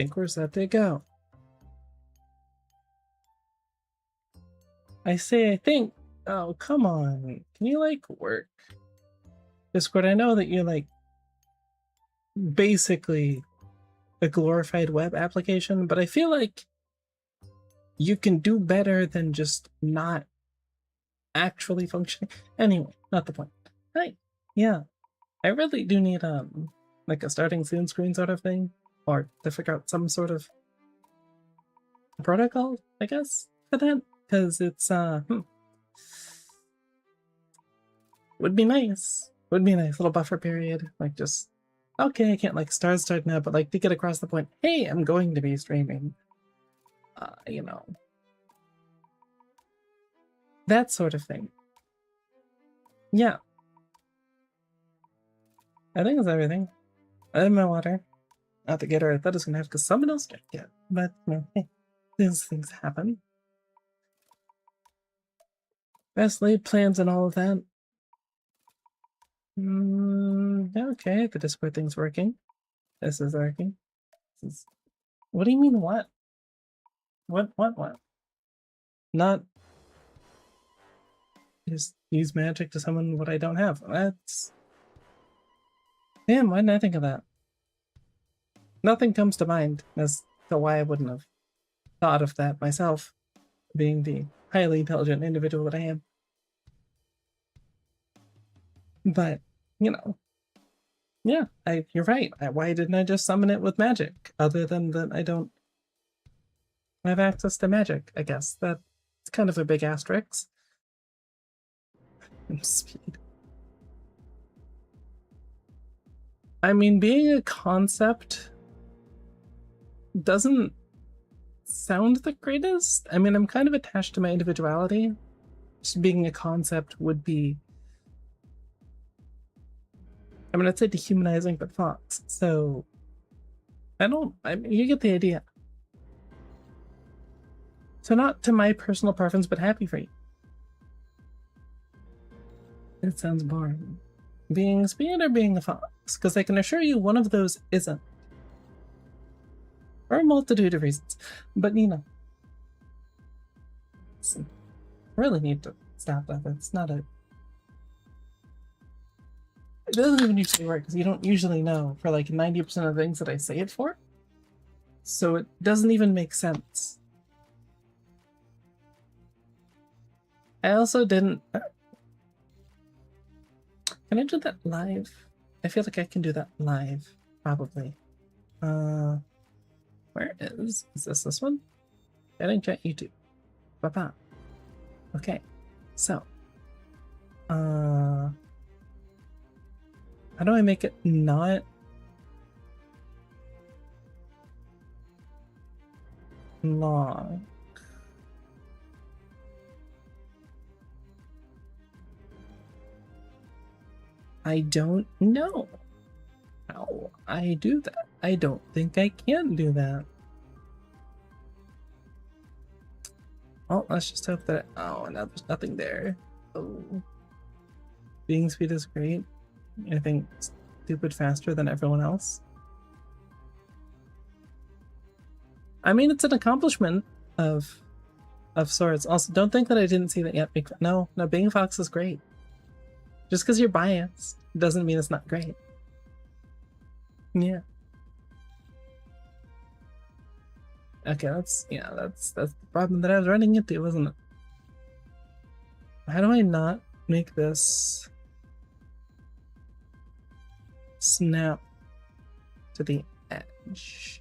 think we're set to go. I say I think. Oh, come on. Can you, like, work? Discord, I know that you're, like, basically a glorified web application, but I feel like you can do better than just not actually functioning. Anyway, not the point. Hey, yeah. I really do need, like a starting soon screen sort of thing, or to figure out some sort of protocol, I guess, for that, because it's, would be nice. Would be a nice little buffer period, like just, okay, I can't like start now, but like to get across the point, hey, I'm going to be streaming, you know, that sort of thing. Yeah. I think that's everything. I have my water. Not to get her, I thought I was gonna have because someone else drank it, but you know, hey, these things happen. Best laid plans and all of that. Okay, the Discord thing's working. This is working. This is... What do you mean, what? What? Not just use magic to summon what I don't have. That's... Damn, why didn't I think of that? Nothing comes to mind as to why I wouldn't have thought of that myself, being the highly intelligent individual that I am. But, you know, yeah, you're right. Why didn't I just summon it with magic? Other than that I don't have access to magic, I guess. That's kind of a big asterisk. Speed. I mean, being a concept doesn't sound the greatest. I mean, I'm kind of attached to my individuality. Just being a concept would be, I mean, I'd say dehumanizing, but Fox. So, I mean, you get the idea. So not to my personal preference, but happy for you. It sounds boring. Being a speed or being a fox? Because I can assure you one of those isn't. For a multitude of reasons. But, you know. I really need to stop that. It's not a... It doesn't even usually work, because you don't usually know for like 90% of the things that I say it for. So it doesn't even make sense. I also didn't... Can I do that live? I feel like I can do that live, probably. Where is this one? Getting chat YouTube. Papa. Okay. So. How do I make it not long? I don't know how I do that. I don't think I can do that. Well, let's just hope that... Oh, now there's nothing there. Oh. Being speed is great. I think stupid faster than everyone else. I mean, it's an accomplishment of sorts. Also, don't think that I didn't see that yet. No, being a fox is great. Just because you're biased doesn't mean it's not great. Yeah. Okay, that's the problem that I was running into, wasn't it? How do I not make this snap to the edge?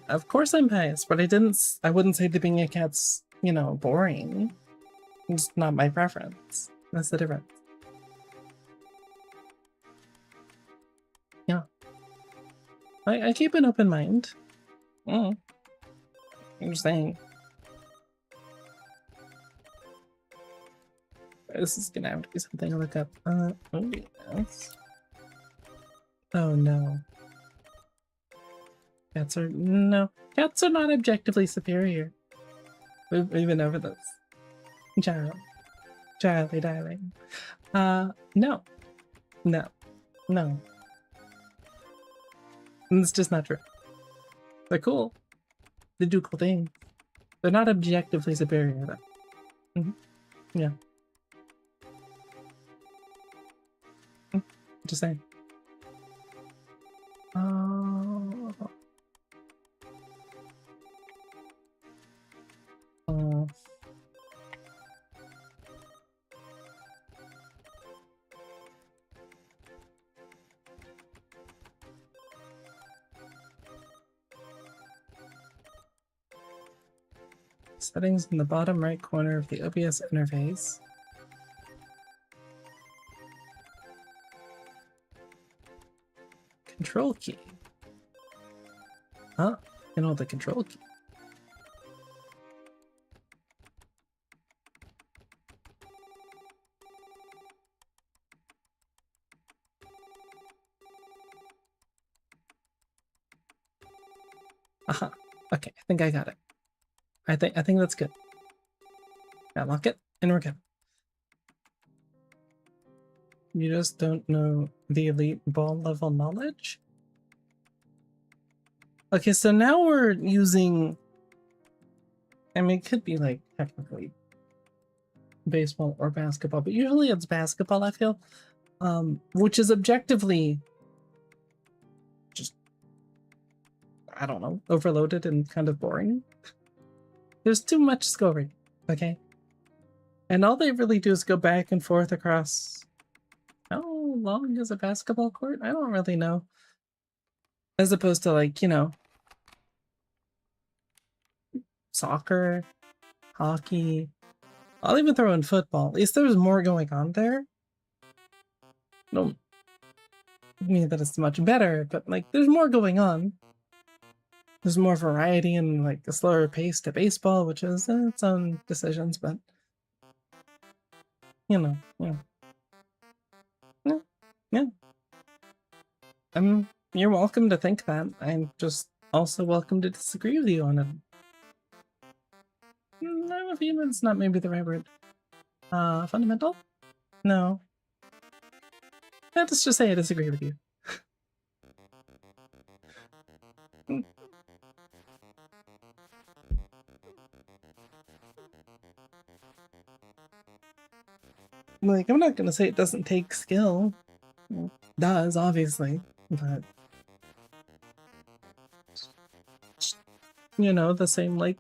Of course I'm biased, but I wouldn't say that being a cat's, you know, boring. It's not my preference. That's the difference. Yeah. I keep an open mind. I'm just saying. This is gonna have to be something to look up. Yes. Oh no. Cats are not objectively superior. We've been over this. Charlie darling. No. No. No. It's just not true. They're cool. They do cool things. They're not objectively superior, though. Yeah. Just saying. Settings in the bottom right corner of the OBS interface. Control key. Huh? You know the control key. Uh-huh. Okay, I think I got it. I think that's good. Lock it, and we're good. You just don't know the elite ball level knowledge? Okay, so now we're using... I mean, it could be like technically baseball or basketball, but usually it's basketball, I feel. Which is objectively just, I don't know, overloaded and kind of boring. There's too much scoring, okay? And all they really do is go back and forth across... How long is a basketball court? I don't really know. As opposed to, like, you know, soccer, hockey. I'll even throw in football. At least there's more going on there. Don't mean that it's much better, but, like, there's more going on. There's more variety and, like, a slower pace to baseball, which is its own decisions, but... You know, yeah. Yeah. You're welcome to think that. I'm just also welcome to disagree with you on it. No, that's not maybe the right word. Fundamental? No. Let's just say I disagree with you. Like, I'm not gonna say it doesn't take skill. It does, obviously, but... You know, the same, like,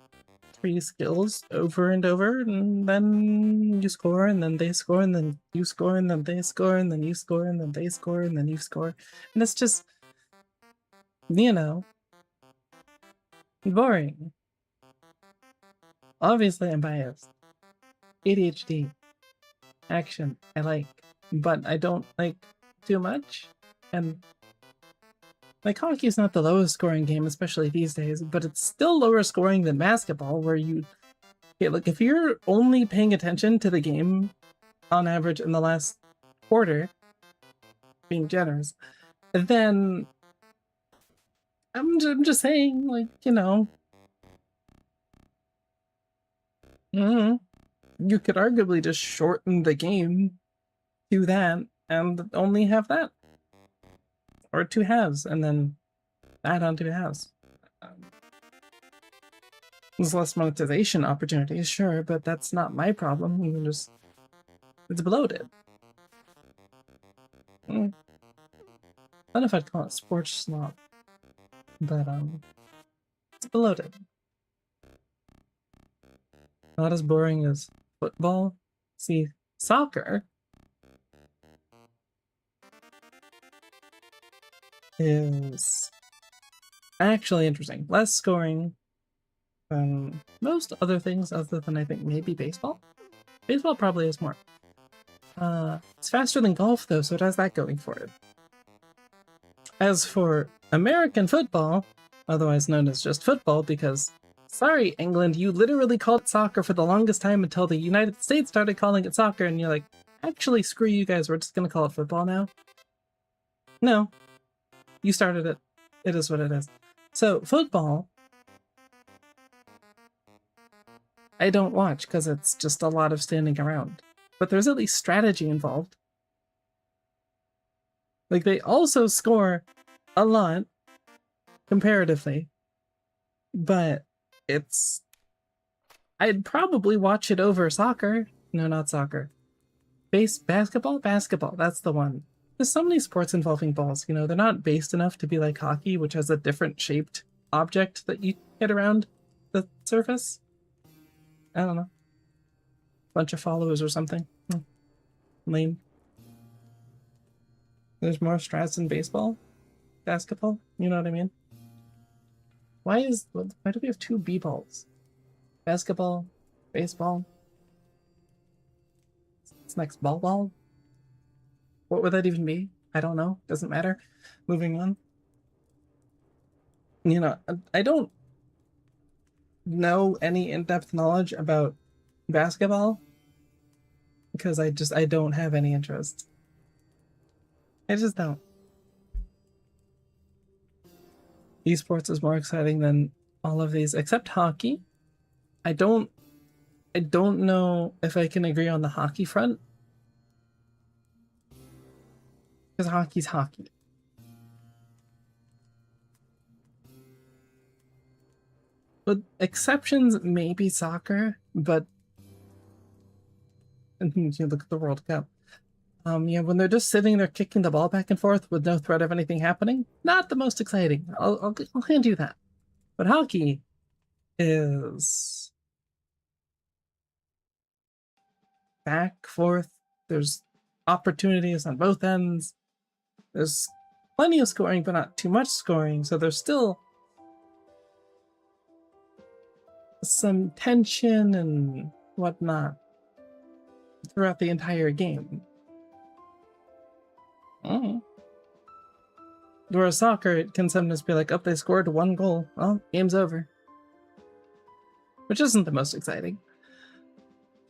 3 skills over and over, and then you score, and then they score, and then you score, and then they score, and then you score, and then they score, and then you score. And it's just, you know, boring. Obviously, I'm biased. ADHD. Action, I like, but I don't like too much. And like, hockey is not the lowest scoring game, especially these days, but it's still lower scoring than basketball, where you... Okay, look, if you're only paying attention to the game on average in the last quarter, being generous, then I'm just saying, like, you know, you could arguably just shorten the game to that and only have that. Or 2 halves, and then add on 2 halves. There's less monetization opportunities, sure, but that's not my problem. You can just... It's bloated. I don't know if I'd call it sports snob, but it's bloated. Not as boring as football. See, soccer is actually interesting. Less scoring than most other things, other than I think maybe baseball. Baseball probably is more. It's faster than golf though, so it has that going for it. As for American football, otherwise known as just football, because sorry, England, you literally called it soccer for the longest time until the United States started calling it soccer, and you're like, actually, screw you guys, we're just gonna call it football now. No. You started it. It is what it is. So, football, I don't watch because it's just a lot of standing around. But there's at least strategy involved. Like, they also score a lot comparatively, but I'd probably watch it over soccer. No, not soccer. Basketball? Basketball, that's the one. There's so many sports involving balls, you know, they're not based enough to be like hockey, which has a different shaped object that you get around the surface. I don't know. Bunch of followers or something. Lame. There's more strats in baseball? Basketball? You know what I mean? Why do we have two b-balls? Basketball? Baseball? What's next? Ball? What would that even be? I don't know. Doesn't matter. Moving on. You know, I don't know any in-depth knowledge about basketball because I don't have any interest. I just don't. Esports is more exciting than all of these, except hockey. I don't know if I can agree on the hockey front. Because hockey's hockey. With exceptions, maybe soccer, but you look at the World Cup. Yeah, when they're just sitting there kicking the ball back and forth with no threat of anything happening, not the most exciting. I'll hand you that. But hockey is back, forth. There's opportunities on both ends. There's plenty of scoring, but not too much scoring. So there's still some tension and whatnot throughout the entire game. Whereas soccer, it can sometimes be like, oh, they scored one goal. Well, game's over. Which isn't the most exciting.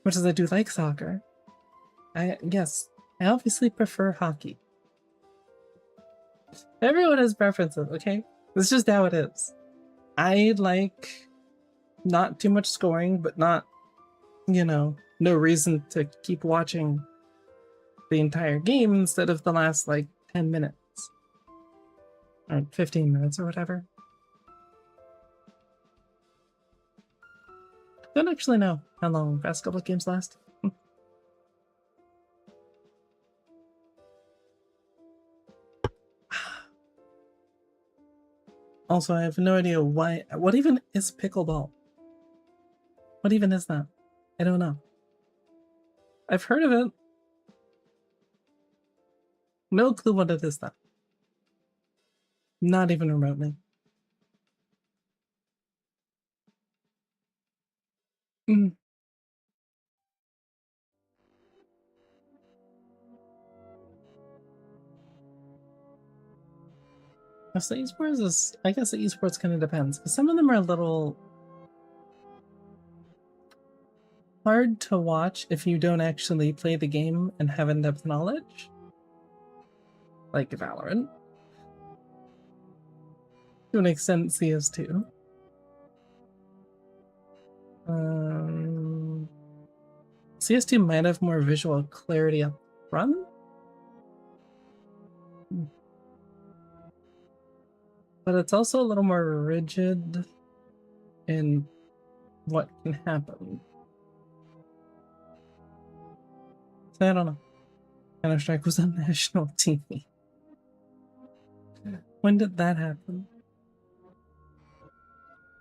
Much as I do like soccer. Yes, I obviously prefer hockey. Everyone has preferences, okay? It's just how it is. I like not too much scoring, but not, you know, no reason to keep watching the entire game instead of the last, like, 10 minutes. Or 15 minutes or whatever. Don't actually know how long basketball games last. Also, I have no idea why. What even is pickleball? What even is that? I don't know. I've heard of it. No clue what it is though. Not even remotely. So esports is, I guess the esports kind of depends, because some of them are a little hard to watch if you don't actually play the game and have in-depth knowledge. Like Valorant. To an extent, CS2. CS2 might have more visual clarity up front. But it's also a little more rigid in what can happen. So I don't know. Counter-Strike was on national TV. When did that happen?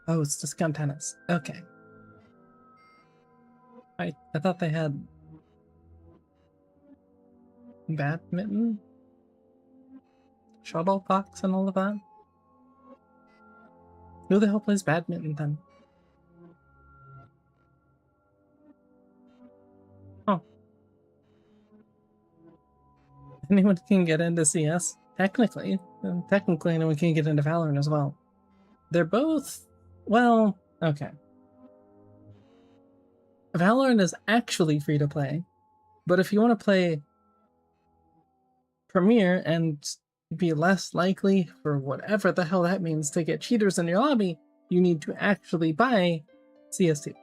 Oh, it's discount tennis. Okay. I thought they had badminton, shuttlecocks, and all of that. Who the hell plays badminton then? Oh. Anyone can get into CS? Technically. Technically, anyone can get into Valorant as well. They're both, well, okay. Valorant is actually free to play, but if you want to play Premier and be less likely, for whatever the hell that means, to get cheaters in your lobby, you need to actually buy CS2.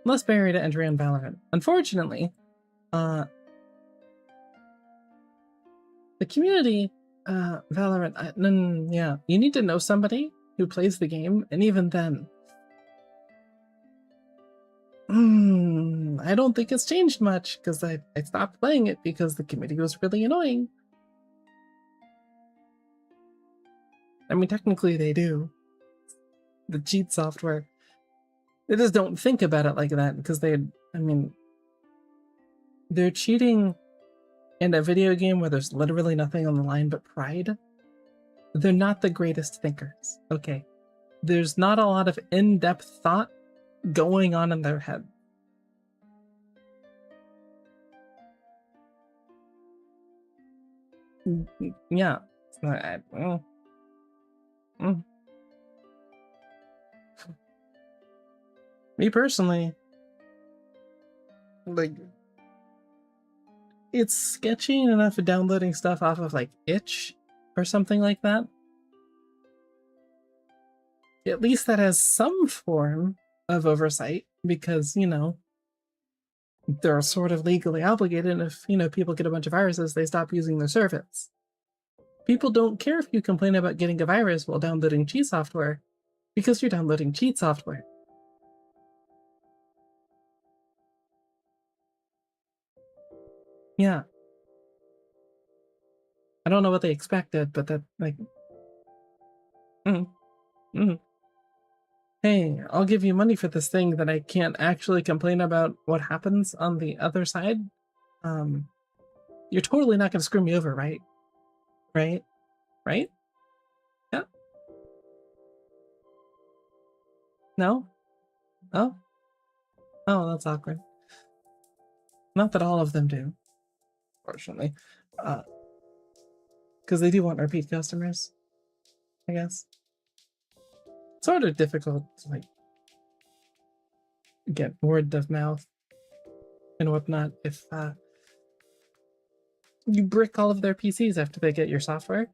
Less barrier to entry on Valorant. Unfortunately, The community, Valorant, yeah, you need to know somebody who plays the game, and even then, I don't think it's changed much, because I stopped playing it because the community was really annoying. I mean, technically they do. The cheat software. They just don't think about it like that, because they're cheating in a video game where there's literally nothing on the line but pride. They're not the greatest thinkers, okay? There's not a lot of in-depth thought going on in their head. Yeah. Me personally, like, it's sketchy enough downloading stuff off of like itch or something like that. At least that has some form of oversight, because, you know, they're sort of legally obligated, and if, you know, people get a bunch of viruses, they stop using their service. People don't care if you complain about getting a virus while downloading cheat software, because you're downloading cheat software. Yeah. I don't know what they expected, but that, like... Hey, I'll give you money for this thing that I can't actually complain about what happens on the other side. You're totally not going to screw me over, right? Right? Right? Yeah? No? Oh? Oh, that's awkward. Not that all of them do, fortunately. Because they do want repeat customers, I guess. It's sort of difficult to, like, get word of mouth and whatnot if you brick all of their PCs after they get your software.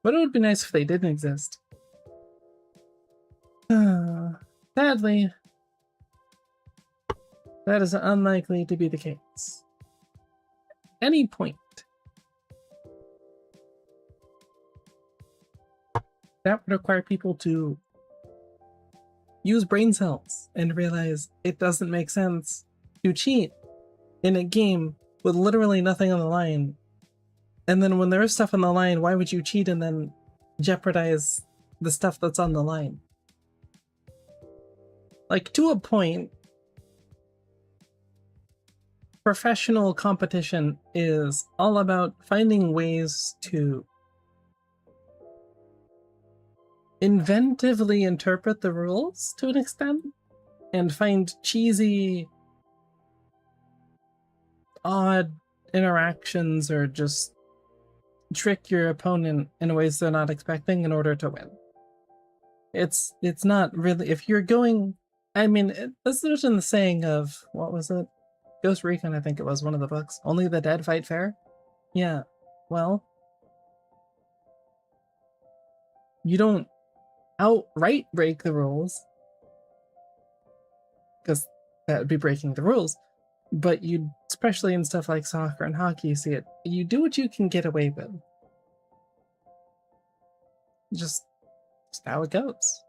But it would be nice if they didn't exist. Sadly, that is unlikely to be the case. Any point. That would require people to use brain cells and realize it doesn't make sense to cheat in a game with literally nothing on the line. And then when there is stuff on the line, why would you cheat and then jeopardize the stuff that's on the line? Like, to a point, professional competition is all about finding ways to inventively interpret the rules to an extent and find cheesy, odd interactions, or just trick your opponent in ways they're not expecting in order to win. It's not really, if you're going, there's in the saying of, what was it? Ghost Recon, I think it was, one of the books. Only the dead fight fair? Yeah, well, you don't outright break the rules, because that would be breaking the rules, but you, especially in stuff like soccer and hockey, you see it, you do what you can get away with. Just how it goes.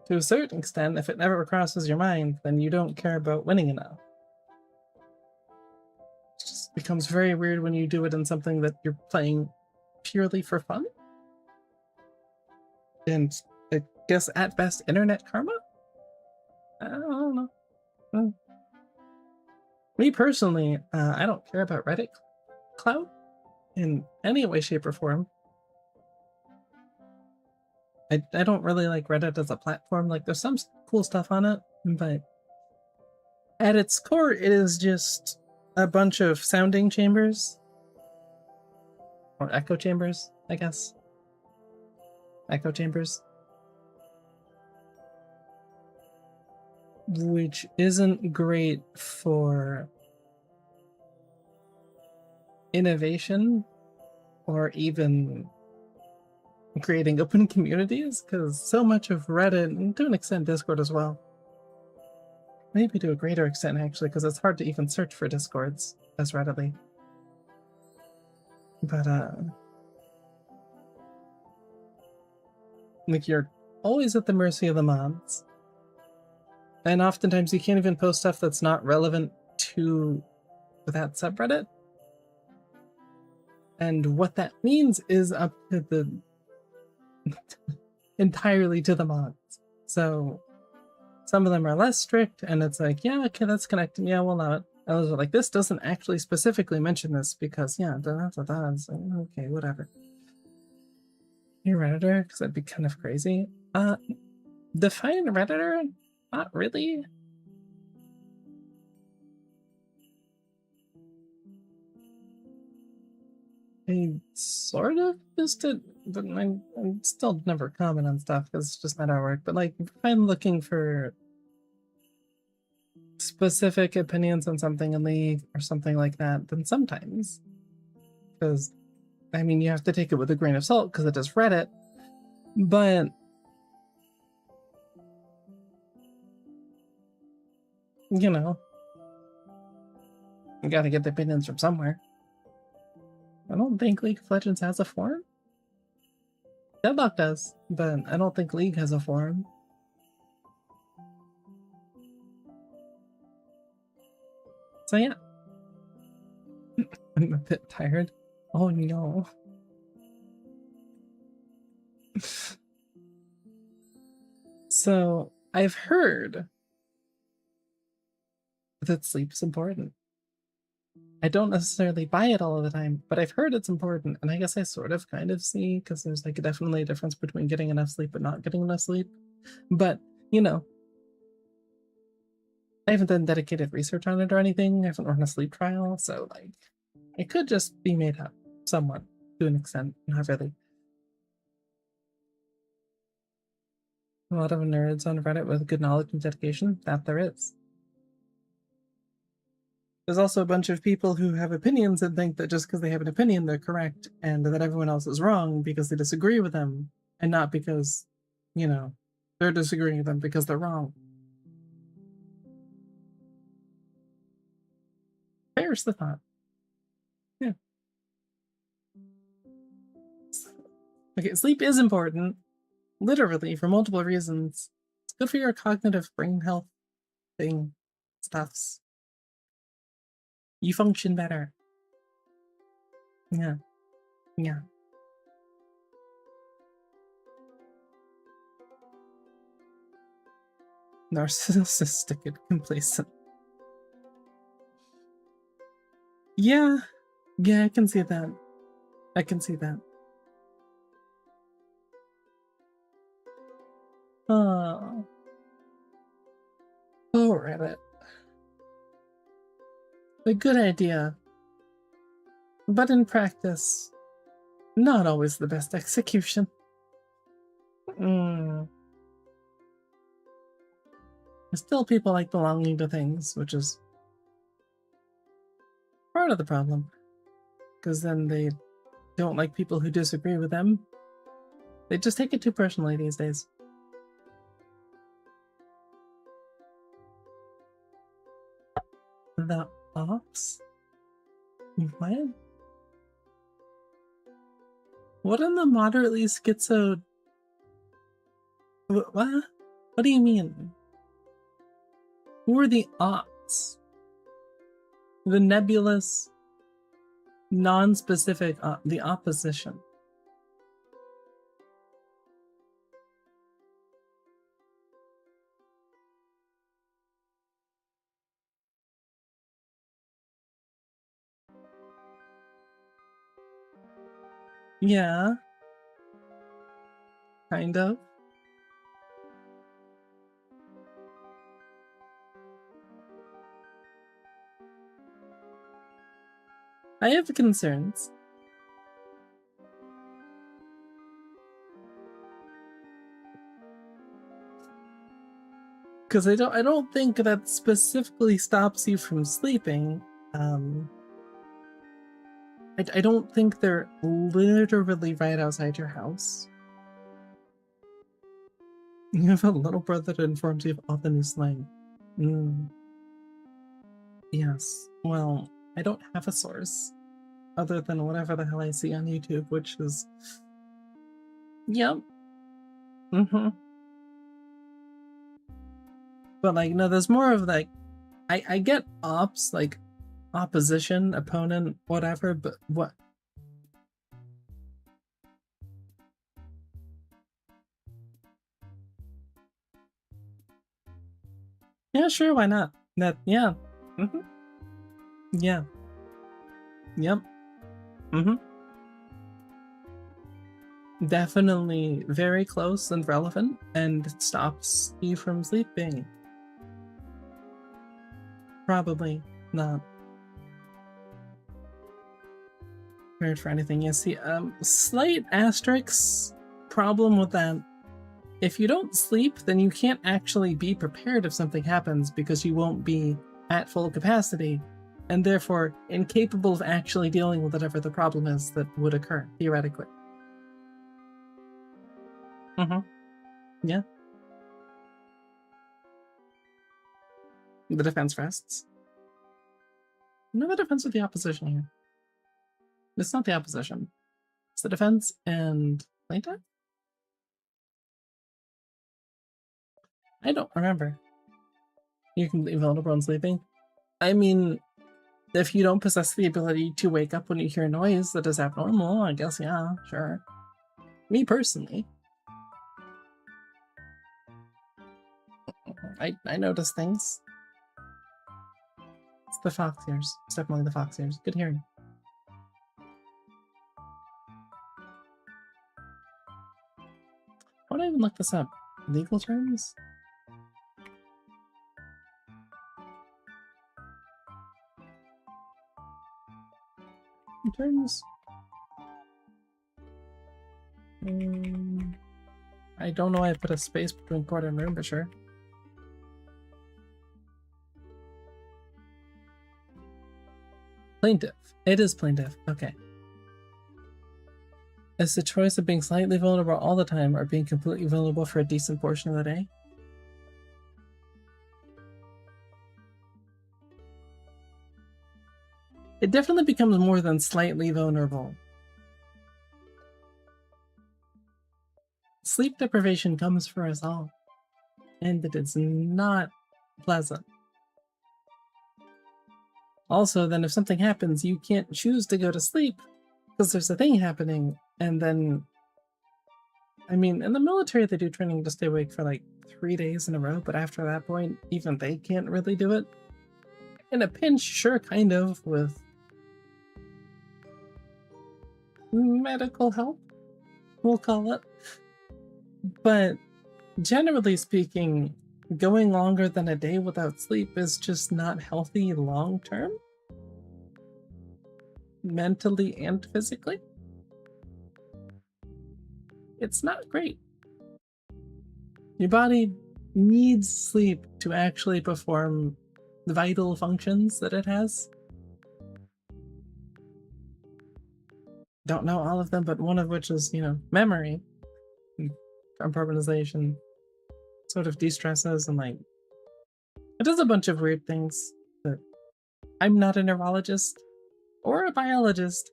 To a certain extent, if it never crosses your mind, then you don't care about winning enough. It just becomes very weird when you do it in something that you're playing purely for fun. And I guess at best, internet karma? I don't know. Me personally, I don't care about Reddit clout in any way, shape, or form. I don't really like Reddit as a platform. Like, there's some cool stuff on it, but at its core, it is just a bunch of sounding chambers. Or echo chambers, I guess. Echo chambers. Which isn't great for innovation or even creating open communities, because so much of Reddit, and to an extent Discord as well, Maybe to a greater extent, actually, because it's hard to even search for Discords as readily. But, like, you're always at the mercy of the mods. And oftentimes you can't even post stuff that's not relevant to that subreddit. And what that means is up to the entirely to the mods. So some of them are less strict, and it's like, yeah, okay, that's connecting. Yeah, we'll allow it. Others are like, this doesn't actually specifically mention this because, yeah, it's like, okay, whatever. You're Redditor? Because that'd be kind of crazy. Define Redditor? Not really. I sort of used it, but I still never comment on stuff because it's just not how I work. But like, if I'm looking for specific opinions on something in League or something like that, then sometimes, because I mean, you have to take it with a grain of salt because it is Reddit, but you know, you gotta get the opinions from somewhere. I don't think League of Legends has a forum. Deadlock does, but I don't think League has a forum. So yeah. I'm a bit tired. Oh no. So I've heard that sleep's important. I don't necessarily buy it all of the time, but I've heard it's important, and I guess I sort of kind of see, because there's like definitely a difference between getting enough sleep and not getting enough sleep. But, you know, I haven't done dedicated research on it or anything. I haven't run a sleep trial, so like, it could just be made up somewhat to an extent, not really. A lot of nerds on Reddit with good knowledge and dedication, that there is. There's also a bunch of people who have opinions and think that just because they have an opinion, they're correct, and that everyone else is wrong because they disagree with them, and not because, you know, they're disagreeing with them because they're wrong. There's the thought. Yeah. Okay, sleep is important, literally, for multiple reasons. It's good for your cognitive brain health thing, stuffs. You function better. Yeah. Yeah. Narcissistic and complacent. Yeah. Yeah, I can see that. I can see that. Oh. Oh, Reddit. A good idea. But in practice, not always the best execution. Still, people like belonging to things, which is part of the problem. Because then they don't like people who disagree with them. They just take it too personally these days. The ops? What? What in the moderately schizo... What? What do you mean? Who are the ops? The nebulous, non-specific, the opposition. Yeah. Kind of. I have concerns. Because I don't think that specifically stops you from sleeping. I don't think they're literally right outside your house. You have a little brother that informs you of all the new slang. Yes. Well, I don't have a source other than whatever the hell I see on YouTube, which is, yep. But like, no, there's more of like, I get ops, like opposition, opponent, whatever, but what? Yeah, sure, why not? That, yeah. Yeah. Yep. Definitely very close and relevant, and it stops you from sleeping. Probably not. Prepared for anything. Yes, see, slight asterisk problem with that. If you don't sleep, then you can't actually be prepared if something happens because you won't be at full capacity, and therefore incapable of actually dealing with whatever the problem is that would occur, theoretically. Yeah. The defense rests. No, the defense of the opposition here. It's not the opposition. It's the defense and plaintiff? I don't remember. You can be vulnerable and sleeping. I mean, if you don't possess the ability to wake up when you hear noise that is abnormal, I guess, yeah, sure. Me personally, I notice things. It's the fox ears. It's definitely the fox ears. Good hearing. Why would I even look this up? Legal terms? Terms? I don't know why I put a space between court and room, but sure. Plaintiff. It is plaintiff. Okay. It's the choice of being slightly vulnerable all the time or being completely vulnerable for a decent portion of the day. It definitely becomes more than slightly vulnerable. Sleep deprivation comes for us all, and it is not pleasant. Also, then if something happens, you can't choose to go to sleep because there's a thing happening, and then, I mean, in the military they do training to stay awake for like 3 days in a row, but after that point, even they can't really do it. In a pinch, sure, kind of, with medical help, we'll call it. But generally speaking, going longer than a day without sleep is just not healthy long term, mentally and physically. It's not great. Your body needs sleep to actually perform the vital functions that it has. Don't know all of them, but one of which is, you know, memory, compartmentalization, sort of de-stresses, and like, it does a bunch of weird things that I'm not a neurologist or a biologist.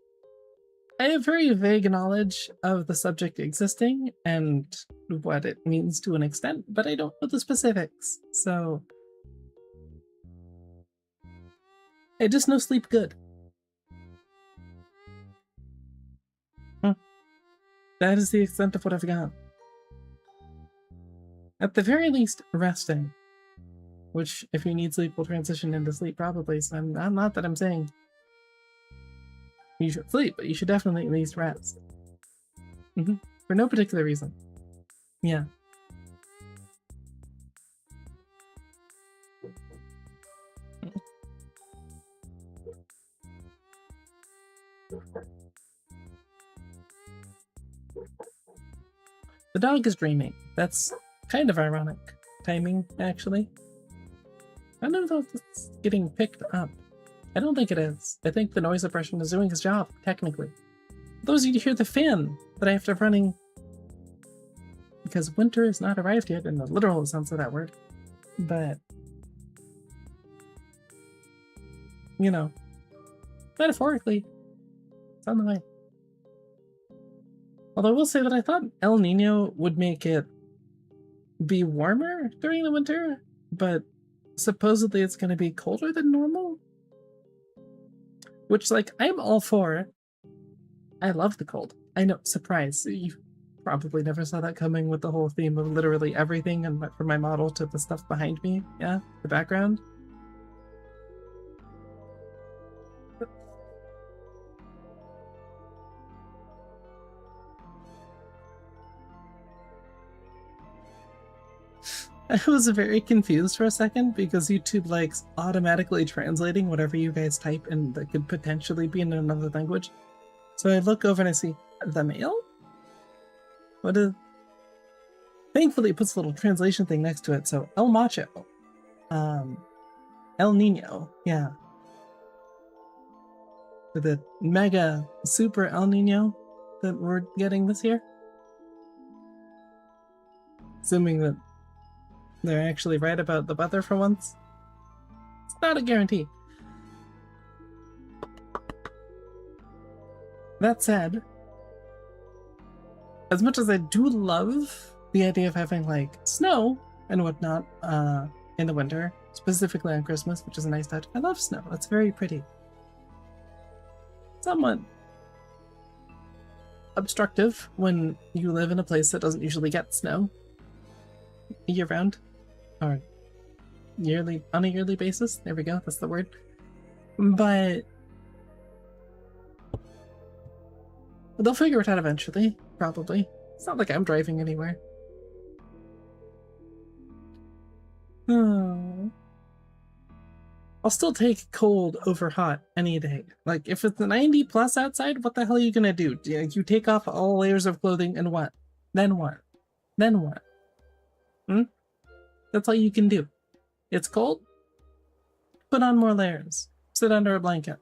I have very vague knowledge of the subject existing and what it means to an extent, but I don't know the specifics, so I just know sleep good. That is the extent of what I've got. At the very least, resting. Which, if you need sleep, will transition into sleep probably, so I'm not that I'm saying you should sleep, but you should definitely at least rest. For no particular reason. Yeah. The dog is dreaming. That's kind of ironic timing, actually. I don't know if it's getting picked up. I don't think it is. I think the noise suppression is doing its job, technically. Those of you to hear the fan that I have to have running because winter has not arrived yet in the literal sense of that word. But you know, metaphorically, it's on the way. Although I will say that I thought El Nino would make it be warmer during the winter, but supposedly it's going to be colder than normal. Which, like, I'm all for. I love the cold. I know, surprise. You probably never saw that coming with the whole theme of literally everything, and from my model to the stuff behind me. Yeah, the background. I was very confused for a second because YouTube likes automatically translating whatever you guys type and that could potentially be in another language. So I look over and I see the mail? What is... Thankfully it puts a little translation thing next to it, so El Macho. El Nino, yeah. For the mega super El Nino that we're getting this year. Assuming that they're actually right about the weather for once. It's not a guarantee. That said, as much as I do love the idea of having like snow and whatnot in the winter, specifically on Christmas, which is a nice touch. I love snow. That's very pretty. Somewhat obstructive when you live in a place that doesn't usually get snow year round. Or yearly, on a yearly basis. There we go, that's the word. But they'll figure it out eventually, probably. It's not like I'm driving anywhere. Oh. I'll still take cold over hot any day. Like, if it's 90 plus outside, what the hell are you gonna do? You take off all layers of clothing and what? Then what? Then what? That's all you can do. It's cold? Put on more layers. Sit under a blanket.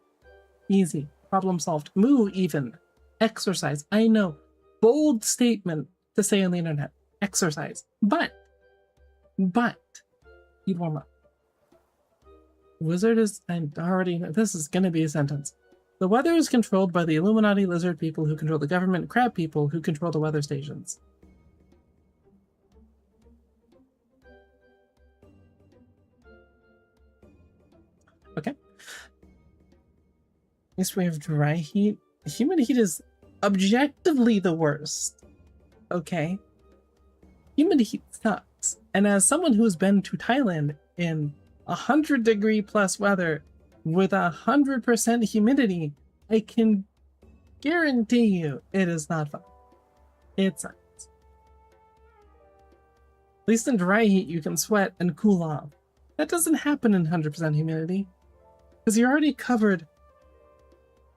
Easy. Problem solved. Moo even. Exercise. I know. Bold statement to say on the internet. Exercise. But, you'd warm up. Wizard is, I already know, this is gonna be a sentence. The weather is controlled by the Illuminati lizard people who control the government, crab people who control the weather stations. Okay. Next we have dry heat. Humid heat is objectively the worst. Okay. Humid heat sucks. And as someone who's been to Thailand in 100-degree plus weather with 100% humidity, I can guarantee you it is not fun. It sucks. At least in dry heat you can sweat and cool off. That doesn't happen in 100% humidity. Because you're already covered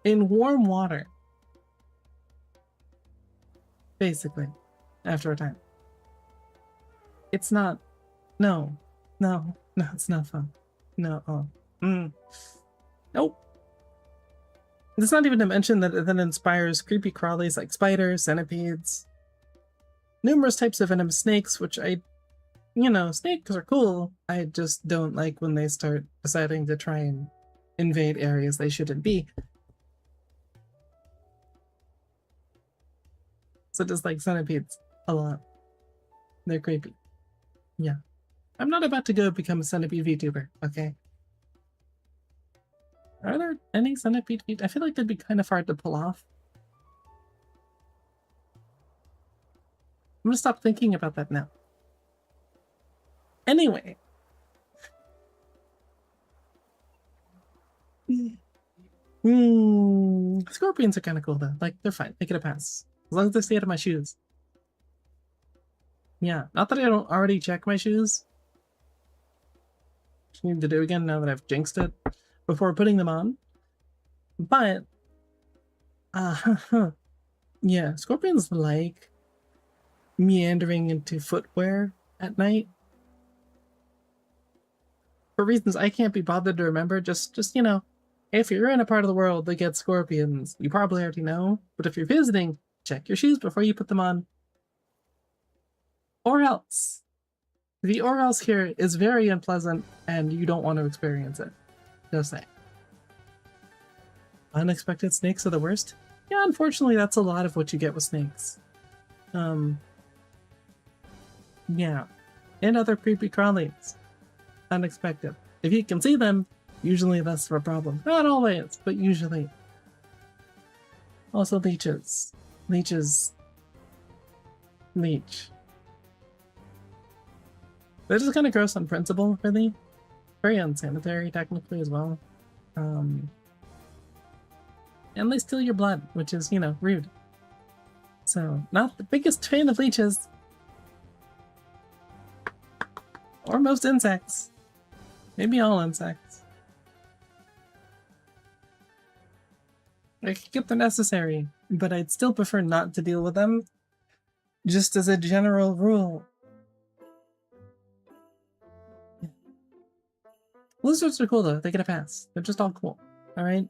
in warm water. Basically. After a time. It's not... No, it's not fun. No. Nope. It's not even to mention that it then inspires creepy crawlies like spiders, centipedes, numerous types of venomous snakes, which snakes are cool. I just don't like when they start deciding to try and invade areas they shouldn't be. So just like centipedes a lot. They're creepy. Yeah. I'm not about to go become a centipede VTuber, okay? Are there any centipede VTubers? I feel like they'd be kind of hard to pull off. I'm gonna stop thinking about that now. Anyway. Scorpions are kind of cool though. Like, they're fine. They get a pass. As long as they stay out of my shoes. Yeah, not that I don't already check my shoes. Which I need to do again now that I've jinxed it before putting them on. But, yeah, scorpions like meandering into footwear at night. For reasons I can't be bothered to remember, just if you're in a part of the world that gets scorpions, you probably already know. But if you're visiting, check your shoes before you put them on. Or else. The or else here is very unpleasant and you don't want to experience it. Just saying. Unexpected snakes are the worst. Yeah, unfortunately, that's a lot of what you get with snakes. Yeah. And other creepy crawlies. Unexpected. If you can see them, usually that's a problem. Not always, but usually. Also leeches. Leeches. Leech. They're just kind of gross on principle, really. Very unsanitary, technically, as well. And they steal your blood, which is, you know, rude. So, not the biggest fan of leeches. Or most insects. Maybe all insects. I could get they're necessary, but I'd still prefer not to deal with them. Just as a general rule. Yeah. Lizards are cool though, they get a pass. They're just all cool, alright?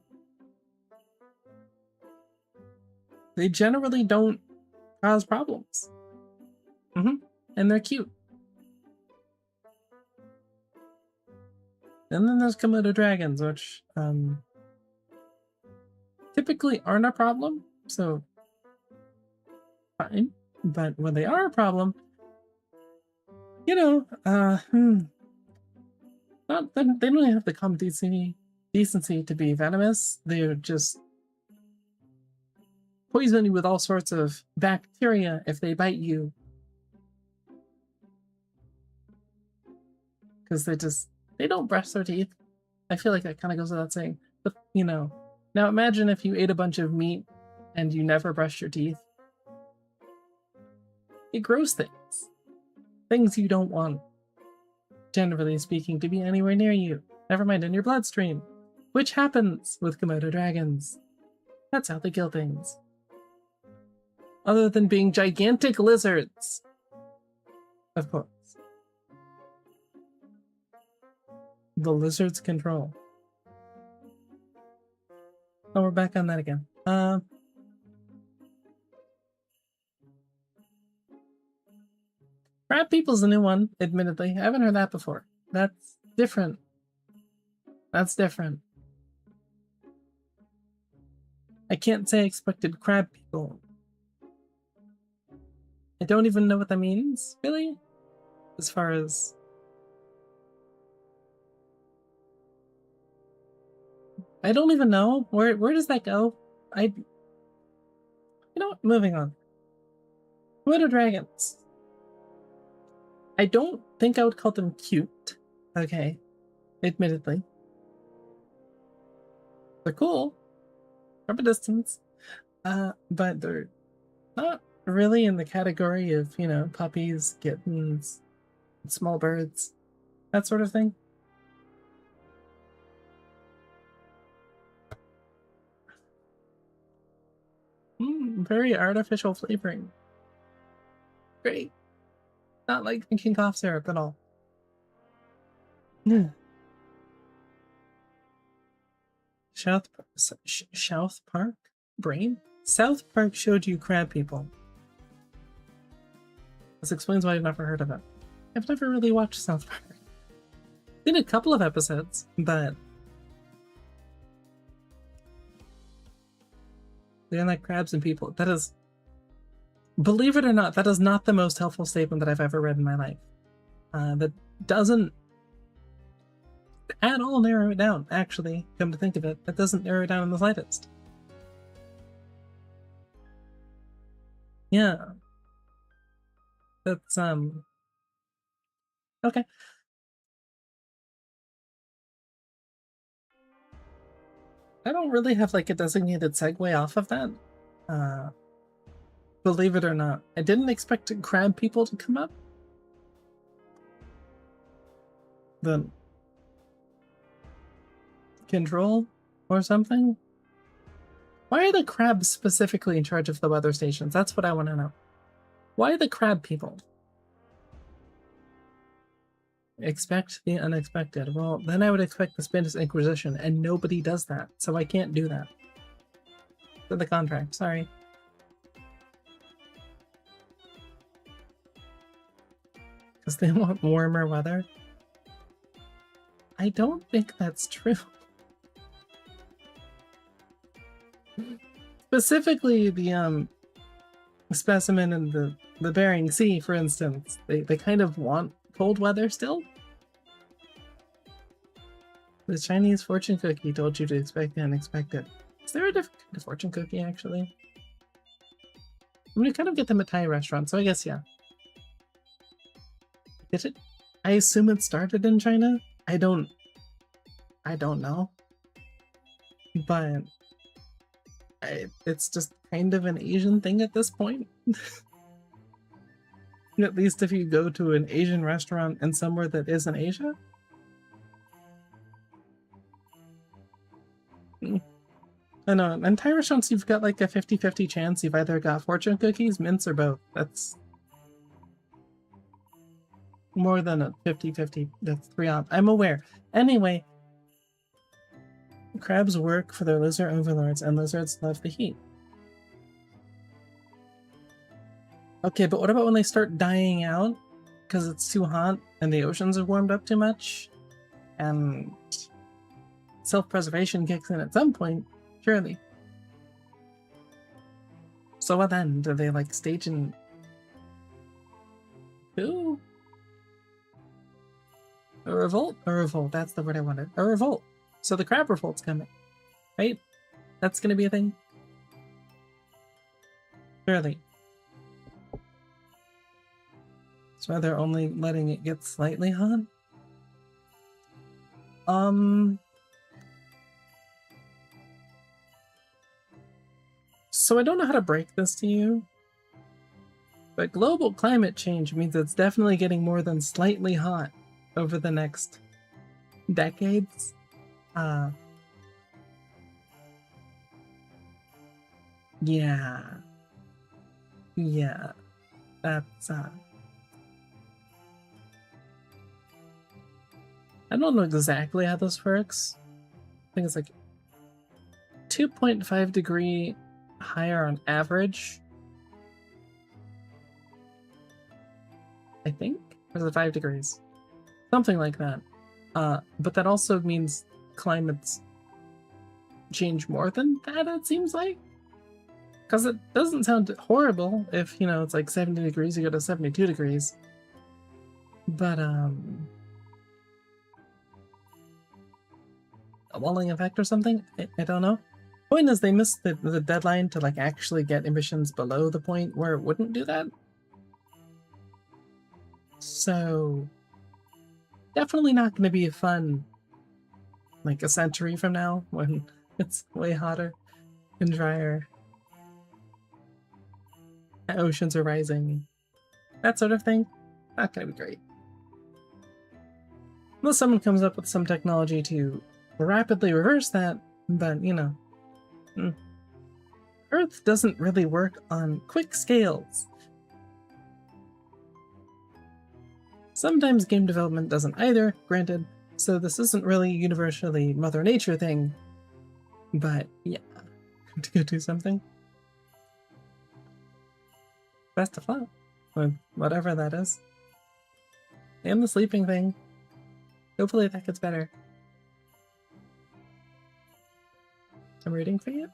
They generally don't cause problems. And they're cute. And then there's Komodo dragons, which typically aren't a problem, so fine. But when they are a problem, you know, not they don't even have the common decency to be venomous. They're just poison you with all sorts of bacteria if they bite you. Because they don't brush their teeth. I feel like that kind of goes without saying. But, you know, now imagine if you ate a bunch of meat and you never brushed your teeth. It grows things. Things you don't want, generally speaking, to be anywhere near you. Never mind in your bloodstream. Which happens with Komodo dragons. That's how they kill things. Other than being gigantic lizards. Of course. The lizards control. Oh, we're back on that again. Crab people's a new one, admittedly. I haven't heard that before. That's different. That's different. I can't say I expected crab people. I don't even know what that means, really? As far as... I don't even know. Where does that go? You know what? Moving on. Komodo dragons. I don't think I would call them cute. Okay. Admittedly. They're cool. From a distance. But they're not really in the category of, you know, puppies, kittens, small birds, that sort of thing. Very artificial flavoring. Great. Not like drinking cough syrup at all. South Park? Brain? South Park showed you crab people. This explains why I've never heard of it. I've never really watched South Park. Did a couple of episodes, but they're like crabs and people. That is, believe it or not, that is not the most helpful statement that I've ever read in my life. That doesn't at all narrow it down, actually, come to think of it. That doesn't narrow it down in the slightest. Yeah. That's, okay. I don't really have like a designated segue off of that. Believe it or not. I didn't expect crab people to come up. The control or something? Why are the crabs specifically in charge of the weather stations? That's what I want to know. Why are the crab people? Expect the unexpected. Well, then I would expect the Spanish Inquisition, and nobody does that, so I can't do that. For the contract, sorry. Because they want warmer weather? I don't think that's true. Specifically the specimen in the Bering Sea, for instance. They kind of want cold weather still. The Chinese fortune cookie told you to expect the unexpected. Is there a different kind of fortune cookie, actually? I mean, you kind of get them at Thai restaurants, so I guess, yeah. Did it? I assume it started in China? I don't know. But it's just kind of an Asian thing at this point. At least if you go to an Asian restaurant and somewhere that isn't Asia. I know, in Thai restaurants you've got like a 50-50 chance you've either got fortune cookies, mints, or both. That's more than a 50-50. That's 3 odds. I'm aware. Anyway, crabs work for their lizard overlords, and lizards love the heat. Okay, but what about when they start dying out because it's too hot and the oceans have warmed up too much? And self-preservation kicks in at some point, surely. So what then? Do they like stage in coup? A revolt? A revolt, that's the word I wanted. A revolt. So the crab revolt's coming, right? That's gonna be a thing? Surely. So they're only letting it get slightly hot? So I don't know how to break this to you, but global climate change means it's definitely getting more than slightly hot over the next decades. Yeah, that's I don't know exactly how this works. I think it's like 2.5 degree higher on average. I think? Or is it 5 degrees? Something like that. But that also means climates change more than that, it seems like. Because it doesn't sound horrible if, you know, it's like 70 degrees, you go to 72 degrees. But, a walling effect or something? I don't know. Point is, they missed the deadline to like actually get emissions below the point where it wouldn't do that. So definitely not going to be fun like a century from now when it's way hotter and drier. Oceans are rising. That sort of thing. Not going to be great. Unless someone comes up with some technology to rapidly reverse that, but you know. Earth doesn't really work on quick scales. Sometimes game development doesn't either, granted, so this isn't really a universally Mother Nature thing. But yeah, to go do something. Best of luck with whatever that is. And the sleeping thing. Hopefully that gets better. I'm rooting for you.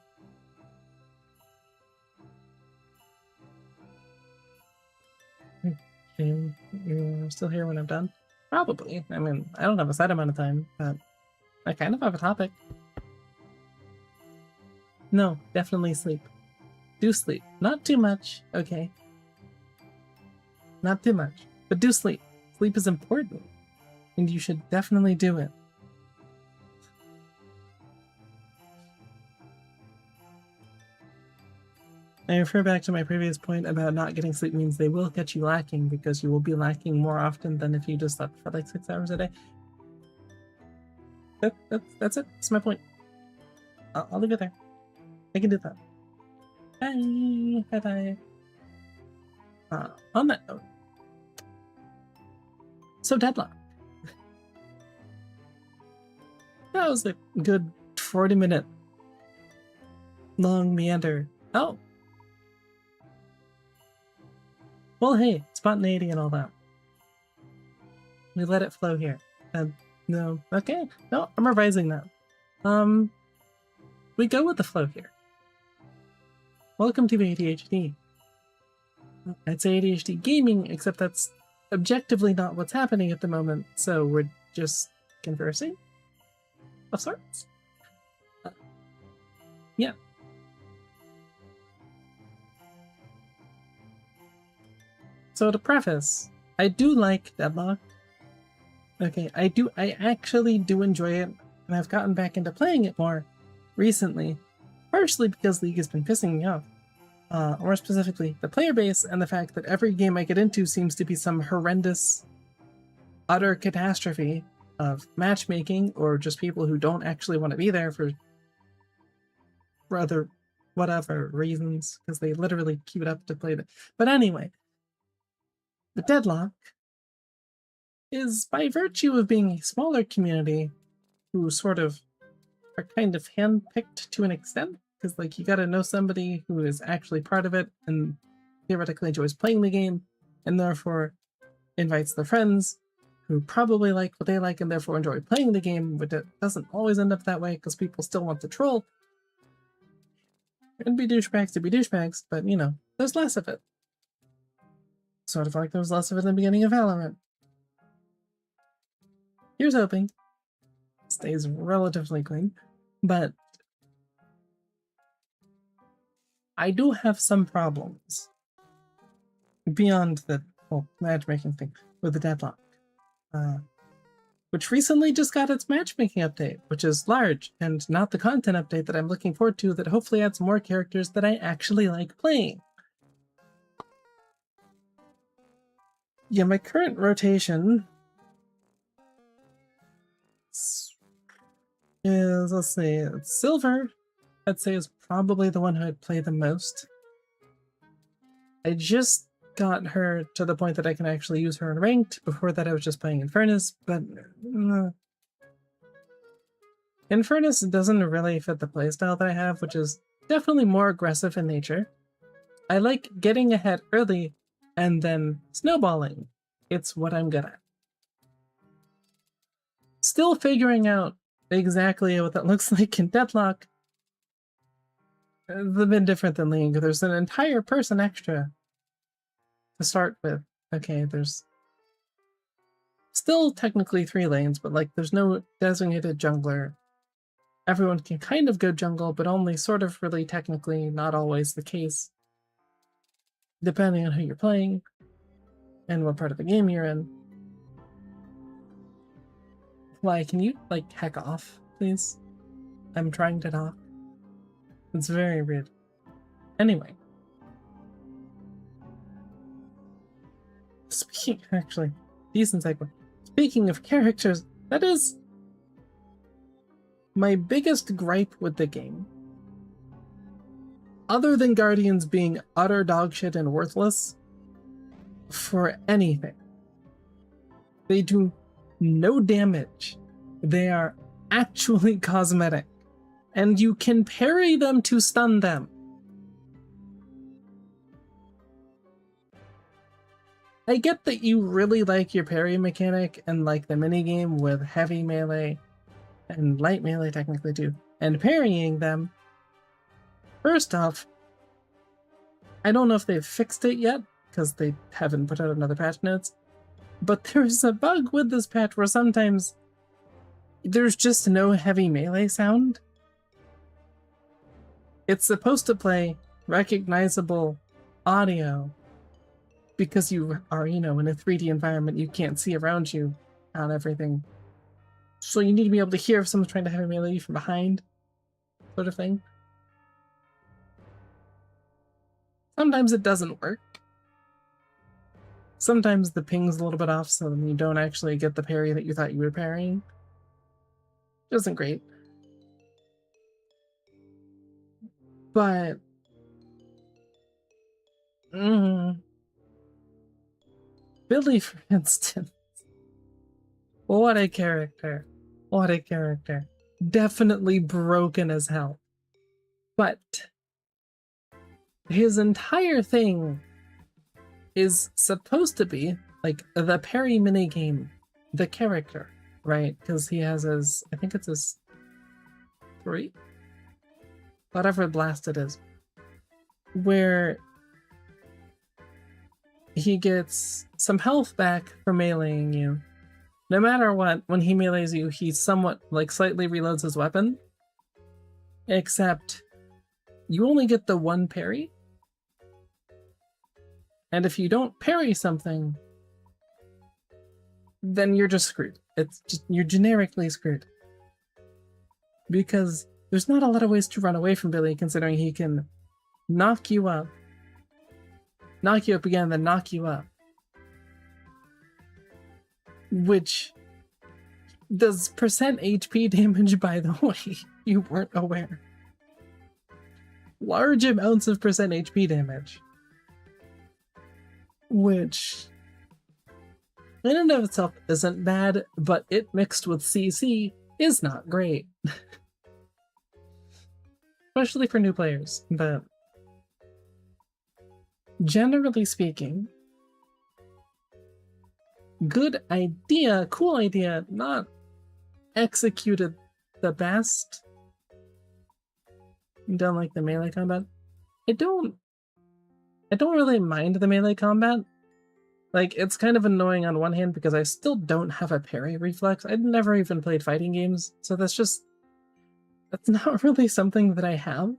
You're still here when I'm done? Probably. I mean, I don't have a set amount of time, but I kind of have a topic. No, definitely sleep. Do sleep. Not too much, okay? Not too much, but do sleep. Sleep is important, and you should definitely do it. I refer back to my previous point about not getting sleep means they will catch you lacking because you will be lacking more often than if you just slept for like 6 hours a day. That's it. That's my point. I'll leave it there. I can do that. Bye. Bye-bye. On that note. So Deadlock. That was a good 40-minute long meander. Oh. Well, hey, spontaneity and all that. We let it flow here. No, okay. No, I'm revising that. We go with the flow here. Welcome to ADHD. I'd say ADHD gaming, except that's objectively not what's happening at the moment, so we're just conversing of sorts. Yeah. So to preface, I do like Deadlock. Okay, I actually do enjoy it, and I've gotten back into playing it more recently, partially because League has been pissing me off. More specifically, the player base and the fact that every game I get into seems to be some horrendous, utter catastrophe of matchmaking, or just people who don't actually want to be there for rather whatever reasons, because they literally keep it up to play the. But anyway, the Deadlock is, by virtue of being a smaller community who sort of are kind of handpicked to an extent, because like you gotta know somebody who is actually part of it and theoretically enjoys playing the game, and therefore invites their friends who probably like what they like and therefore enjoy playing the game, but it doesn't always end up that way because people still want to troll and be douchebags to be douchebags, but you know, there's less of it. Sort of like there was less of it in the beginning of Valorant. Here's hoping. Stays relatively clean, but I do have some problems beyond the whole matchmaking thing with the Deadlock, which recently just got its matchmaking update, which is large and not the content update that I'm looking forward to, that hopefully adds more characters that I actually like playing. Yeah, my current rotation is, let's see, Silver, I'd say, is probably the one who I'd play the most. I just got her to the point that I can actually use her in Ranked. Before that I was just playing Infernus, but Infernus doesn't really fit the playstyle that I have, which is definitely more aggressive in nature. I like getting ahead early and then snowballing. It's what I'm good at. Still figuring out exactly what that looks like in Deadlock. It's a bit different than League. There's an entire person extra to start with. Okay, there's still technically 3 lanes, but like there's no designated jungler. Everyone can kind of go jungle, but only sort of really technically, not always the case, depending on who you're playing and what part of the game you're in. Like, can you, like, heck off, please? I'm trying to talk. It's very rude. Anyway. Actually, decent segue. Speaking of characters, that is my biggest gripe with the game. Other than Guardians being utter dogshit and worthless for anything. They do no damage. They are actually cosmetic. And you can parry them to stun them. I get that you really like your parry mechanic and like the minigame with heavy melee and light melee technically too, and parrying them. First off, I don't know if they've fixed it yet, because they haven't put out another patch notes, but there's a bug with this patch where sometimes there's just no heavy melee sound. It's supposed to play recognizable audio because you are, you know, in a 3D environment, you can't see around you on everything. So you need to be able to hear if someone's trying to heavy melee you from behind, sort of thing. Sometimes it doesn't work. Sometimes the ping's a little bit off, so then you don't actually get the parry that you thought you were parrying. It isn't great. But Billy, for instance, what a character. What a character. Definitely broken as hell. But his entire thing is supposed to be like the parry minigame, the character, right? Because he has his, I think it's his 3? Whatever blast it is. where he gets some health back for meleeing you. No matter what, when he melees you, he somewhat, like, slightly reloads his weapon. Except, you only get the one parry. And if you don't parry something, then you're just screwed. It's just, you're generically screwed. Because there's not a lot of ways to run away from Billy, considering he can knock you up again, then knock you up. Which does percent HP damage, by the way. You weren't aware. Large amounts of percent HP damage. Which, in and of itself, isn't bad, but it mixed with CC is not great. Especially for new players, but generally speaking, good idea, cool idea, not executed the best. You don't like the melee combat? I don't really mind the melee combat. Like, it's kind of annoying on one hand because I still don't have a parry reflex. I've never even played fighting games, so that's not really something that I have.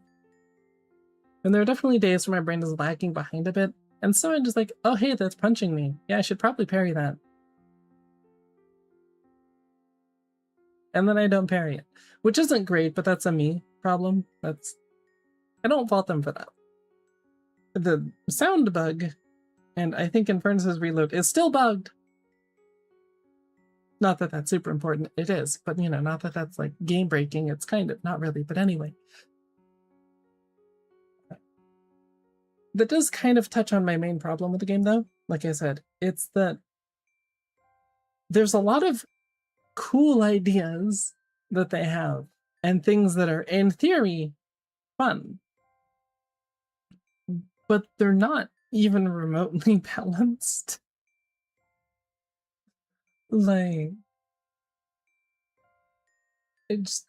And there are definitely days where my brain is lagging behind a bit, and so I'm just like, oh hey, that's punching me. Yeah, I should probably parry that. And then I don't parry it, which isn't great, but that's a me problem. I don't fault them for that. The sound bug, and I think Infernus's reload is still bugged. Not that that's super important, it is, but you know, not that that's like game breaking, it's kind of, not really, but anyway. That does kind of touch on my main problem with the game though. Like I said, it's that there's a lot of cool ideas that they have and things that are, in theory, fun. But they're not even remotely balanced. Like, it's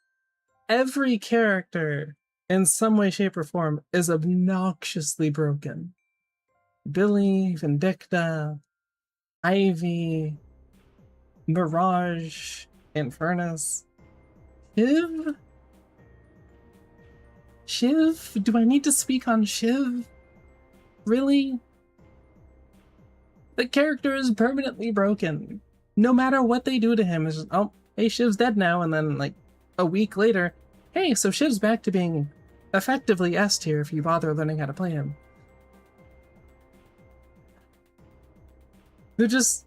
every character in some way, shape, or form is obnoxiously broken. Billy, Vindicta, Ivy, Mirage, Infernus, Shiv? Do I need to speak on Shiv? Really? The character is permanently broken. No matter what they do to him, it's just, oh, hey, Shiv's dead now, and then like a week later, hey, so Shiv's back to being effectively S tier if you bother learning how to play him. They're just,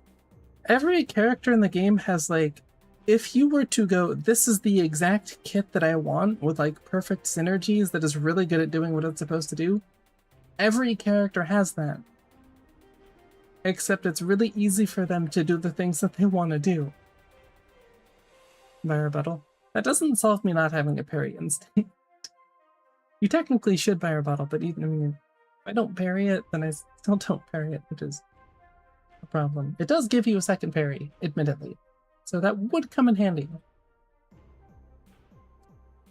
every character in the game has like, if you were to go, this is the exact kit that I want with like perfect synergies that is really good at doing what it's supposed to do, every character has that. Except it's really easy for them to do the things that they want to do. My rebuttal. That doesn't solve me not having a parry instinct. You technically should buy a rebuttal, but even, I mean, if I don't parry it, then I still don't parry it, which is a problem. It does give you a second parry, admittedly. So that would come in handy.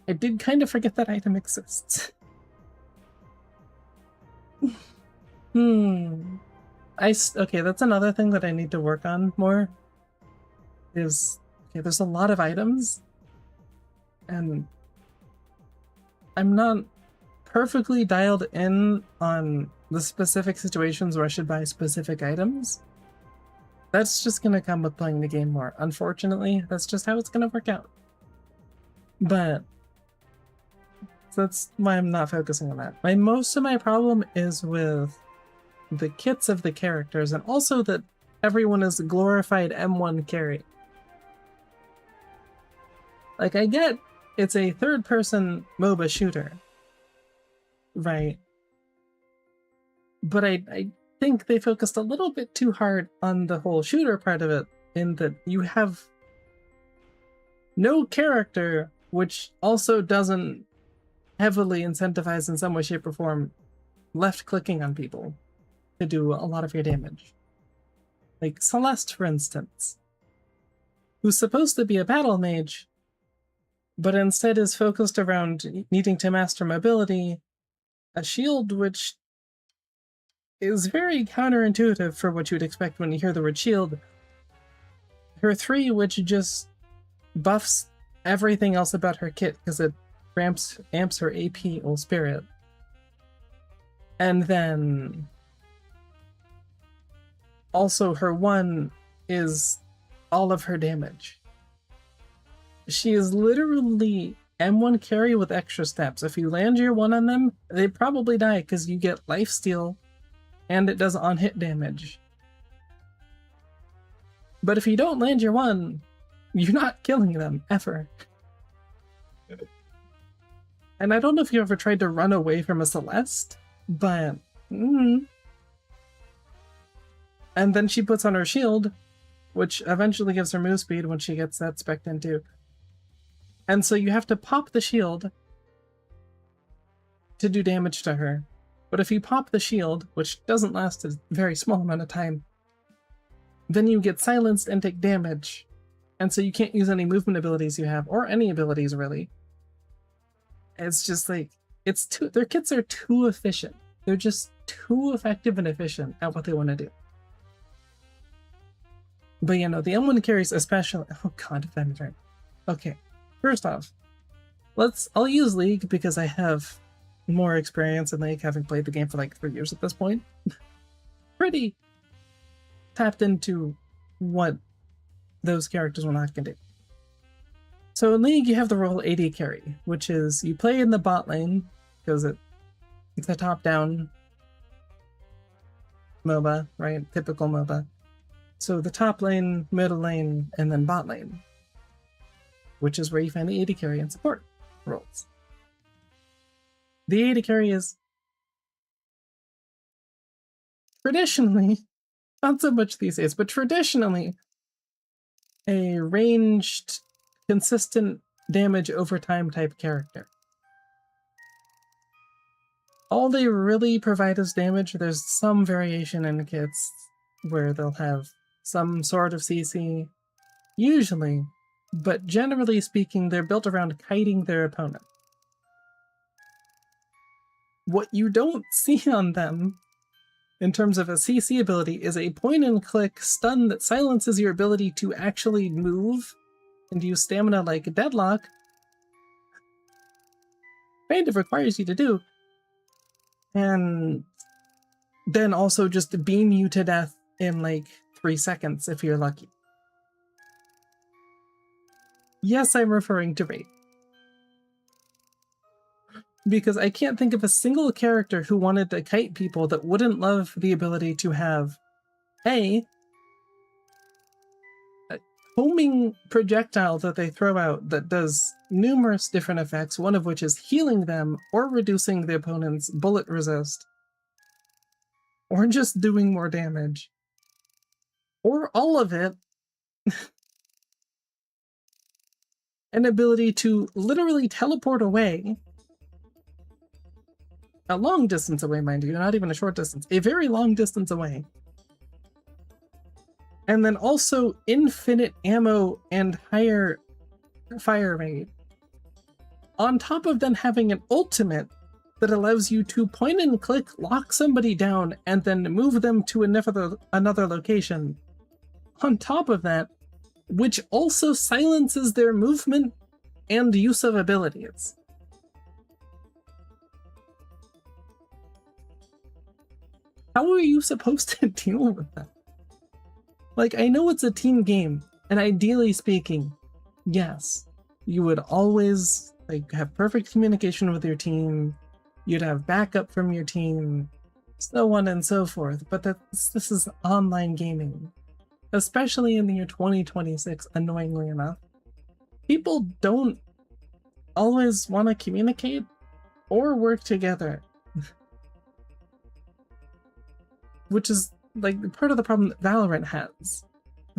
I did kind of forget that item exists. Okay, that's another thing that I need to work on more. Is, okay, there's a lot of items, and I'm not perfectly dialed in on the specific situations where I should buy specific items. That's just gonna come with playing the game more. Unfortunately, that's just how it's gonna work out. But so that's why I'm not focusing on that. Most of my problem is with the kits of the characters, and also that everyone is a glorified M1 carry. Like, I get it's a third-person MOBA shooter, right? But I think they focused a little bit too hard on the whole shooter part of it, in that you have no character, which also doesn't heavily incentivize in some way, shape, or form left-clicking on people to do a lot of your damage. Like Celeste, for instance, who's supposed to be a battle mage, but instead is focused around needing to master mobility, a shield which is very counterintuitive for what you'd expect when you hear the word shield. Her 3, which just buffs everything else about her kit because it amps her AP or spirit. And then also her 1 is all of her damage. She is literally M1 carry with extra steps. If you land your 1 on them, they probably die because you get lifesteal and it does on-hit damage. But if you don't land your 1, you're not killing them, ever. And I don't know if you ever tried to run away from a Celeste, but... And then she puts on her shield, which eventually gives her move speed when she gets that spec'd into. And so you have to pop the shield to do damage to her. But if you pop the shield, which doesn't last a very small amount of time, then you get silenced and take damage. And so you can't use any movement abilities you have, or any abilities really. It's just like, their kits are too efficient. They're just too effective and efficient at what they want to do. But you know, the M1 carries especially, oh god, if I'm right. Okay, first off, I'll use League because I have more experience in League, having played the game for like 3 years at this point. Pretty tapped into what those characters will not can do. So in League, you have the role AD carry, which is you play in the bot lane because it's a top-down MOBA, right? Typical MOBA. So the top lane, middle lane, and then bot lane, which is where you find the AD carry and support roles. The AD carry is traditionally, not so much these days, but traditionally, a ranged, consistent damage over time type character. All they really provide is damage. There's some variation in the kits where they'll have some sort of CC, usually, but generally speaking, they're built around kiting their opponent. What you don't see on them, in terms of a CC ability, is a point-and-click stun that silences your ability to actually move and use stamina like Deadlock. Kind of requires you to do. And then also just beam you to death in like 3 seconds if you're lucky. Yes, I'm referring to Rant. Because I can't think of a single character who wanted to kite people that wouldn't love the ability to have a homing projectile that they throw out that does numerous different effects, one of which is healing them or reducing the opponent's bullet resist, or just doing more damage, or all of it. An ability to literally teleport away, a long distance away, mind you, not even a short distance, a very long distance away. And then also infinite ammo and higher fire rate. On top of then having an ultimate that allows you to point and click, lock somebody down, and then move them to another location. On top of that, which also silences their movement and use of abilities. How are you supposed to deal with that? Like, I know it's a team game, and ideally speaking, yes, you would always like have perfect communication with your team, you'd have backup from your team, so on and so forth, but this is online gaming. Especially in the year 2026, annoyingly enough. People don't always want to communicate or work together. Which is like part of the problem that Valorant has.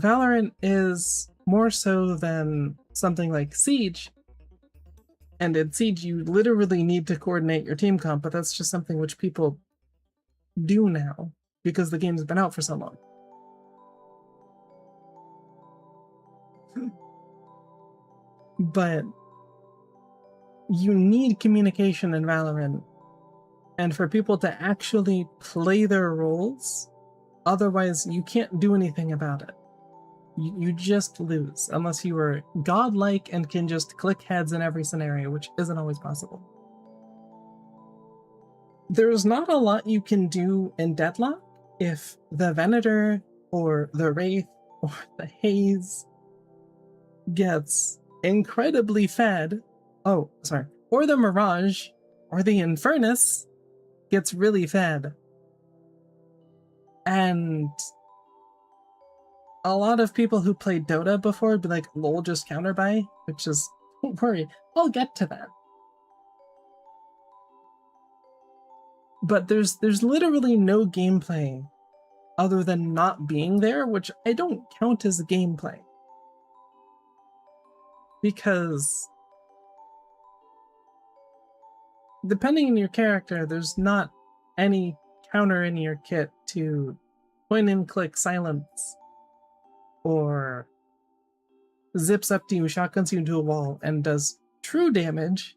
Valorant is more so than something like Siege. And in Siege, you literally need to coordinate your team comp, but that's just something which people do now because the game's been out for so long. But you need communication in Valorant, and for people to actually play their roles. Otherwise, you can't do anything about it. You just lose, unless you are godlike and can just click heads in every scenario, which isn't always possible. There's not a lot you can do in Deadlock if the Venator or the Wraith or the Haze gets incredibly fed. Oh, sorry. Or the Mirage or the Infernus gets really fed. And a lot of people who played Dota before would be like, lol, just counterbuy, which is, don't worry, I'll get to that. But there's literally no gameplay other than not being there, which I don't count as gameplay. Because depending on your character, there's not any counter in your kit to point and click silence or zips up to you, shotguns you into a wall, and does true damage,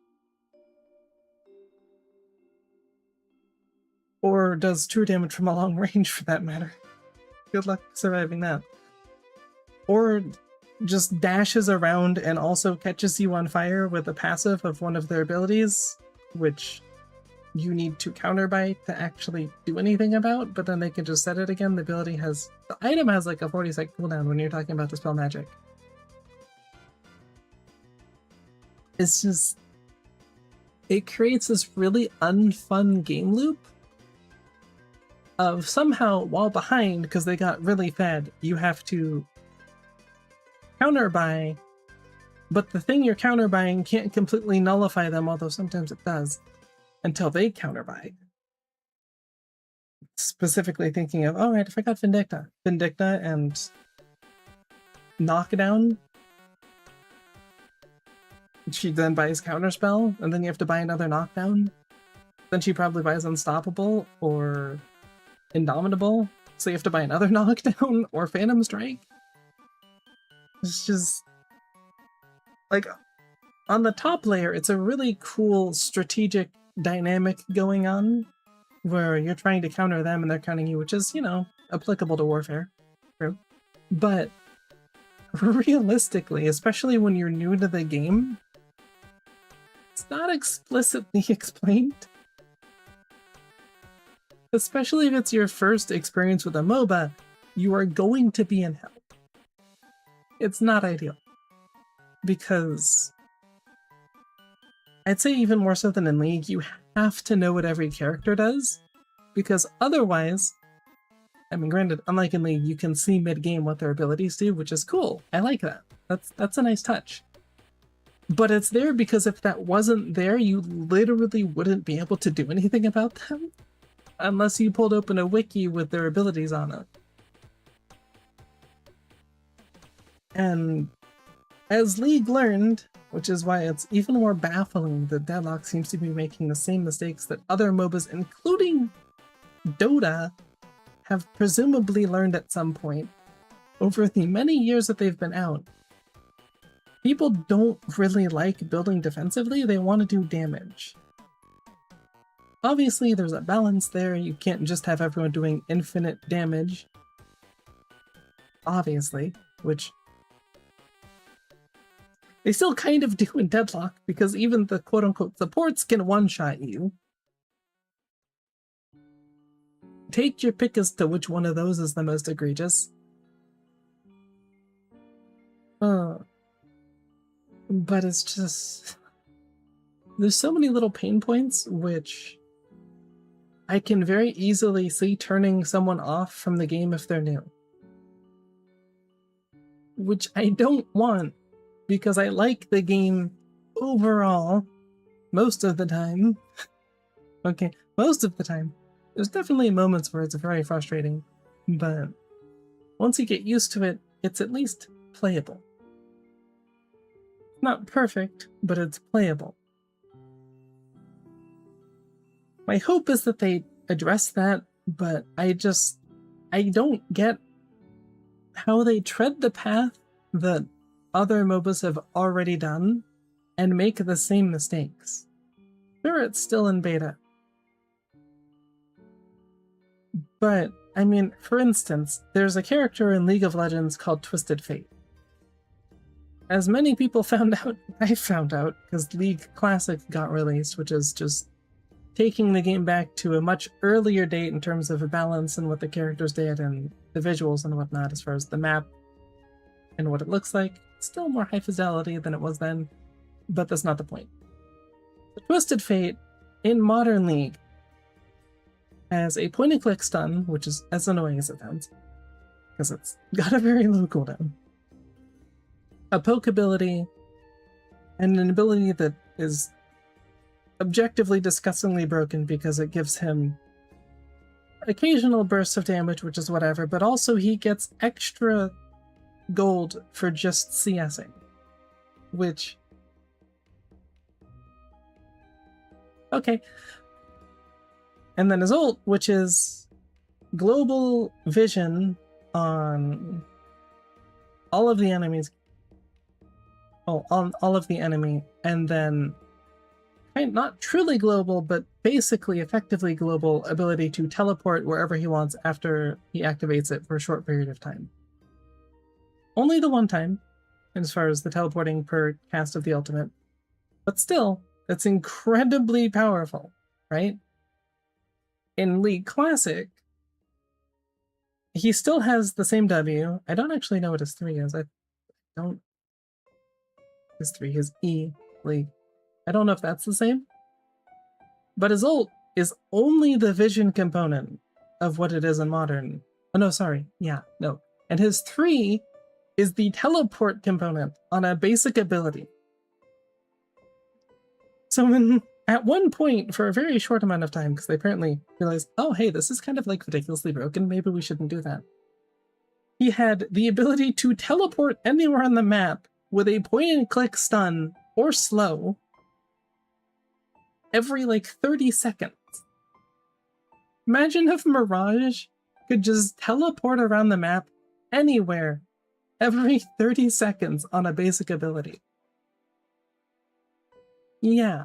or does true damage from a long range for that matter. Good luck surviving that. Or just dashes around and also catches you on fire with a passive of one of their abilities, which you need to counterbuy to actually do anything about, but then they can just set it again. The item has like a 40-second cooldown when you're talking about the spell magic. It's just, it creates this really unfun game loop of somehow, while behind, because they got really fed, you have to counterbuy, but the thing you're counterbuying can't completely nullify them, although sometimes it does, until they counterbuy. Specifically thinking of, alright, I forgot Vindicta. Vindicta and Knockdown. She then buys Counterspell, and then you have to buy another Knockdown. Then she probably buys Unstoppable or Indomitable, so you have to buy another Knockdown or Phantom Strike. It's just like, on the top layer, it's a really cool strategic dynamic going on where you're trying to counter them and they're counting you, which is, you know, applicable to Warfare. True. But realistically, especially when you're new to the game, it's not explicitly explained. Especially if it's your first experience with a MOBA, you are going to be in hell. It's not ideal. Because I'd say even more so than in League, you have to know what every character does, because otherwise, I mean, granted, unlike in League, you can see mid-game what their abilities do, which is cool. I like that. That's a nice touch. But it's there because if that wasn't there, you literally wouldn't be able to do anything about them, unless you pulled open a wiki with their abilities on it. And as League learned, which is why it's even more baffling that Deadlock seems to be making the same mistakes that other MOBAs, including Dota, have presumably learned at some point over the many years that they've been out. People don't really like building defensively, they want to do damage. Obviously, there's a balance there. You can't just have everyone doing infinite damage. Obviously, which they still kind of do in Deadlock, because even the quote-unquote supports can one-shot you. Take your pick as to which one of those is the most egregious. But it's just, there's so many little pain points which I can very easily see turning someone off from the game if they're new. Which I don't want, because I like the game overall most of the time. Okay, most of the time. There's definitely moments where it's very frustrating, but once you get used to it, it's at least playable. Not perfect, but it's playable. My hope is that they address that, but I don't get how they tread the path that other MOBAs have already done and make the same mistakes. Sure, it's still in beta. But, I mean, for instance, there's a character in League of Legends called Twisted Fate. As many people found out, I found out, because League Classic got released, which is just taking the game back to a much earlier date in terms of a balance and what the characters did and the visuals and whatnot as far as the map and what it looks like. Still more high fidelity than it was then, but that's not the point. The Twisted Fate in Modern League has a point-and-click stun, which is as annoying as it sounds, because it's got a very low cooldown, a poke ability, and an ability that is objectively disgustingly broken because it gives him occasional bursts of damage, which is whatever, but also he gets extra gold for just CSing, which... okay. And then his ult, which is global vision on all of the enemies. Oh, on all of the enemy, and then not truly global, but basically effectively global ability to teleport wherever he wants after he activates it for a short period of time. Only the one time, as far as the teleporting per cast of the ultimate, but still, that's incredibly powerful, right? In League Classic, he still has the same W. I don't actually know what his 3 is. I don't... His 3, his E League. I don't know if that's the same. But his ult is only the vision component of what it is in Modern. Oh no, sorry. Yeah, no. And his 3 is the teleport component on a basic ability. So when... at one point, for a very short amount of time, because they apparently realized, oh hey, this is kind of like ridiculously broken, maybe we shouldn't do that. He had the ability to teleport anywhere on the map with a point-and-click stun, or slow, every like 30 seconds. Imagine if Mirage could just teleport around the map anywhere every 30 seconds on a basic ability. Yeah.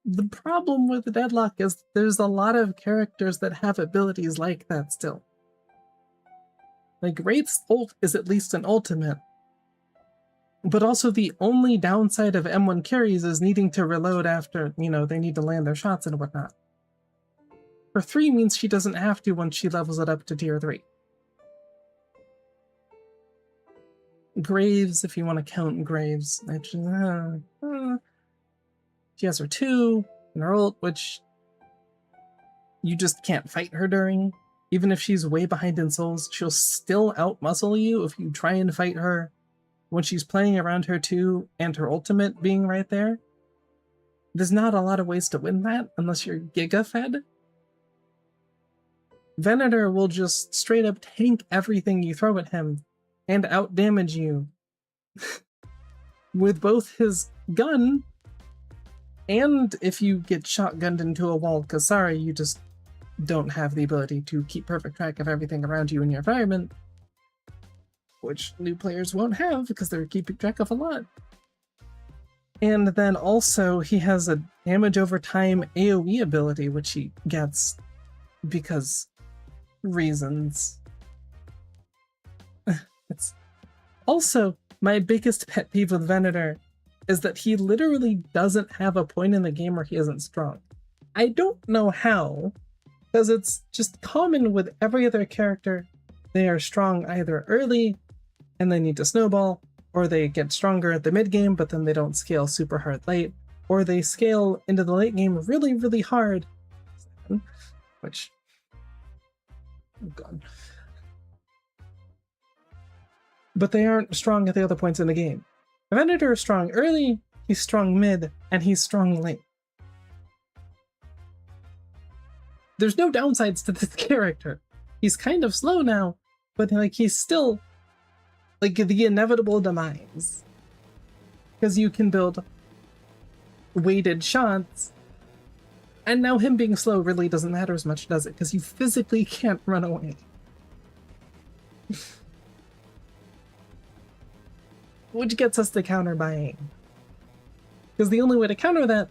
The problem with the Deadlock is there's a lot of characters that have abilities like that still. Like, Wraith's ult is at least an ultimate, but also the only downside of M1 carries is needing to reload after, you know, they need to land their shots and whatnot. Her 3 means she doesn't have to once she levels it up to tier 3. Graves, if you want to count Graves, she has her 2 and her ult, which you just can't fight her during. Even if she's way behind in souls, she'll still outmuscle you if you try and fight her when she's playing around her 2 and her ultimate being right there. There's not a lot of ways to win that unless you're giga-fed. Venator will just straight up tank everything you throw at him and outdamage you with both his gun and if you get shotgunned into a wall, because sorry, you just don't have the ability to keep perfect track of everything around you in your environment, which new players won't have because they're keeping track of a lot. And then also he has a damage over time AoE ability, which he gets because reasons. It's also my biggest pet peeve with Venator is that he literally doesn't have a point in the game where he isn't strong. I don't know how, because it's just common with every other character. They are strong either early and they need to snowball, or they get stronger at the mid game but then they don't scale super hard late, or they scale into the late game really, really hard, which... oh god. But they aren't strong at the other points in the game. Venator is strong early, he's strong mid, and he's strong late. There's no downsides to this character. He's kind of slow now, but like he's still like the inevitable demise. Because you can build weighted shots, and now him being slow really doesn't matter as much, does it? Because you physically can't run away. Which gets us to counter buying. Because the only way to counter that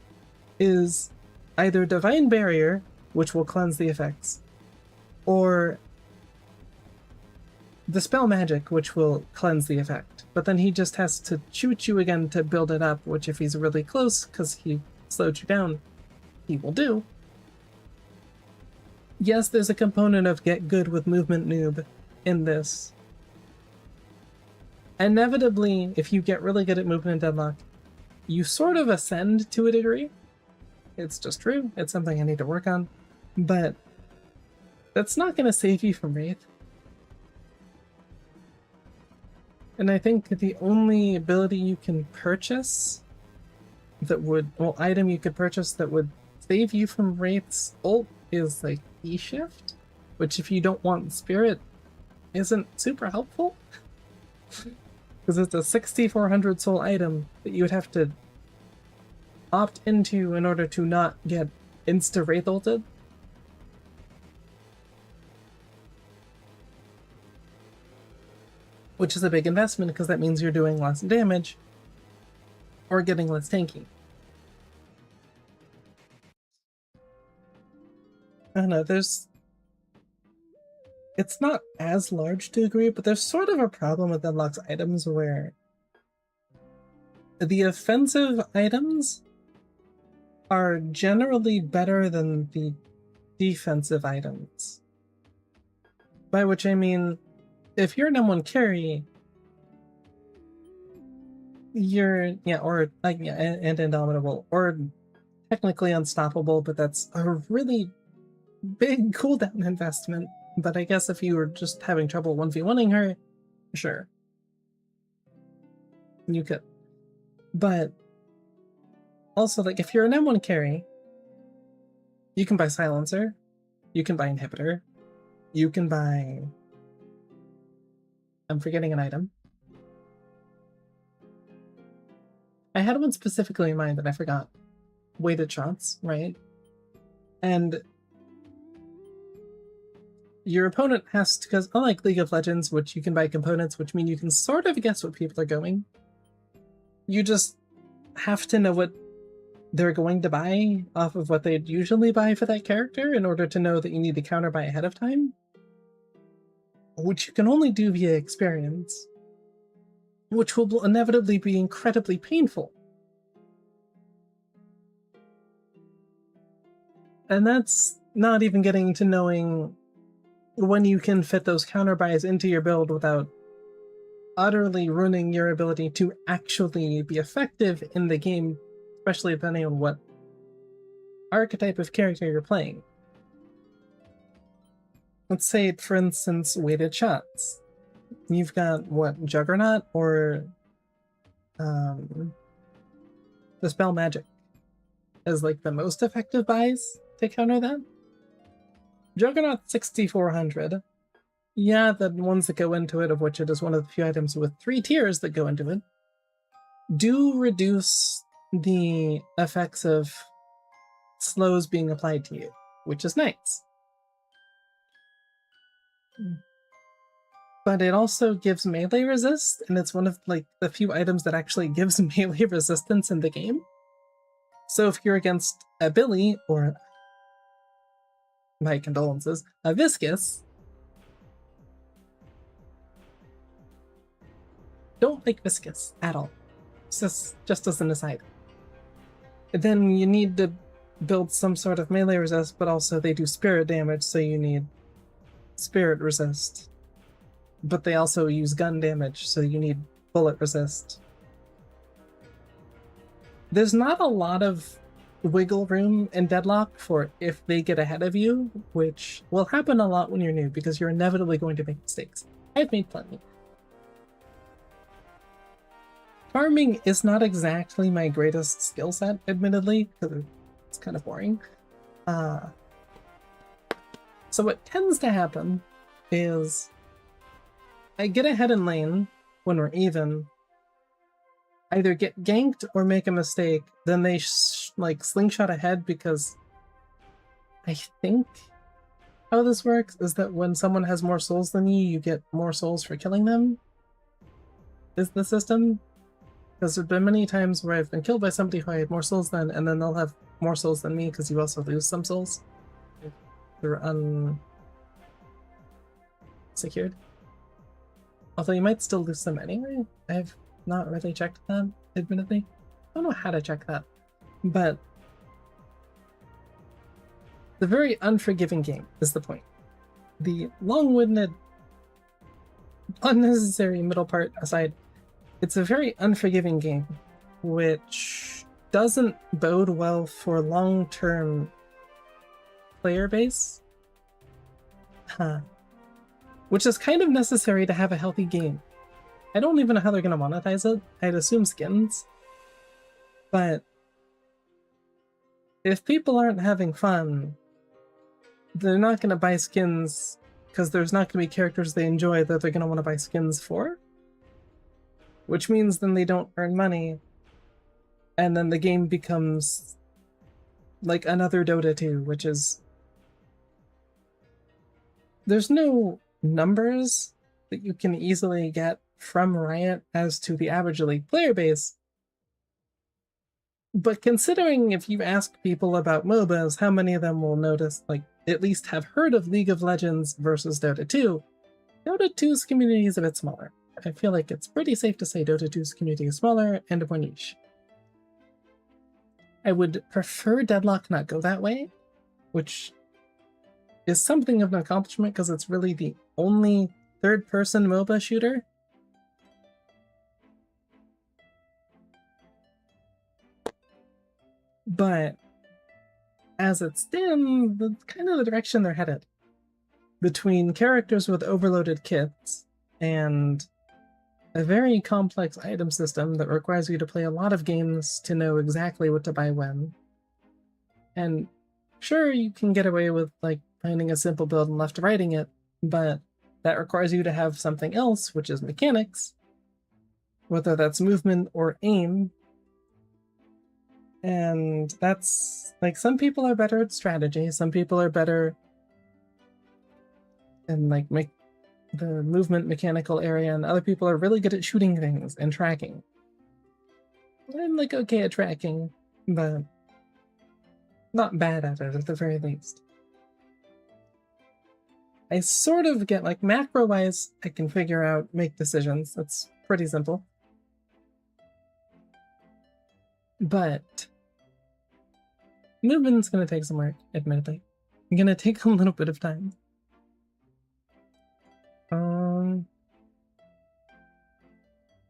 is either Divine Barrier, which will cleanse the effects, or Dispel Magic, which will cleanse the effect. But then he just has to shoot you again to build it up, which if he's really close, because he slowed you down, he will do. Yes, there's a component of get good with movement noob in this. Inevitably, if you get really good at movement in Deadlock, you sort of ascend to a degree. It's just true. It's something I need to work on. But that's not going to save you from Wraith. And I think the only ability you can purchase that would, well, item you could purchase that would save you from Wraith's ult is like E-Shift, which if you don't want Spirit isn't super helpful. Because it's a 6,400 soul item that you would have to opt into in order to not get insta-Wraith ulted. Which is a big investment because that means you're doing less damage or getting less tanky. I don't know, it's not as large to agree, but there's sort of a problem with Deadlock's items where the offensive items are generally better than the defensive items. By which I mean, if you're an M1 carry, you're, and indomitable, or technically unstoppable, but that's a really big cooldown investment. But I guess if you were just having trouble 1v1ing her, sure, you could. But also, like, if you're an M1 carry, you can buy Silencer, you can buy Inhibitor, you can buy... I'm forgetting an item. I had one specifically in mind that I forgot. Weighted shots, right? And your opponent has to, because unlike League of Legends, which you can buy components, which mean you can sort of guess what people are going, you just have to know what they're going to buy off of what they'd usually buy for that character in order to know that you need to counter buy ahead of time, which you can only do via experience, which will inevitably be incredibly painful. And that's not even getting to knowing when you can fit those counter buys into your build without utterly ruining your ability to actually be effective in the game, especially depending on what archetype of character you're playing. Let's say, for instance, weighted shots. You've got, what, Juggernaut or Dispel Magic as like the most effective buys to counter that. Juggernaut 6,400. Yeah, the ones that go into it, of which it is one of the few items with 3 tiers that go into it, do reduce the effects of slows being applied to you, which is nice. But it also gives melee resist, and it's one of like the few items that actually gives melee resistance in the game. So if you're against a Billy, or my condolences, a Viscous, don't like Viscous at all. Just as an aside. Then you need to build some sort of melee resist, but also they do spirit damage, so you need spirit resist. But they also use gun damage, so you need bullet resist. There's not a lot of wiggle room in Deadlock for if they get ahead of you, which will happen a lot when you're new, because you're inevitably going to make mistakes. I've made plenty. Farming is not exactly my greatest skill set, admittedly, because it's kind of boring. So what tends to happen is I get ahead in lane when we're even, either get ganked or make a mistake, then they like slingshot ahead, because I think how this works is that when someone has more souls than you, you get more souls for killing them, is the system. Because there's been many times where I've been killed by somebody who I had more souls than, and then they'll have more souls than me because you also lose some souls. They're unsecured. Although you might still lose them anyway. I've not really checked that, admittedly. I don't know how to check that. But the very unforgiving game is the point. The long-winded, unnecessary middle part aside, it's a very unforgiving game, which doesn't bode well for long-term player base. Which is kind of necessary to have a healthy game. I don't even know how they're going to monetize it. I'd assume skins. But if people aren't having fun, they're not going to buy skins because there's not going to be characters they enjoy that they're going to want to buy skins for. Which means then they don't earn money, and then the game becomes like another Dota 2, which is... There's no numbers that you can easily get from Riot as to the average League player base, but considering if you ask people about MOBAs, how many of them will notice, like, at least have heard of League of Legends versus Dota 2, Dota 2's community is a bit smaller. I feel like it's pretty safe to say Dota 2's community is smaller and more niche. I would prefer Deadlock not go that way, which is something of an accomplishment because it's really the only third-person MOBA shooter. But as it stands, that's kind of the direction they're headed. Between characters with overloaded kits and a very complex item system that requires you to play a lot of games to know exactly what to buy when. And sure, you can get away with like finding a simple build and left writing it, but that requires you to have something else, which is mechanics, whether that's movement or aim. And that's like, some people are better at strategy, some people are better in like the movement mechanical area, and other people are really good at shooting things and tracking. I'm like okay at tracking, but not bad at it at the very least. I sort of get like macro wise, I can figure out, make decisions. That's pretty simple. But movement's gonna take some work, admittedly. It's gonna take a little bit of time.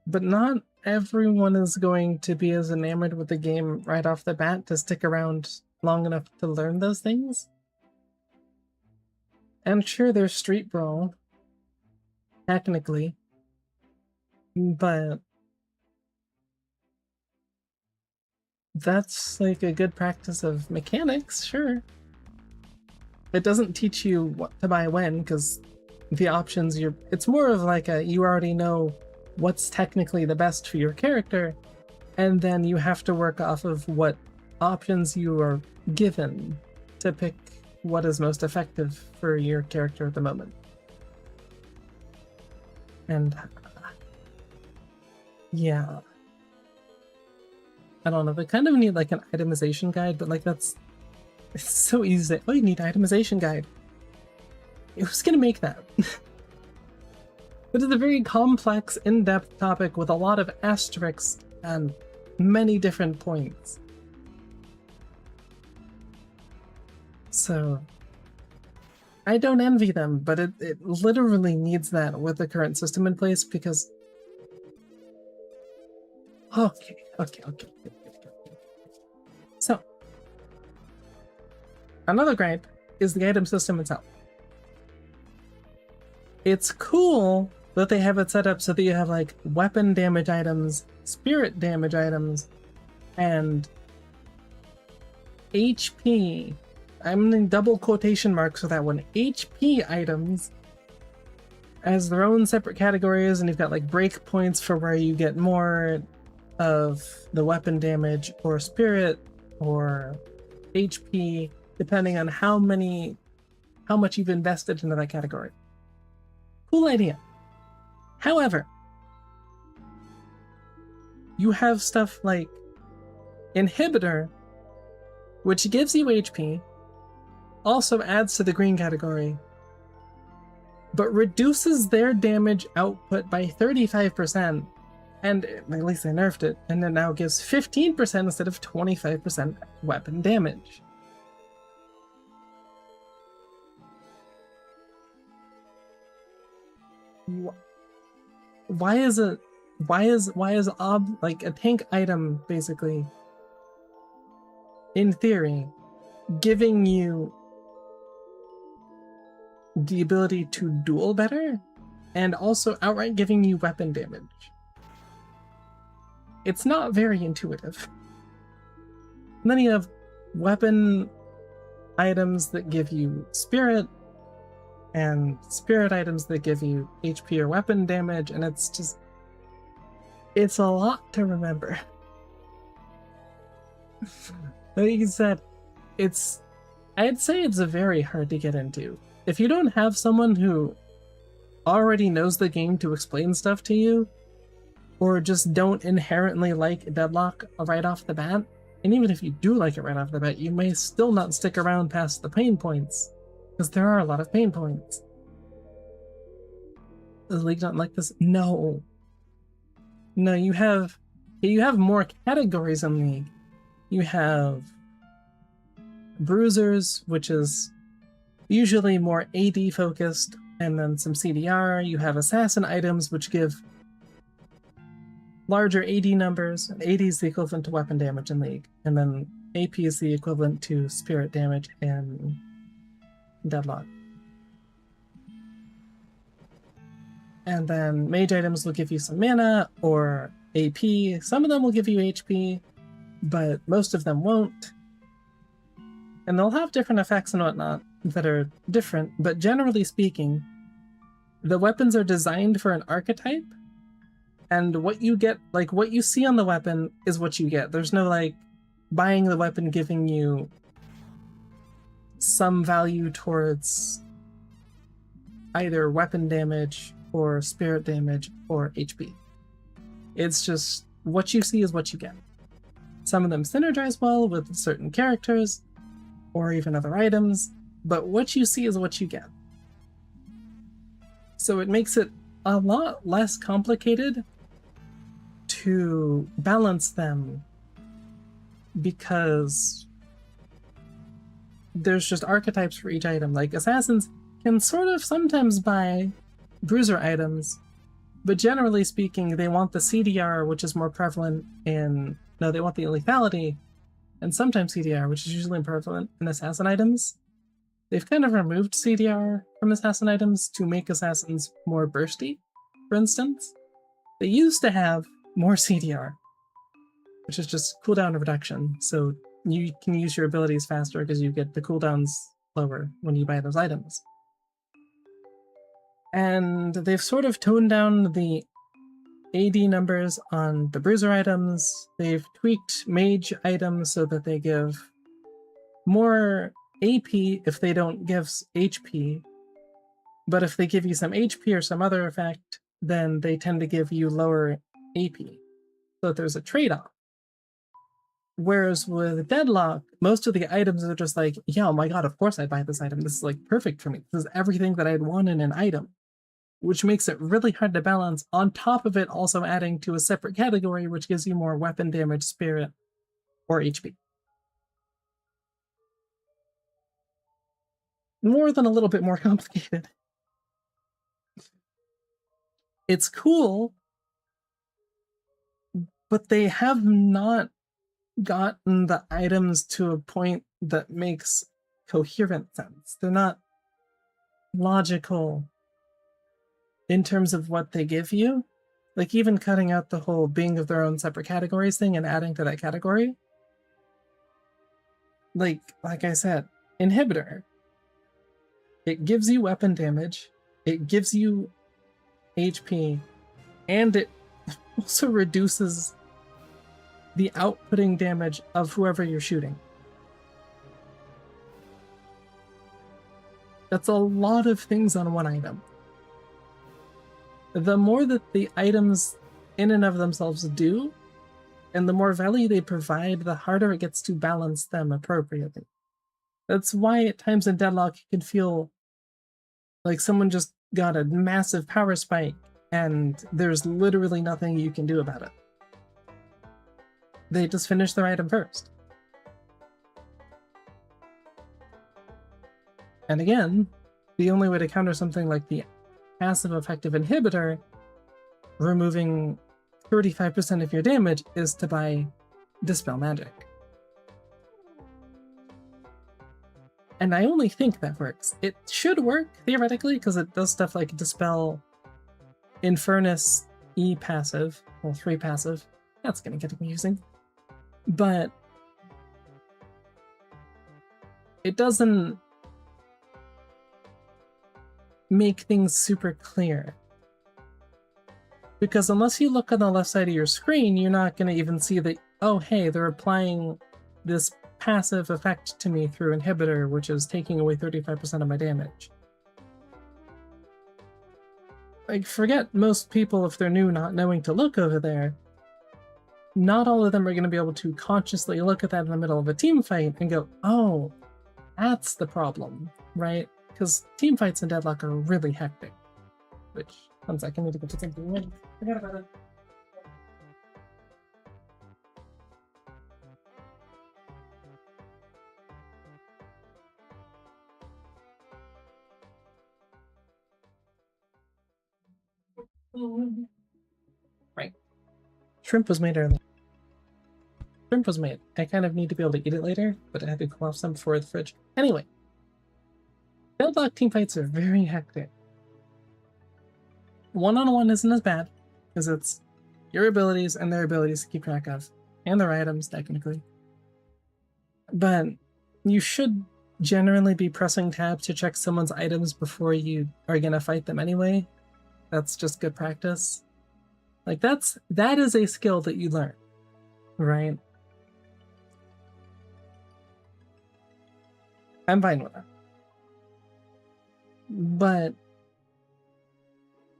But not everyone is going to be as enamored with the game right off the bat to stick around long enough to learn those things. And sure, there's Street Brawl, technically, but that's like a good practice of mechanics, sure. It doesn't teach you what to buy when, because the options it's more of like you already know what's technically the best for your character, and then you have to work off of what options you are given to pick what is most effective for your character at the moment. And yeah, I don't know, they kind of need like an itemization guide, but like it's so easy to say, oh, you need an itemization guide. Who's gonna make that? It is a very complex, in-depth topic with a lot of asterisks and many different points. So I don't envy them, but it literally needs that with the current system in place, because okay. So another gripe is the item system itself. It's cool that they have it set up so that you have like weapon damage items, spirit damage items, and HP. I'm in double quotation marks for that one. HP items as their own separate categories, and you've got like break points for where you get more of the weapon damage or spirit or HP, depending on how much you've invested into that category. Cool idea. However, you have stuff like Inhibitor, which gives you HP, also adds to the green category, but reduces their damage output by 35%, and at least they nerfed it, and it now gives 15% instead of 25% weapon damage. Why is like a tank item basically, in theory, giving you the ability to duel better and also outright giving you weapon damage? It's not very intuitive. And then you have weapon items that give you spirit and spirit items that give you HP or weapon damage, and it's a lot to remember. Like you said, I'd say it's very hard to get into. If you don't have someone who already knows the game to explain stuff to you, or just don't inherently like Deadlock right off the bat, and even if you do like it right off the bat, you may still not stick around past the pain points, because there are a lot of pain points. Does League not like this? No. No, you have more categories in League. You have Bruisers, which is usually more AD focused, and then some CDR. You have Assassin items, which give larger AD numbers. AD is the equivalent to weapon damage in League, and then AP is the equivalent to spirit damage in Deadlock. And then mage items will give you some mana or AP. Some of them will give you HP, but most of them won't. And they'll have different effects and whatnot that are different, but generally speaking, the weapons are designed for an archetype, and what you get, like what you see on the weapon is what you get. There's no like buying the weapon giving you some value towards either weapon damage or spirit damage or HP. It's just what you see is what you get. Some of them synergize well with certain characters or even other items, but what you see is what you get. So it makes it a lot less complicated to balance them, because there's just archetypes for each item. Like assassins can sort of sometimes buy bruiser items, but generally speaking, they want the CDR, which is more prevalent in... No, they want the lethality, and sometimes CDR, which is usually prevalent in assassin items. They've kind of removed CDR from assassin items to make assassins more bursty, for instance. They used to have more CDR, which is just cooldown reduction, so you can use your abilities faster because you get the cooldowns lower when you buy those items. And they've sort of toned down the AD numbers on the bruiser items. They've tweaked mage items so that they give more AP if they don't give HP, but if they give you some HP or some other effect, then they tend to give you lower AP, so that there's a trade-off. Whereas with Deadlock, most of the items are just like, yeah, oh my god, of course I'd buy this item. This is like perfect for me. This is everything that I'd want in an item, which makes it really hard to balance, on top of it also adding to a separate category which gives you more weapon damage, spirit, or HP. More than a little bit more complicated. It's cool, but they have not gotten the items to a point that makes coherent sense. They're not logical in terms of what they give you. Like even cutting out the whole being of their own separate categories thing and adding to that category. Like I said, Inhibitor. It gives you weapon damage, it gives you HP, and it also reduces the outputting damage of whoever you're shooting. That's a lot of things on one item. The more that the items in and of themselves do, And the more value they provide, the harder it gets to balance them appropriately. That's why at times in Deadlock you can feel like someone just got a massive power spike and there's literally nothing you can do about it. They just finish their item first. And again, the only way to counter something like the passive effective inhibitor, removing 35% of your damage, is to buy Dispel Magic. And I only think that works. It should work, theoretically, because it does stuff like Dispel Infernus E passive, well, 3 passive. That's gonna get confusing. But it doesn't make things super clear. Because unless you look on the left side of your screen, you're not gonna even see that, oh hey, they're applying this passive effect to me through inhibitor, which is taking away 35% of my damage. Like, forget most people if they're new not knowing to look over there. Not all of them are going to be able to consciously look at that in the middle of a team fight and go, oh, that's the problem, right? Because team fights in Deadlock are really hectic. Which, one sec, I need to get to something. Forgot about it. Right. Shrimp was made earlier. Shrimp was made. I kind of need to be able to eat it later, but I had to cool off some before the fridge. Anyway. Deadlock team fights are very hectic. One-on-one isn't as bad, because it's your abilities and their abilities to keep track of. And their items, technically. But you should generally be pressing tab to check someone's items before you are going to fight them anyway. That's just good practice. Like, that is a skill that you learn, right? I'm fine with that. But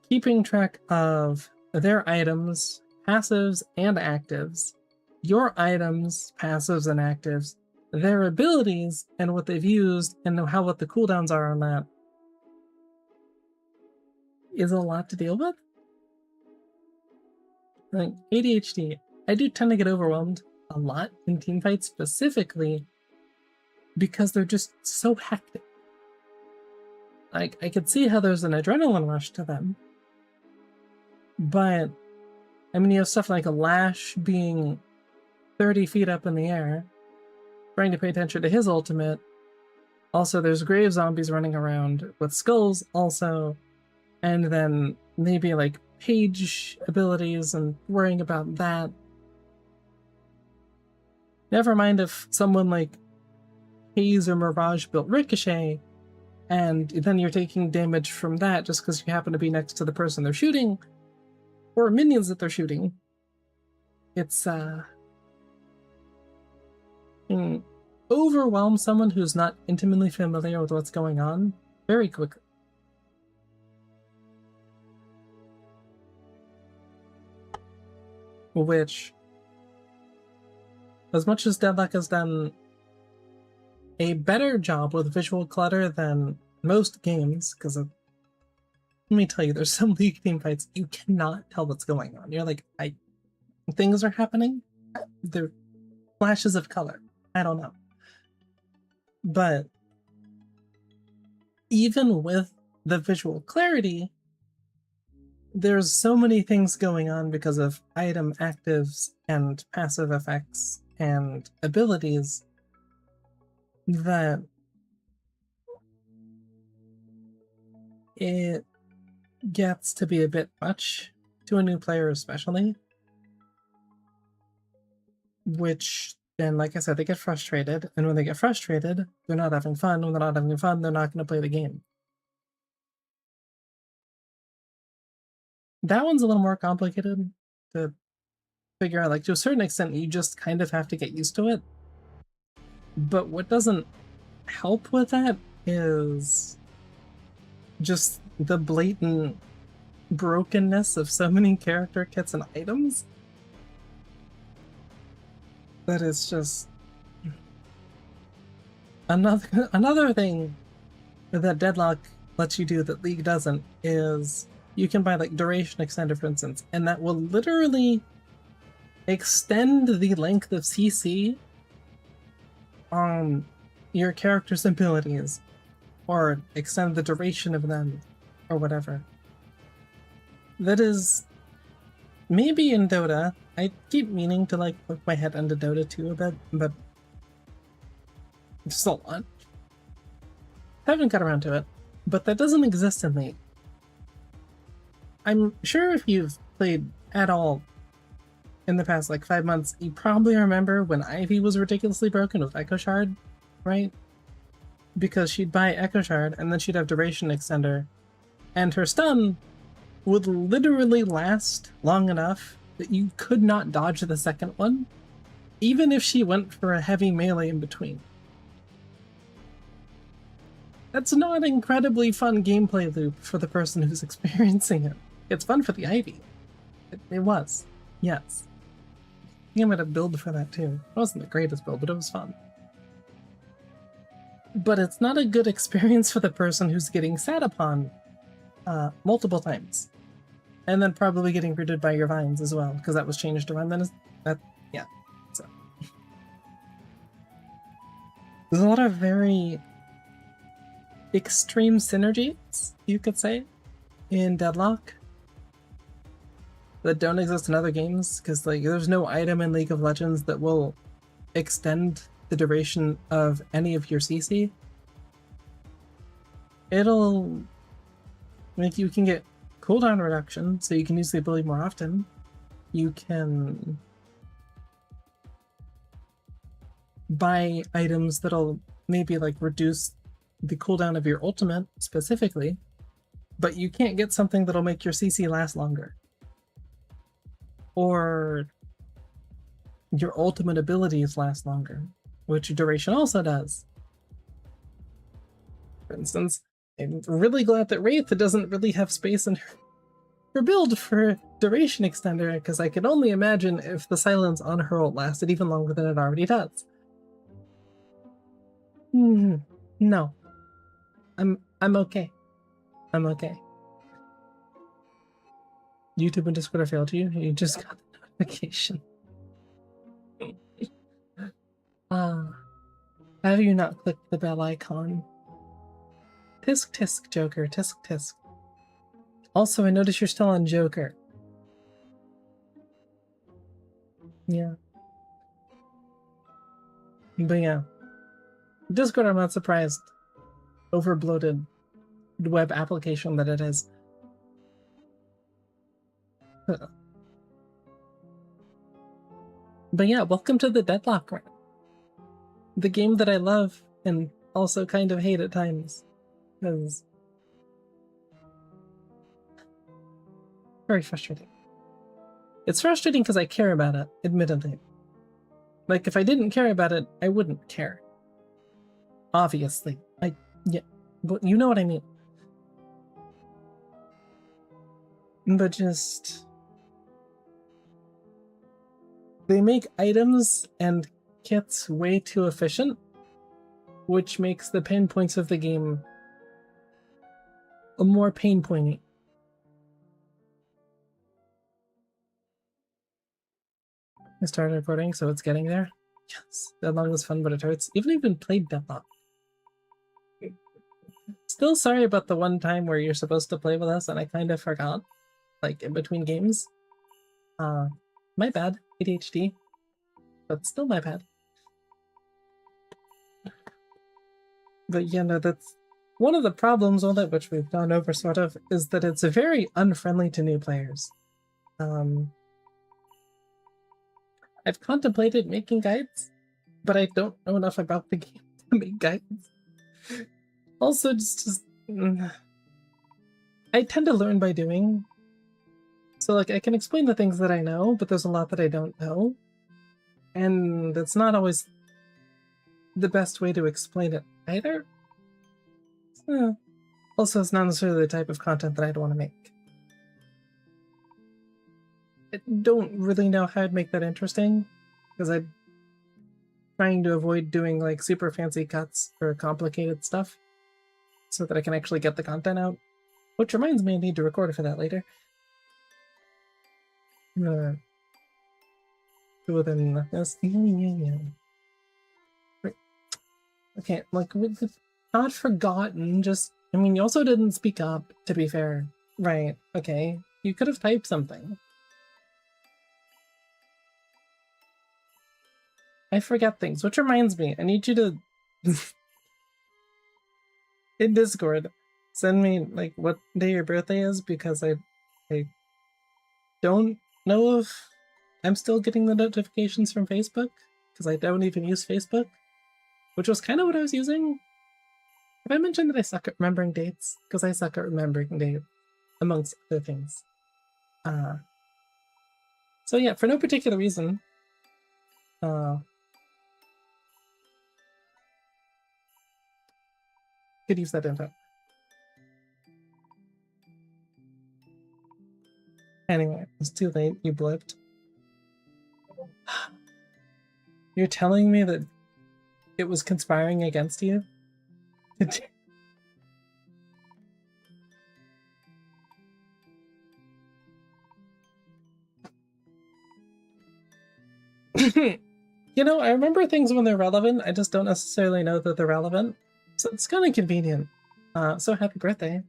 keeping track of their items, passives and actives, your items, passives and actives, their abilities and what they've used and what the cooldowns are on that is a lot to deal with. Like, ADHD, I do tend to get overwhelmed a lot in teamfights, specifically because they're just so hectic. Like, I could see how there's an adrenaline rush to them, but I mean, you have stuff like a Lash being 30 feet up in the air, trying to pay attention to his ultimate. Also, there's grave zombies running around with skulls also, and then maybe like page abilities and worrying about that. Never mind if someone like Haze or Mirage built Ricochet, and then you're taking damage from that just because you happen to be next to the person they're shooting, or minions that they're shooting. It's overwhelm someone who's not intimately familiar with what's going on very quickly. Which, as much as Deadlock has done a better job with visual clutter than most games, because let me tell you, there's some League team fights you cannot tell what's going on. You're like, things are happening? They're flashes of color. I don't know. But even with the visual clarity, there's so many things going on because of item actives and passive effects and abilities that it gets to be a bit much to a new player especially. Which then, like I said, they get frustrated, and when they get frustrated, they're not having fun. When they're not having fun, they're not going to play the game. That one's a little more complicated to figure out. Like, to a certain extent, you just kind of have to get used to it. But what doesn't help with that is just the blatant brokenness of so many character kits and items. that is just another thing that Deadlock lets you do that League doesn't is you can buy like duration extender, for instance, and that will literally extend the length of CC on your character's abilities, or extend the duration of them, or whatever. That is maybe in Dota. I keep meaning to like poke my head into Dota 2 a bit, but just a lot. Haven't got around to it, but that doesn't exist in League. I'm sure if you've played at all in the past like 5 months, you probably remember when Ivy was ridiculously broken with Echo Shard, right? Because she'd buy Echo Shard and then she'd have duration extender, and her stun would literally last long enough that you could not dodge the second one, even if she went for a heavy melee in between. That's not an incredibly fun gameplay loop for the person who's experiencing it. It's fun for the Ivy. It was, yes. I think I'm gonna build for that too. It wasn't the greatest build, but it was fun. But it's not a good experience for the person who's getting sat upon multiple times. And then probably getting rooted by your vines as well, because that was changed around then. Yeah. So there's a lot of very extreme synergies, you could say, in Deadlock that don't exist in other games, because like there's no item in League of Legends that will extend the duration of any of your CC. It'll like you can get cooldown reduction, so you can use the ability more often. You can buy items that'll maybe like reduce the cooldown of your ultimate specifically, but you can't get something that'll make your CC last longer. Or your ultimate abilities last longer, which duration also does. For instance, I'm really glad that Wraith doesn't really have space in her build for duration extender, because I can only imagine if the silence on her ult lasted even longer than it already does. No. I'm okay. I'm okay. YouTube and Discord failed you. You just got the notification. Have you not clicked the bell icon? Tisk tisk, Joker. Tisk tisk. Also, I notice you're still on Joker. Yeah. But yeah. Discord, I'm not surprised. Overbloated web application that it is. But yeah, welcome to the Deadlock Rant. The game that I love and also kind of hate at times. Because very frustrating. It's frustrating because I care about it, admittedly. Like, if I didn't care about it, I wouldn't care. Obviously. Yeah, but you know what I mean. But just... they make items and kits way too efficient, which makes the pain points of the game more pain pointy. I started recording, so it's getting there. Yes, Deadlock was fun, but it hurts. Even played Deadlock. Still sorry about the one time where you're supposed to play with us and I kind of forgot, like in between games. My bad, ADHD, but still my bad. But yeah, no, that's one of the problems with it, which we've gone over sort of, is that it's very unfriendly to new players. I've contemplated making guides, but I don't know enough about the game to make guides. Also, just I tend to learn by doing. So, like, I can explain the things that I know, but there's a lot that I don't know. And it's not always the best way to explain it either. Also, it's not necessarily the type of content that I'd want to make. I don't really know how I'd make that interesting, because trying to avoid doing like super fancy cuts or complicated stuff so that I can actually get the content out. Which reminds me, I need to record for that later. Do it in this. Okay, like, not forgotten, just, I mean, you also didn't speak up, to be fair. Right, okay. You could have typed something. I forget things, which reminds me, I need you to, in Discord, send me, like, what day your birthday is, because I don't know if I'm still getting the notifications from Facebook, because I don't even use Facebook, which was kind of what I was using. Have I mentioned that I suck at remembering dates? Because I suck at remembering dates, amongst other things. So yeah, for no particular reason, could use that info. Anyway, it's too late, you blipped. You're telling me that it was conspiring against you? You know, I remember things when they're relevant, I just don't necessarily know that they're relevant. So it's kind of convenient. So happy birthday.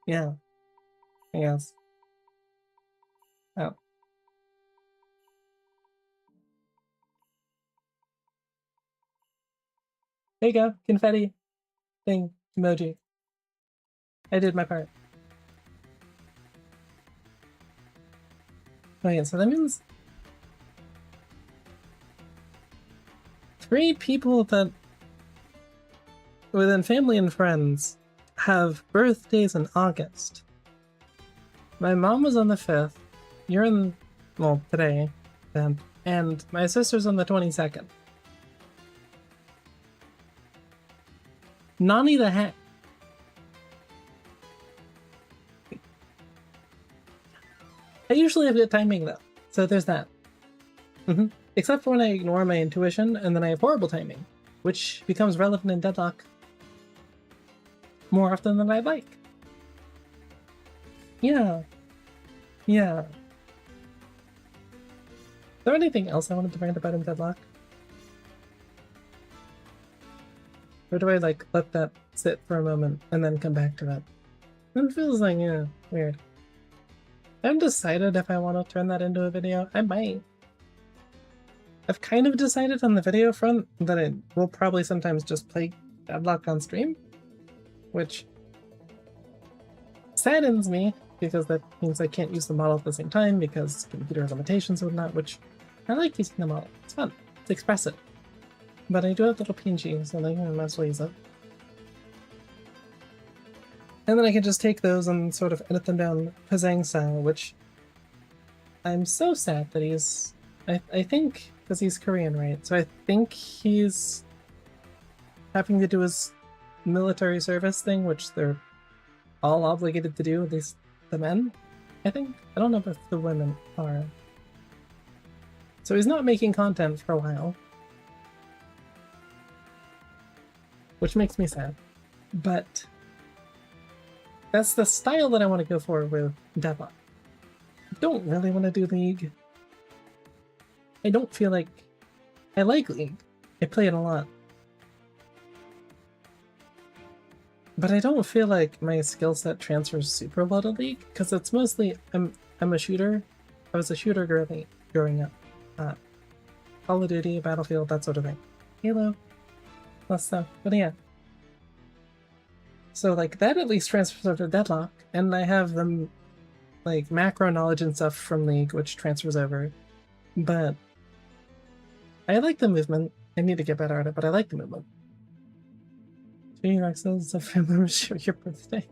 Yeah. Yes. Oh. There you go. Confetti. Thing. Emoji. I did my part. Oh yeah, so that means 3 people that within family and friends have birthdays in August. My mom was on the 5th. You're in, well, today, then, and my sister's on the 22nd. Nani the heck? I usually have good timing though, so there's that. Except for when I ignore my intuition and then I have horrible timing, which becomes relevant in Deadlock more often than I'd like. Yeah. Yeah. Is there anything else I wanted to rant about in Deadlock? Or do I like let that sit for a moment and then come back to it? It feels like, yeah, weird. I haven't decided if I want to turn that into a video. I might. I've kind of decided on the video front that I will probably sometimes just play Deadlock on stream, which saddens me because that means I can't use the model at the same time because computer limitations and whatnot, which I like using the model. It's fun. It's expressive. But I do have little PNGs, so I might as well use it. And then I can just take those and sort of edit them down Pazang style, which I'm so sad that he's... I think, because he's Korean, right? So I think he's having to do his military service thing, which they're all obligated to do, at least the men, I think. I don't know if the women are. So he's not making content for a while, which makes me sad. But that's the style that I want to go for with Deadlock. I don't really want to do League. I don't feel like... I like League. I play it a lot. But I don't feel like my skill set transfers super well to League, because it's mostly... I'm a shooter. I was a shooter growing up. Call of Duty, Battlefield, that sort of thing. Halo. Less stuff. But yeah. So like that at least transfers over to Deadlock, and I have them like macro knowledge and stuff from League, which transfers over. But I like the movement. I need to get better at it, but I like the movement. T-Rex says a family member share your birthday.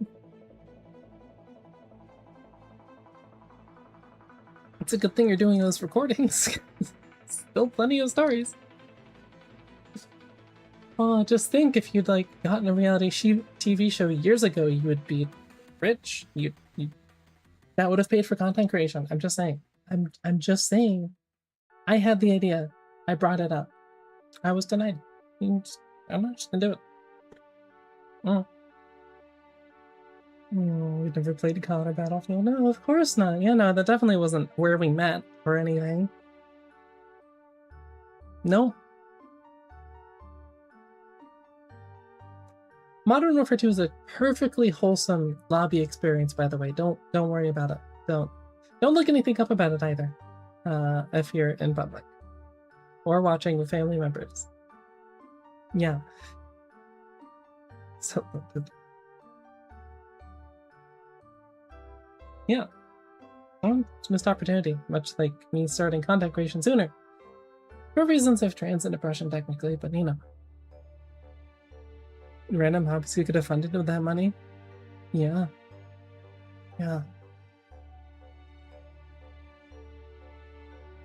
It's a good thing you're doing those recordings. Still plenty of stories. Oh, just think if you'd like gotten a reality TV show years ago, you would be rich. You that would have paid for content creation. I'm just saying. I'm just saying. I had the idea. I brought it up. I was denied. I'm not just gonna do it. We never played COD or Battlefield. No, of course not. Yeah, no, that definitely wasn't where we met or anything. No. Modern Warfare 2 is a perfectly wholesome lobby experience, by the way. Don't worry about it. Don't look anything up about it either. If you're in public or watching with family members. Yeah. So yeah. It's a missed opportunity, much like me starting content creation sooner. For reasons of trans and depression, technically, but you know. Random hobbies you could have funded with that money? Yeah. Yeah.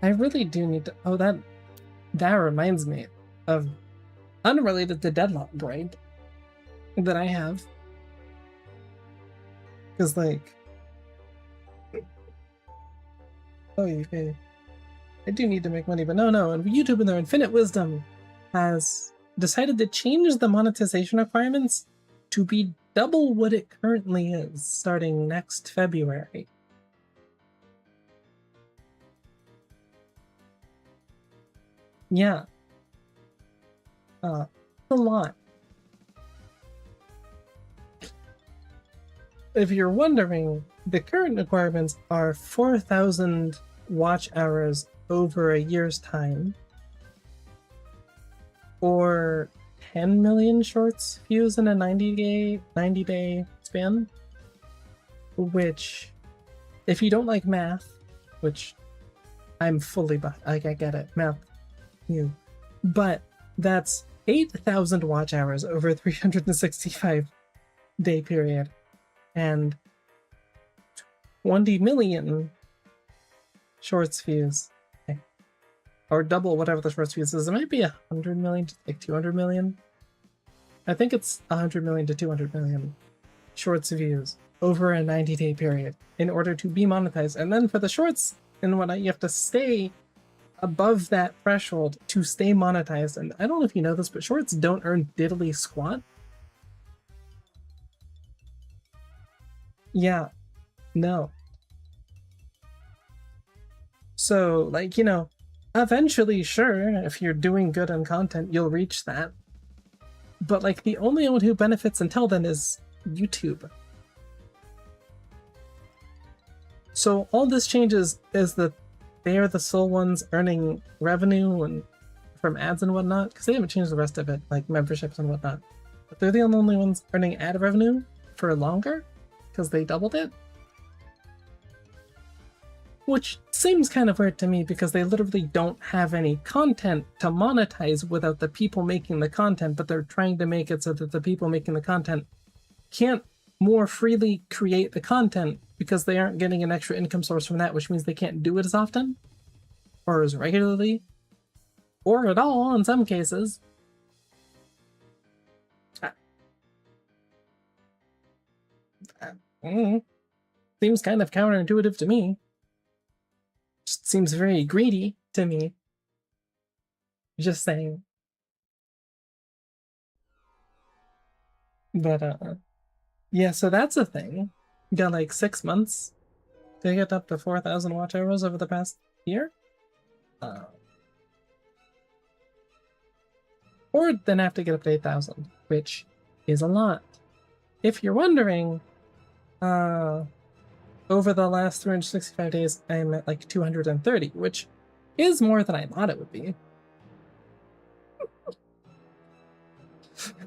I really do need to. Oh, that reminds me of unrelated to Deadlock braid that I have. Because, like, oh, okay. I do need to make money, but no. And YouTube in their infinite wisdom has decided to change the monetization requirements to be double what it currently is starting next February. Yeah. A lot. If you're wondering, the current requirements are 4,000 watch hours over a year's time, or 10 million shorts views in a 90-day span, which, if you don't like math, which I'm fully I get it, math, but that's 8,000 watch hours over a 365-day period, and 20 million shorts views, or double whatever the shorts views is. It might be 100 million to like 200 million. I think it's 100 million to 200 million shorts views over a 90-day period in order to be monetized. And then for the shorts and whatnot, you have to stay above that threshold to stay monetized. And I don't know if you know this, but shorts don't earn diddly squat. Yeah, no. So, like, you know, eventually, sure, if you're doing good on content, you'll reach that. But, like, the only one who benefits until then is YouTube. So all this changes is that they are the sole ones earning revenue and from ads and whatnot, because they haven't changed the rest of it, like memberships and whatnot. But they're the only ones earning ad revenue for longer, because they doubled it. Which seems kind of weird to me, because they literally don't have any content to monetize without the people making the content, but they're trying to make it so that the people making the content can't more freely create the content because they aren't getting an extra income source from that, which means they can't do it as often, or as regularly, or at all in some cases. Seems kind of counterintuitive to me. Just seems very greedy to me. Just saying. But yeah, so that's a thing. You got like 6 months to get up to 4,000 watch hours over the past year. Or then have to get up to 8,000, which is a lot. If you're wondering, over the last 365 days, I'm at like 230, which is more than I thought it would be.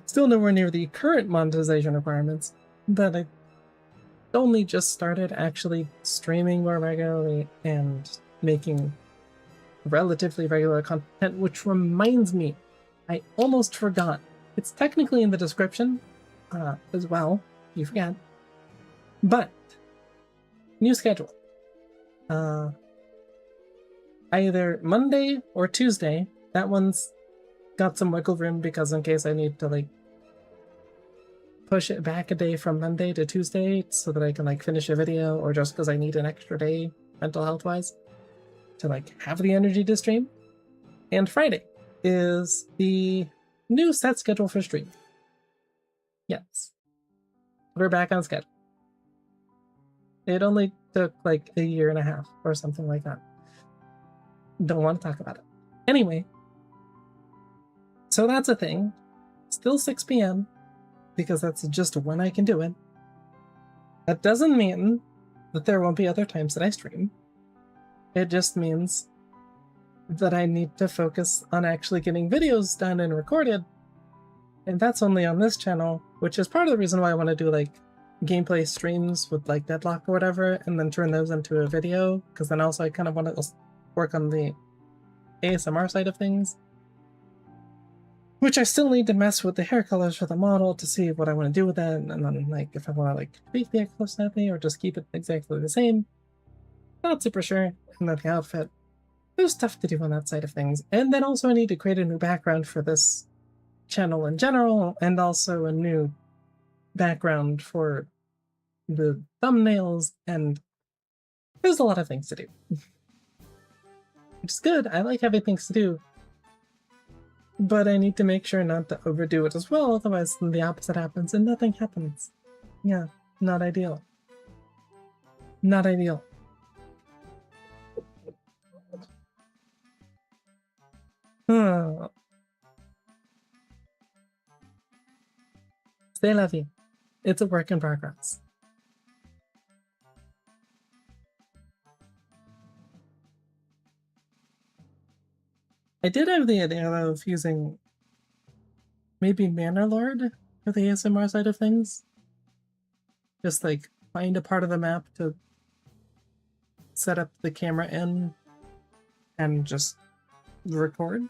Still nowhere near the current monetization requirements, but I only just started actually streaming more regularly and making relatively regular content, which reminds me, I almost forgot. It's technically in the description as well, you forget. But, new schedule. Either Monday or Tuesday. That one's got some wiggle room because in case I need to like push it back a day from Monday to Tuesday so that I can like finish a video, or just because I need an extra day mental health wise. to like have the energy to stream. And Friday is the new set schedule for stream. Yes. We're back on schedule. It only took like a year and a half or something like that. Don't want to talk about it. Anyway, so that's a thing. Still 6 p.m. because that's just when I can do it. That doesn't mean that there won't be other times that I stream. It just means that I need to focus on actually getting videos done and recorded. And that's only on this channel, which is part of the reason why I want to do like gameplay streams with like Deadlock or whatever, and then turn those into a video, because then also I kind of want to work on the ASMR side of things, which I still need to mess with the hair colors for the model to see what I want to do with it, and then like if I want to like tweak the hair color slightly or just keep it exactly the same. Not super sure. And then the outfit. There's stuff to do on that side of things. And then also I need to create a new background for this channel in general, and also a new background for the thumbnails, and there's a lot of things to do. Which is good. I like having things to do. But I need to make sure not to overdo it as well, otherwise the opposite happens and nothing happens. Yeah, not ideal. Not ideal. C'est la vie. It's a work in progress. I did have the idea of using maybe Manor Lord for the ASMR side of things. Just like find a part of the map to set up the camera in and just record.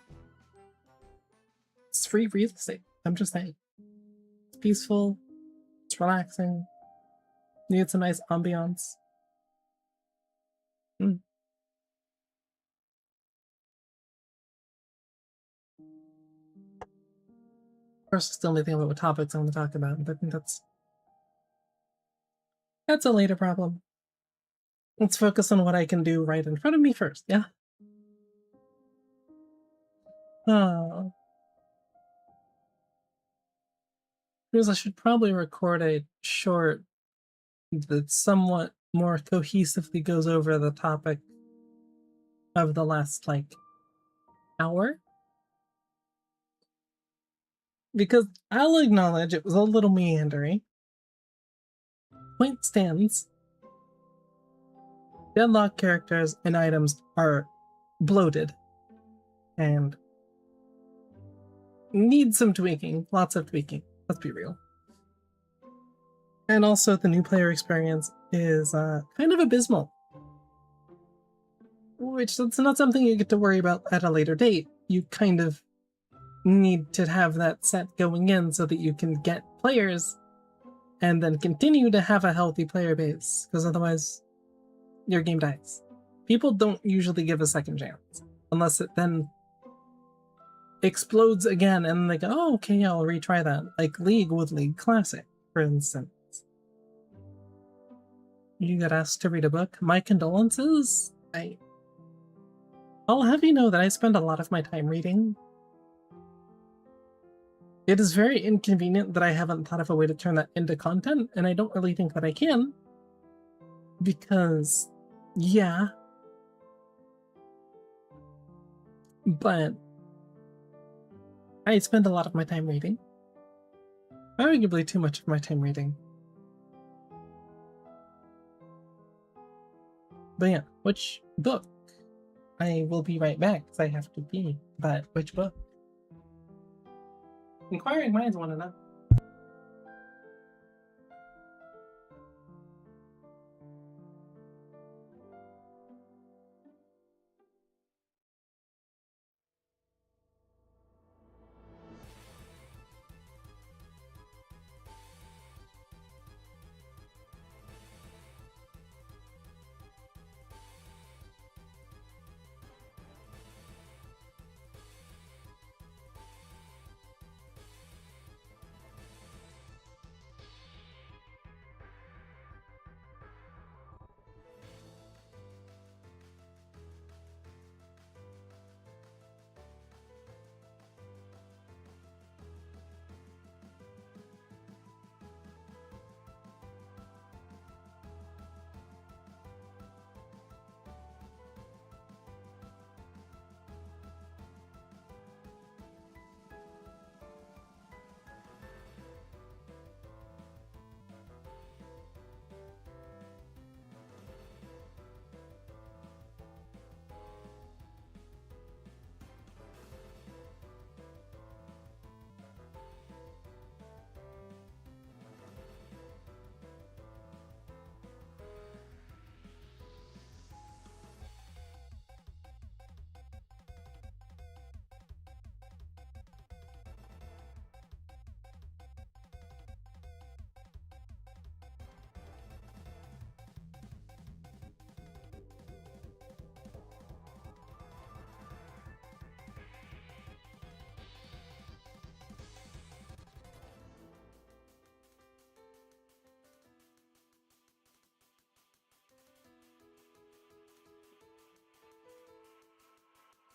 It's free real estate. I'm just saying. It's peaceful. It's relaxing. Need some nice ambiance. Of course, I still need to think about what topics I want to talk about, but I think that's a later problem. Let's focus on what I can do right in front of me first, yeah? Oh. Because I should probably record a short that somewhat more cohesively goes over the topic of the last, like, hour. Because I'll acknowledge it was a little meandering. Point stands. Deadlock characters and items are bloated and need some tweaking, lots of tweaking, let's be real. And also the new player experience is kind of abysmal, which that's not something you get to worry about at a later date. You kind of need to have that set going in so that you can get players and then continue to have a healthy player base, because otherwise your game dies. People don't usually give a second chance unless it then explodes again and they go, oh, okay, yeah, I'll retry that. Like League with League Classic, for instance. You got asked to read a book. My condolences. I'll have you know that I spend a lot of my time reading. It is very inconvenient that I haven't thought of a way to turn that into content, and I don't really think that I can. Because, yeah. But I spend a lot of my time reading. Arguably too much of my time reading. But yeah, which book? I will be right back because I have to pee. But which book? Inquiring minds want to know.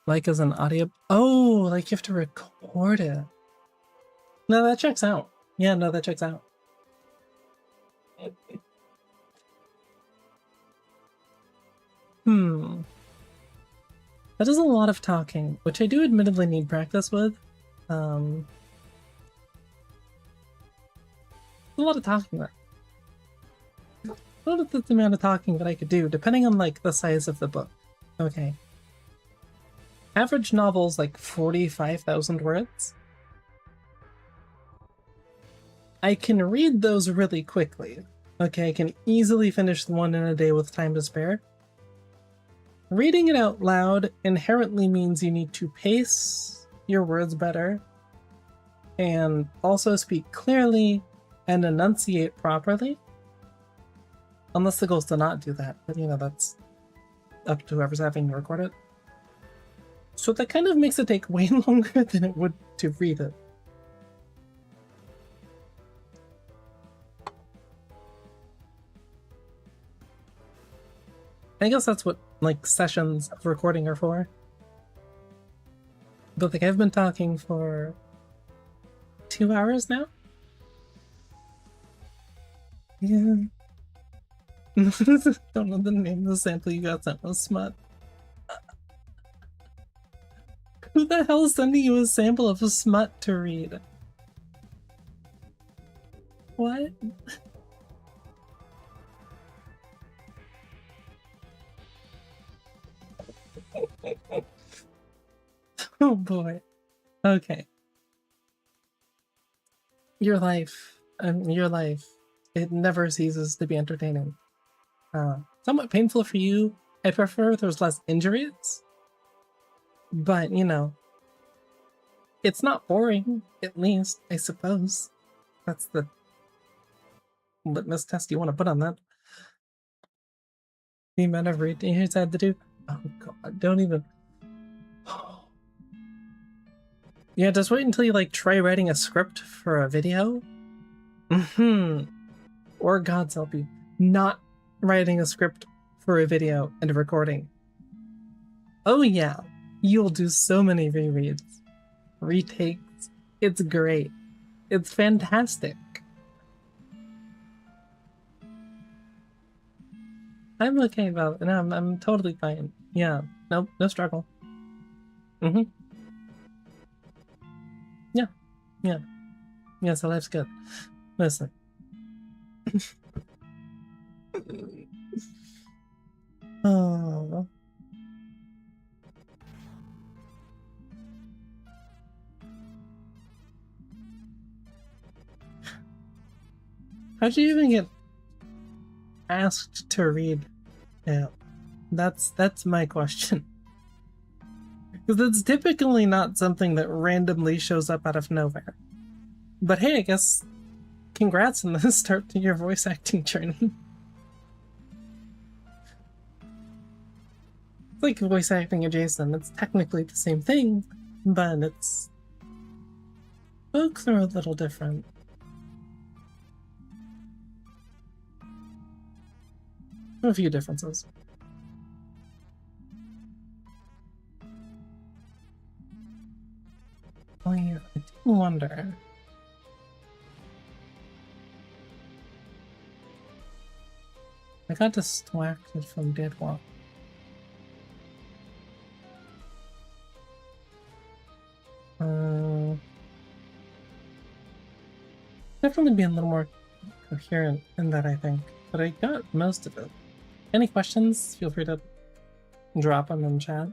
Like as an audio. Oh, like you have to record it. No, that checks out. Yeah, no, that checks out. That is a lot of talking, which I do admittedly need practice with. A lot of talking there. What is the amount of talking that I could do, depending on like the size of the book? Okay. Average novel's like 45,000 words. I can read those really quickly. Okay, I can easily finish one in a day with time to spare. Reading it out loud inherently means you need to pace your words better and also speak clearly and enunciate properly. Unless the goal is to not do that, but you know, that's up to whoever's having to record it. So that kind of makes it take way longer than it would to read it. I guess that's what like sessions of recording are for. But like I've been talking for 2 hours now? Yeah. Don't know the name of the sample you got sent was smut. Who the hell is sending you a sample of a smut to read? What? Oh boy. Okay. Your life, it never ceases to be entertaining. Somewhat painful for you. I prefer if there's less injuries. But, you know, it's not boring, at least, I suppose. That's the litmus test you want to put on that. The amount of reading he's had to do. Oh god, don't even. Yeah, just wait until you like try writing a script for a video. Or God's help you, not writing a script for a video and a recording. Oh yeah, you'll do so many rereads, retakes. It's great. It's fantastic. I'm okay about it. No, I'm totally fine. Yeah, nope, no struggle. Yeah, so life's good. Listen. Oh. How'd you even get asked to read? Yeah, that's my question. Because it's typically not something that randomly shows up out of nowhere. But hey, I guess congrats on the start to your voice acting journey. It's like voice acting adjacent. It's technically the same thing, but it's books are a little different. A few differences. Oh yeah, I do wonder. I got distracted from Deadlock. Definitely be a little more coherent in that, I think. But I got most of it. Any questions? Feel free to drop them in chat.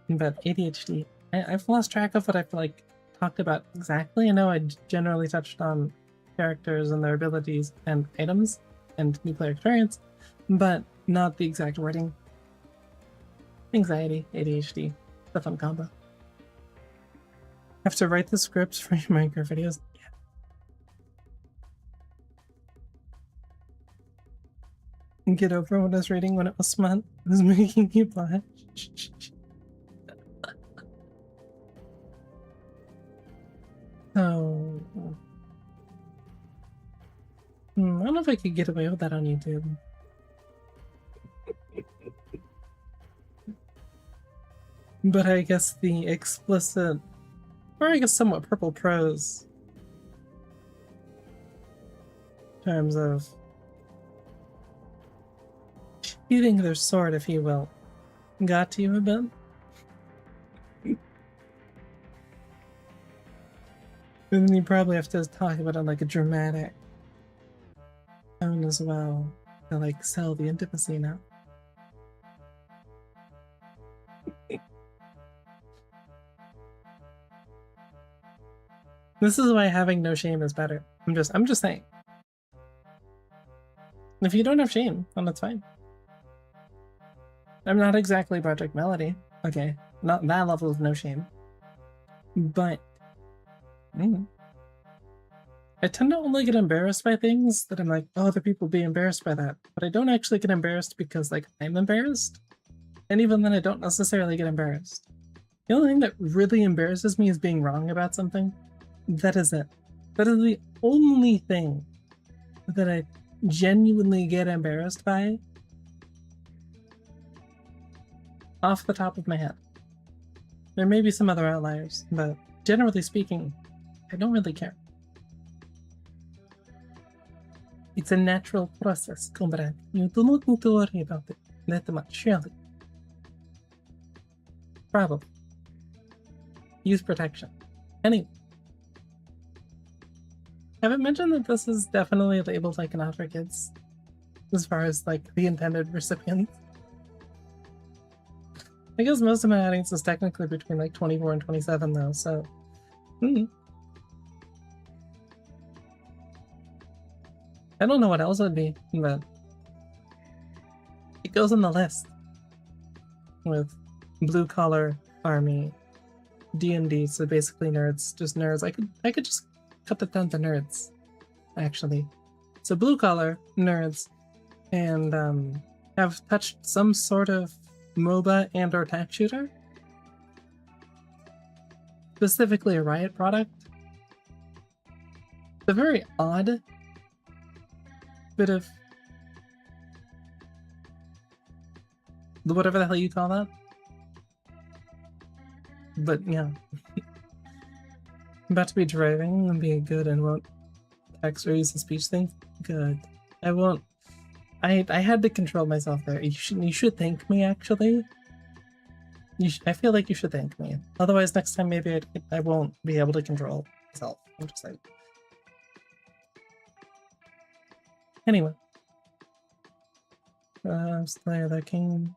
But ADHD, I've lost track of what I've like talked about exactly. I know I generally touched on characters and their abilities and items and new player experience, but not the exact wording. Anxiety, ADHD, the fun combo. Have to write the scripts for your Minecraft videos. Yeah. And get over what I was reading when it was smut. It was making you blush. Oh. I don't know if I could get away with that on YouTube. But I guess the explicit, or I guess somewhat purple prose, in terms of sheathing their sword, if you will, got to you a bit? And then you probably have to talk about it like a dramatic tone as well, to like sell the intimacy now. This is why having no shame is better. I'm just saying. If you don't have shame, then it's fine. I'm not exactly Project Melody. Okay, not that level of no shame. But I tend to only get embarrassed by things that I'm like, oh, other people be embarrassed by that. But I don't actually get embarrassed because like I'm embarrassed. And even then I don't necessarily get embarrassed. The only thing that really embarrasses me is being wrong about something. That is it. That is the only thing that I genuinely get embarrassed by off the top of my head. There may be some other outliers, but generally speaking, I don't really care. It's a natural process, comrade. You do not need to worry about it that much, surely. Probably. Use protection. Anyway. Have I mentioned that this is definitely labeled like not for kids? As far as like the intended recipients? I guess most of my audience is technically between like 24 and 27 though, so... I don't know what else it would be, but... it goes on the list. With blue collar army, D&D, so basically nerds, just nerds. I could just cut it down to nerds, actually. So blue collar, nerds, and have touched some sort of MOBA and or tac shooter. Specifically a Riot product. It's a very odd bit of whatever the hell you call that. But yeah. I'm about to be driving and be good and won't text or use the speech thing. Good. I won't. I had to control myself there. You should thank me, actually. I feel like you should thank me. Otherwise, next time maybe I won't be able to control myself. I'm just like... Anyway. Slayer the King.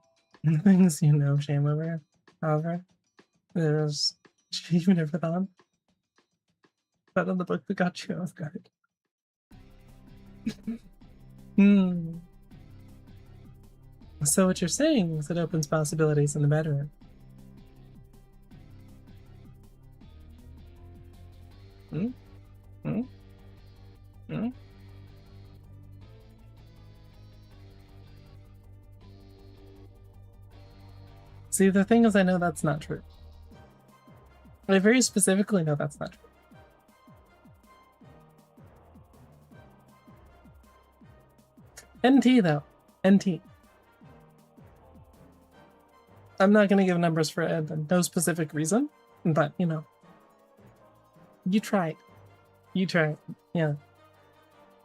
Things you know shame over. However, there's achievement of them. But in the book that got you off guard. So what you're saying is it opens possibilities in the bedroom. See, the thing is, I know that's not true. I very specifically know that's not true. NT though. NT. I'm not gonna give numbers for Ed and no specific reason, but you know. You tried. You tried. Yeah.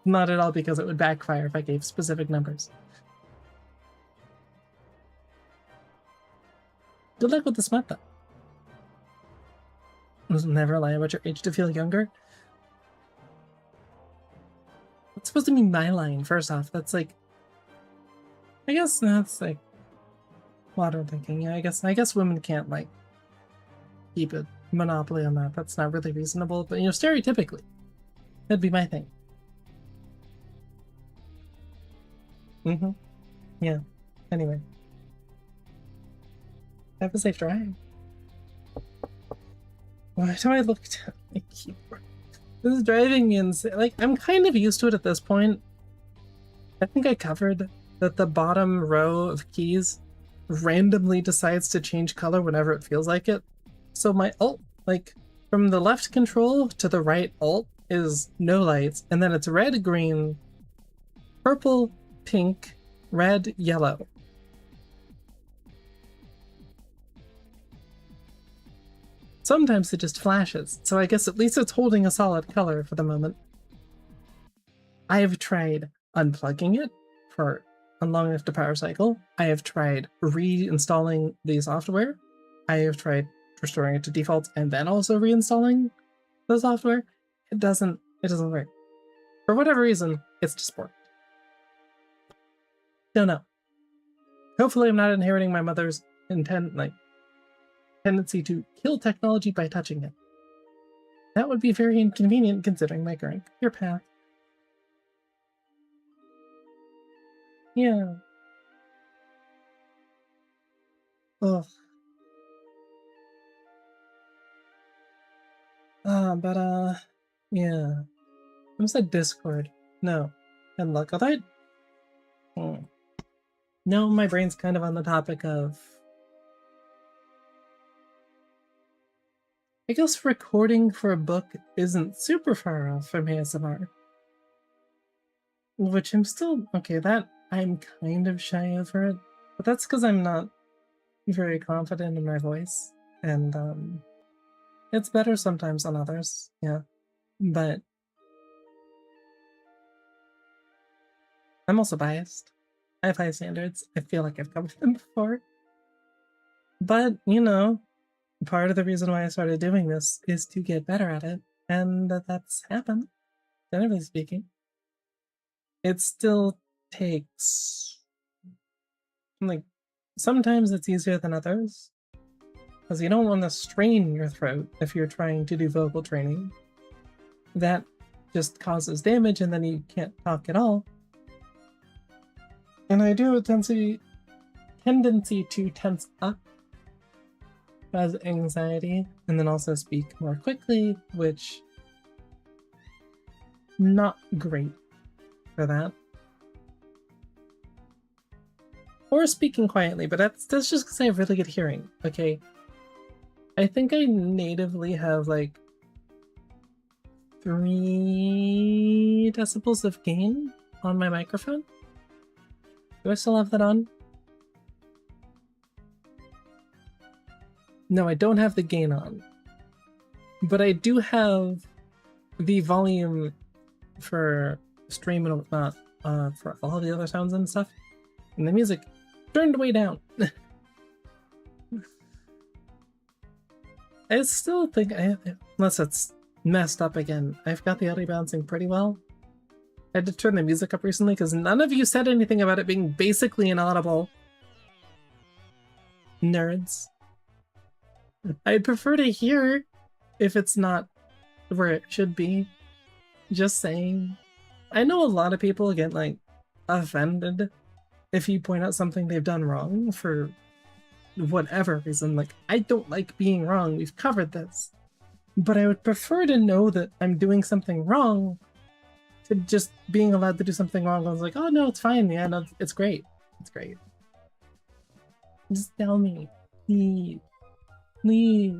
Not at all because it would backfire if I gave specific numbers. Good luck with the smut though. Never lie about your age to feel younger. It's supposed to be my line, first off. That's like... I guess that's like... modern thinking. Yeah, I guess women can't like... keep a monopoly on that. That's not really reasonable. But you know, stereotypically, that'd be my thing. Yeah. Anyway. Have a safe drive. Why do I look at my keyboard? This is driving me insane. Like, I'm kind of used to it at this point. I think I covered that the bottom row of keys randomly decides to change color whenever it feels like it. So my alt, like, from the left control to the right alt is no lights, and then it's red, green, purple, pink, red, yellow. Sometimes it just flashes, so I guess at least it's holding a solid color for the moment. I have tried unplugging it for a long enough to power cycle. I have tried reinstalling the software. I have tried restoring it to default and then also reinstalling the software. It doesn't work. For whatever reason, it's just poor. Don't know. Hopefully I'm not inheriting my mother's tendency to kill technology by touching it. That would be very inconvenient considering my current career path. Yeah. Ugh. Yeah. I said Discord. No. Deadlock. I thought... No, my brain's kind of on the topic of... I guess recording for a book isn't super far off from ASMR. Which I'm still... Okay, that... I'm kind of shy over it. But that's because I'm not very confident in my voice. And, it's better sometimes than others. Yeah. But... I'm also biased. I have high standards. I feel like I've covered them before. But, you know, part of the reason why I started doing this is to get better at it. And that's happened, generally speaking. It still takes... Like, sometimes it's easier than others. Because you don't want to strain your throat if you're trying to do vocal training. That just causes damage and then you can't talk at all. And I do have a tendency to tense up as anxiety and then also speak more quickly, which not great for that. Or speaking quietly, but that's just because I have really good hearing, okay? I think I natively have like 3 decibels of gain on my microphone. Do I still have that on? No, I don't have the gain on. But I do have the volume for stream and whatnot, for all the other sounds and stuff. And the music turned way down. I still think, unless it's messed up again, I've got the audio bouncing pretty well. I had to turn the music up recently because none of you said anything about it being basically inaudible. Nerds. I'd prefer to hear if it's not where it should be. Just saying. I know a lot of people get, like, offended if you point out something they've done wrong for whatever reason. Like, I don't like being wrong, we've covered this. But I would prefer to know that I'm doing something wrong to just being allowed to do something wrong. I was like, oh no, it's fine, yeah, no, it's great. It's great. Just tell me. Please. Please.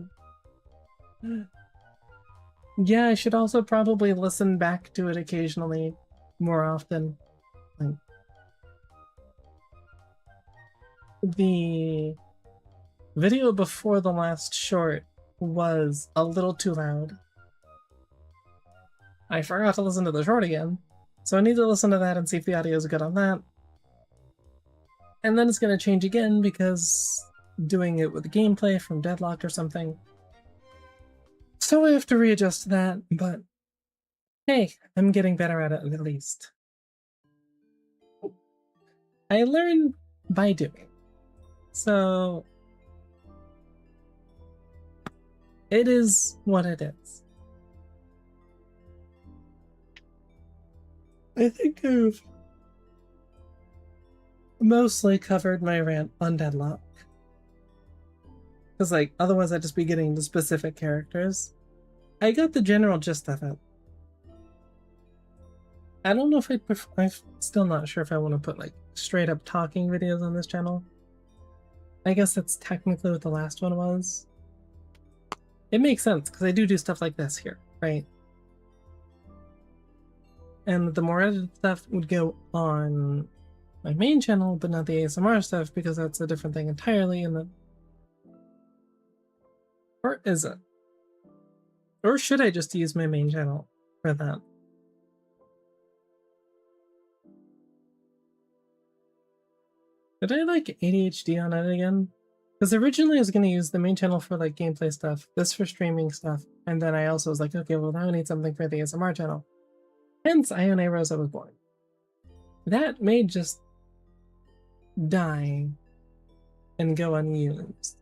Yeah, I should also probably listen back to it occasionally, more often. Like, the video before the last short was a little too loud. I forgot to listen to the short again, so I need to listen to that and see if the audio is good on that. And then it's going to change again because doing it with the gameplay from Deadlock or something. So I have to readjust to that, but hey, I'm getting better at it at least. I learn by doing. So it is what it is. I think I've mostly covered my rant on Deadlock. Because, like, otherwise I'd just be getting to specific characters. I got the general gist of it. I don't know if I'm still not sure if I want to put, like, straight up talking videos on this channel. I guess that's technically what the last one was. It makes sense, because I do stuff like this here, right? And the more edited stuff would go on my main channel, but not the ASMR stuff, because that's a different thing entirely, and the... Or is it? Or should I just use my main channel for that? Did I like ADHD on it again? Because originally I was going to use the main channel for like gameplay stuff, this for streaming stuff, and then I also was like, okay, well now I need something for the ASMR channel. Hence, Ione Rosa was born. That may just die and go unused.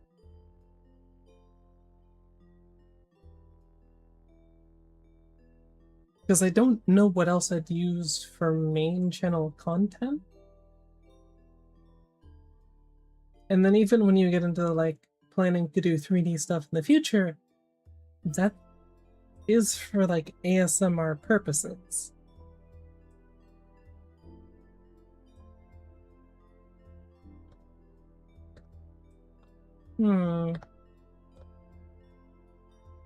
Because I don't know what else I'd use for main channel content. And then even when you get into like planning to do 3D stuff in the future, that is for like ASMR purposes.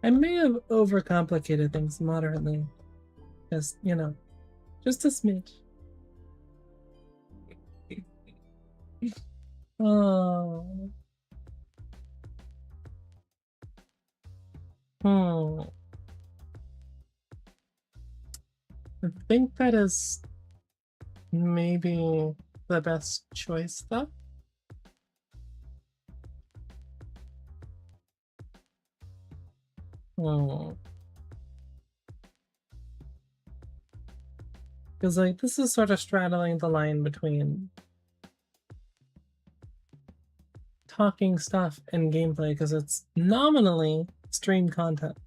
I may have overcomplicated things moderately. Just, you know, just a smidge. Oh. I think that is maybe the best choice, though. Because, like, this is sort of straddling the line between talking stuff and gameplay, because it's nominally stream content.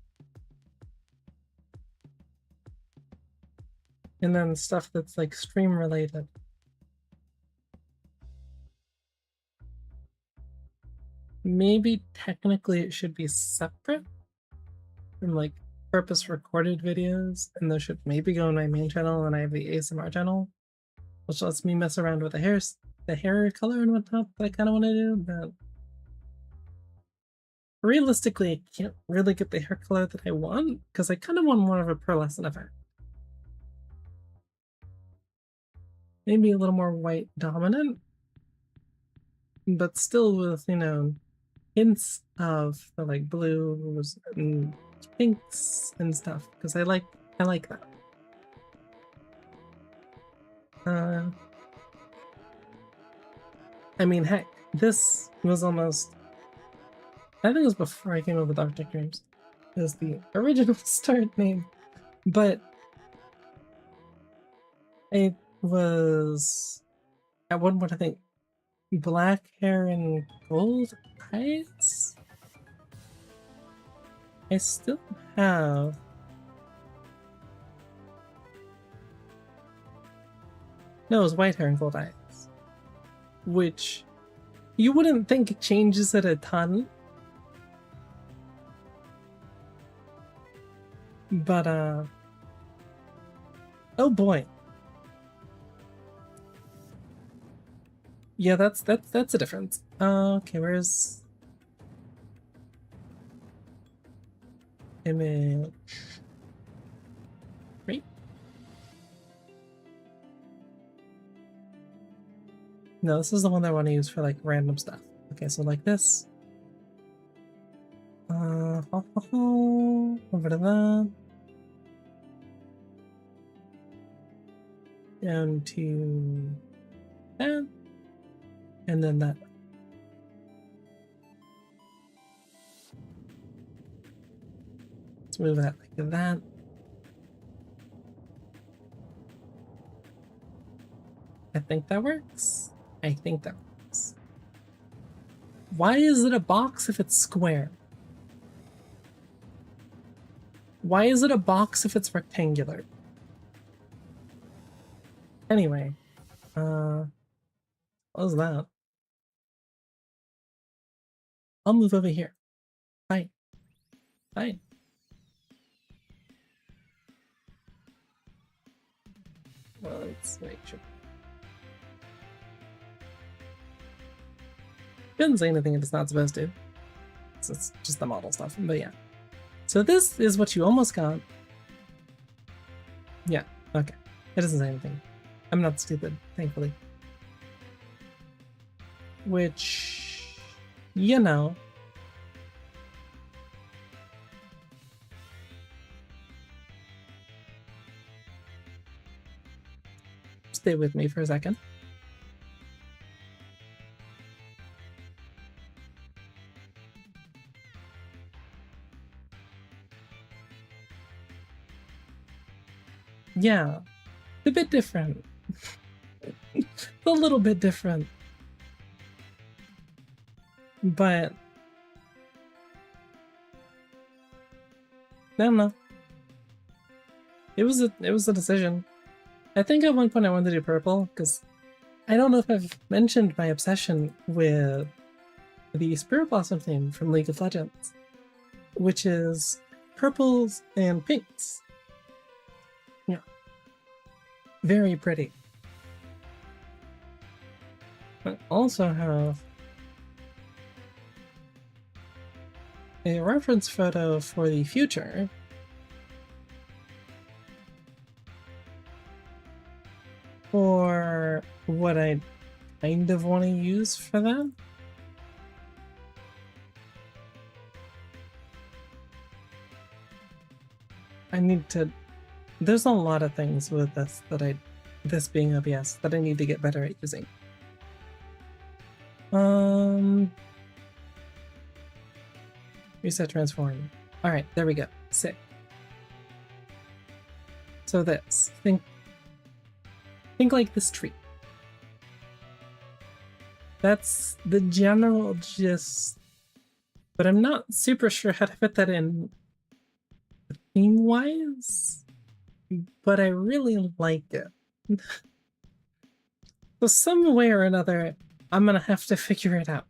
And then stuff that's, like, stream related. Maybe technically it should be separate from, like, purpose recorded videos, and those should maybe go on my main channel, and I have the ASMR channel, which lets me mess around with the hair color and whatnot that I kind of want to do, but realistically, I can't really get the hair color that I want, because I kind of want more of a pearlescent effect. Maybe a little more white dominant, but still with, you know, hints of the like blues and pinks and stuff, because I like that. I mean, heck, this was almost, I think it was before I came up with Arctic Dreams. It was the original start name, but it was at one point I think black hair and gold eyes. I still have no, it was white hair and gold eyes, which you wouldn't think changes it a ton, but oh boy. Yeah, that's a difference. Okay, where's image? Right? No, this is the one I want to use for like random stuff. Okay, so like this. Over to that. Down to that. And then that. Let's move that like that. I think that works. I think that works. Why is it a box if it's square? Why is it a box if it's rectangular? Anyway, what was that? I'll move over here. Fine. Fine. Let's make sure. Didn't say anything it's not supposed to. So it's just the model stuff, but yeah. So this is what you almost got. Yeah, okay. It doesn't say anything. I'm not stupid, thankfully. Which, you know. stay with me for a second. Yeah, a bit different. A little bit different. But I don't know. It was a decision. I think at one point I wanted to do purple, because I don't know if I've mentioned my obsession with the Spirit Blossom theme from League of Legends, which is purples and pinks. Yeah. Very pretty. I also have a reference photo for the future for what I kind of want to use for that. I need to... There's a lot of things with this that this being OBS that I need to get better at using. Reset transform. Alright, there we go. Sick. So this. Think like this tree. That's the general gist, but I'm not super sure how to fit that in theme-wise, but I really like it. So some way or another, I'm gonna have to figure it out.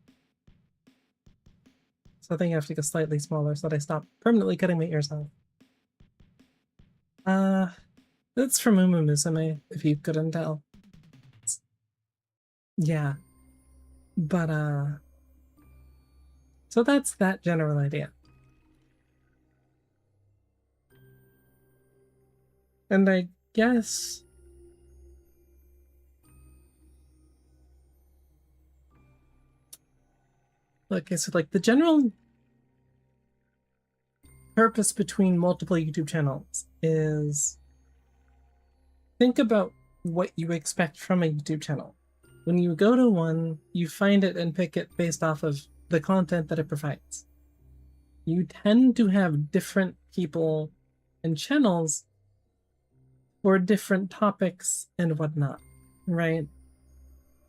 So I think I have to go slightly smaller so that I stop permanently cutting my ears off. That's from Musume, if you couldn't tell. Yeah. But, so that's that general idea. And I guess... Okay, so like the general purpose between multiple YouTube channels is think about what you expect from a YouTube channel. When you go to one, you find it and pick it based off of the content that it provides. You tend to have different people and channels for different topics and whatnot, right?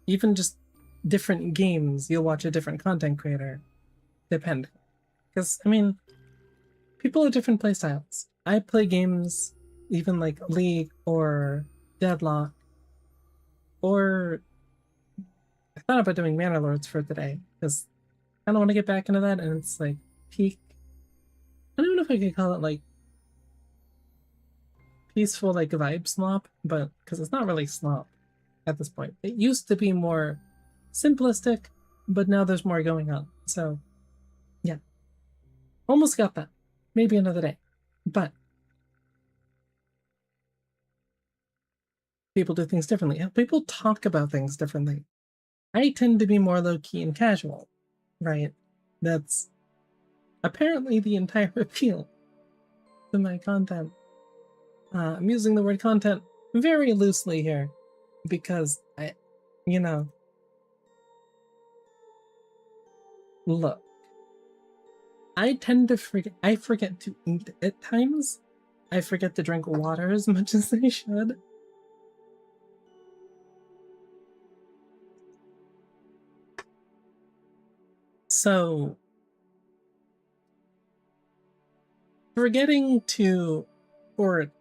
Even just different games, you'll watch a different content creator, depending. Because, I mean, people have different playstyles. I play games, even like League or Deadlock, or I thought about doing Manor Lords for today, because I kind of want to get back into that, and it's like peak. I don't know if I could call it like peaceful, like vibe slop, but because it's not really slop at this point. It used to be more simplistic, but now there's more going on. So, yeah. Almost got that. Maybe another day. But people do things differently. People talk about things differently. I tend to be more low-key and casual, right? That's apparently the entire appeal to my content. I'm using the word content very loosely here because look, I tend to forget. I forget to eat at times. I forget to drink water as much as I should. So, forgetting to, or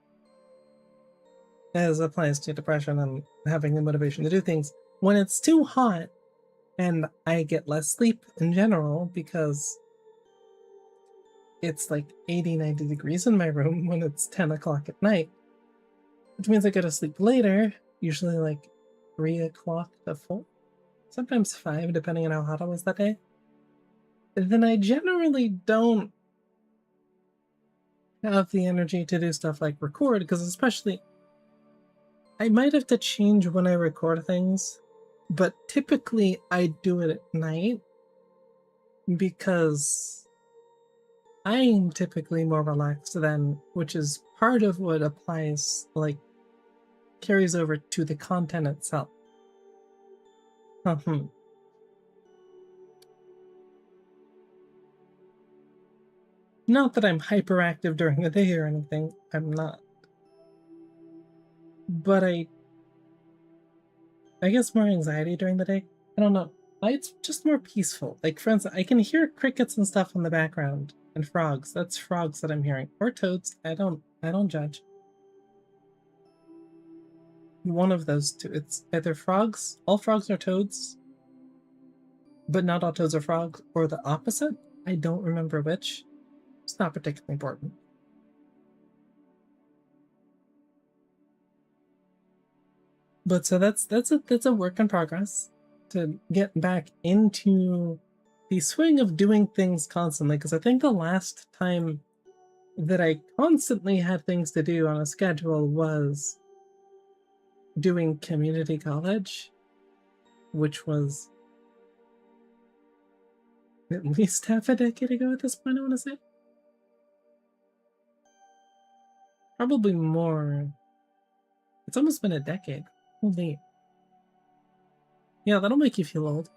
as applies to depression and having the motivation to do things, when it's too hot and I get less sleep in general because it's like 80-90 degrees in my room when it's 10 o'clock at night, which means I go to sleep later, usually like 3 o'clock to 4, sometimes 5, depending on how hot it was that day. Then I generally don't have the energy to do stuff like record, because especially I might have to change when I record things, but typically I do it at night because I'm typically more relaxed then, which is part of what applies, like, carries over to the content itself. Not that I'm hyperactive during the day or anything, I'm not. But I guess more anxiety during the day. I don't know. It's just more peaceful. Like, for instance, I can hear crickets and stuff in the background and frogs. That's frogs that I'm hearing. Or toads. I don't judge. One of those two. It's either frogs. All frogs are toads. But not all toads are frogs. Or the opposite. I don't remember which. It's not particularly important. But so that's a work in progress to get back into the swing of doing things constantly, because I think the last time that I constantly had things to do on a schedule was doing community college, which was at least half a decade ago at this point, I want to say. Probably more. It's almost been a decade. Holy. Yeah, that'll make you feel old.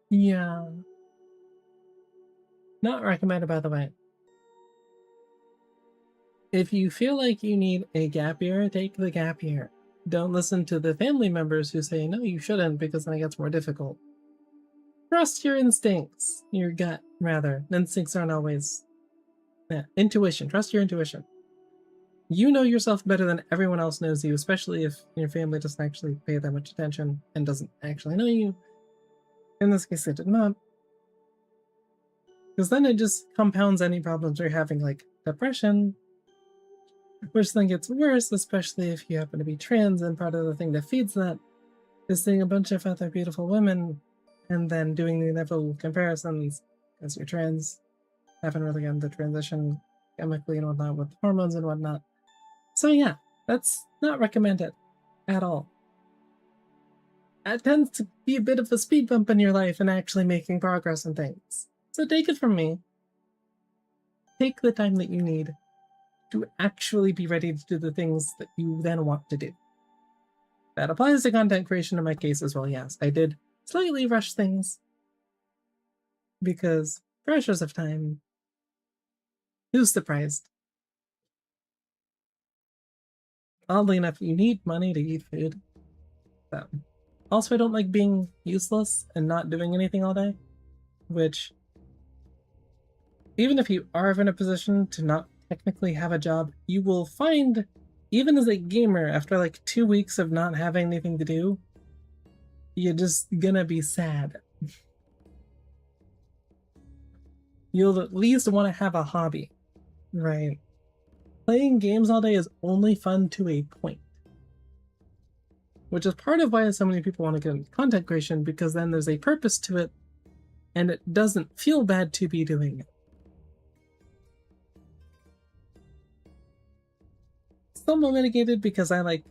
Yeah. Not recommended, by the way. If you feel like you need a gap year, take the gap year. Don't listen to the family members who say, no, you shouldn't, because then it gets more difficult. Trust your instincts. Your gut, rather. Instincts aren't always... Yeah, intuition. Trust your intuition. You know yourself better than everyone else knows you, especially if your family doesn't actually pay that much attention and doesn't actually know you. In this case, they did not. Because then it just compounds any problems you're having, like depression, which then gets worse, especially if you happen to be trans, and part of the thing that feeds that is seeing a bunch of other beautiful women and then doing the inevitable comparisons because you're trans, haven't really gotten the transition chemically and whatnot with hormones and whatnot. So yeah, that's not recommended at all. That tends to be a bit of a speed bump in your life and actually making progress and things. So take it from me. Take the time that you need to actually be ready to do the things that you then want to do. That applies to content creation in my case as well, yes. I did slightly rush things because pressures of time. Who's surprised? Oddly enough, you need money to eat food. So. Also, I don't like being useless and not doing anything all day, which, even if you are in a position to not technically have a job, you will find, even as a gamer, after like 2 weeks of not having anything to do, you're just gonna be sad. You'll at least want to have a hobby, right? Playing games all day is only fun to a point. Which is part of why so many people want to get into content creation, because then there's a purpose to it, and it doesn't feel bad to be doing it. Somewhat mitigated because I like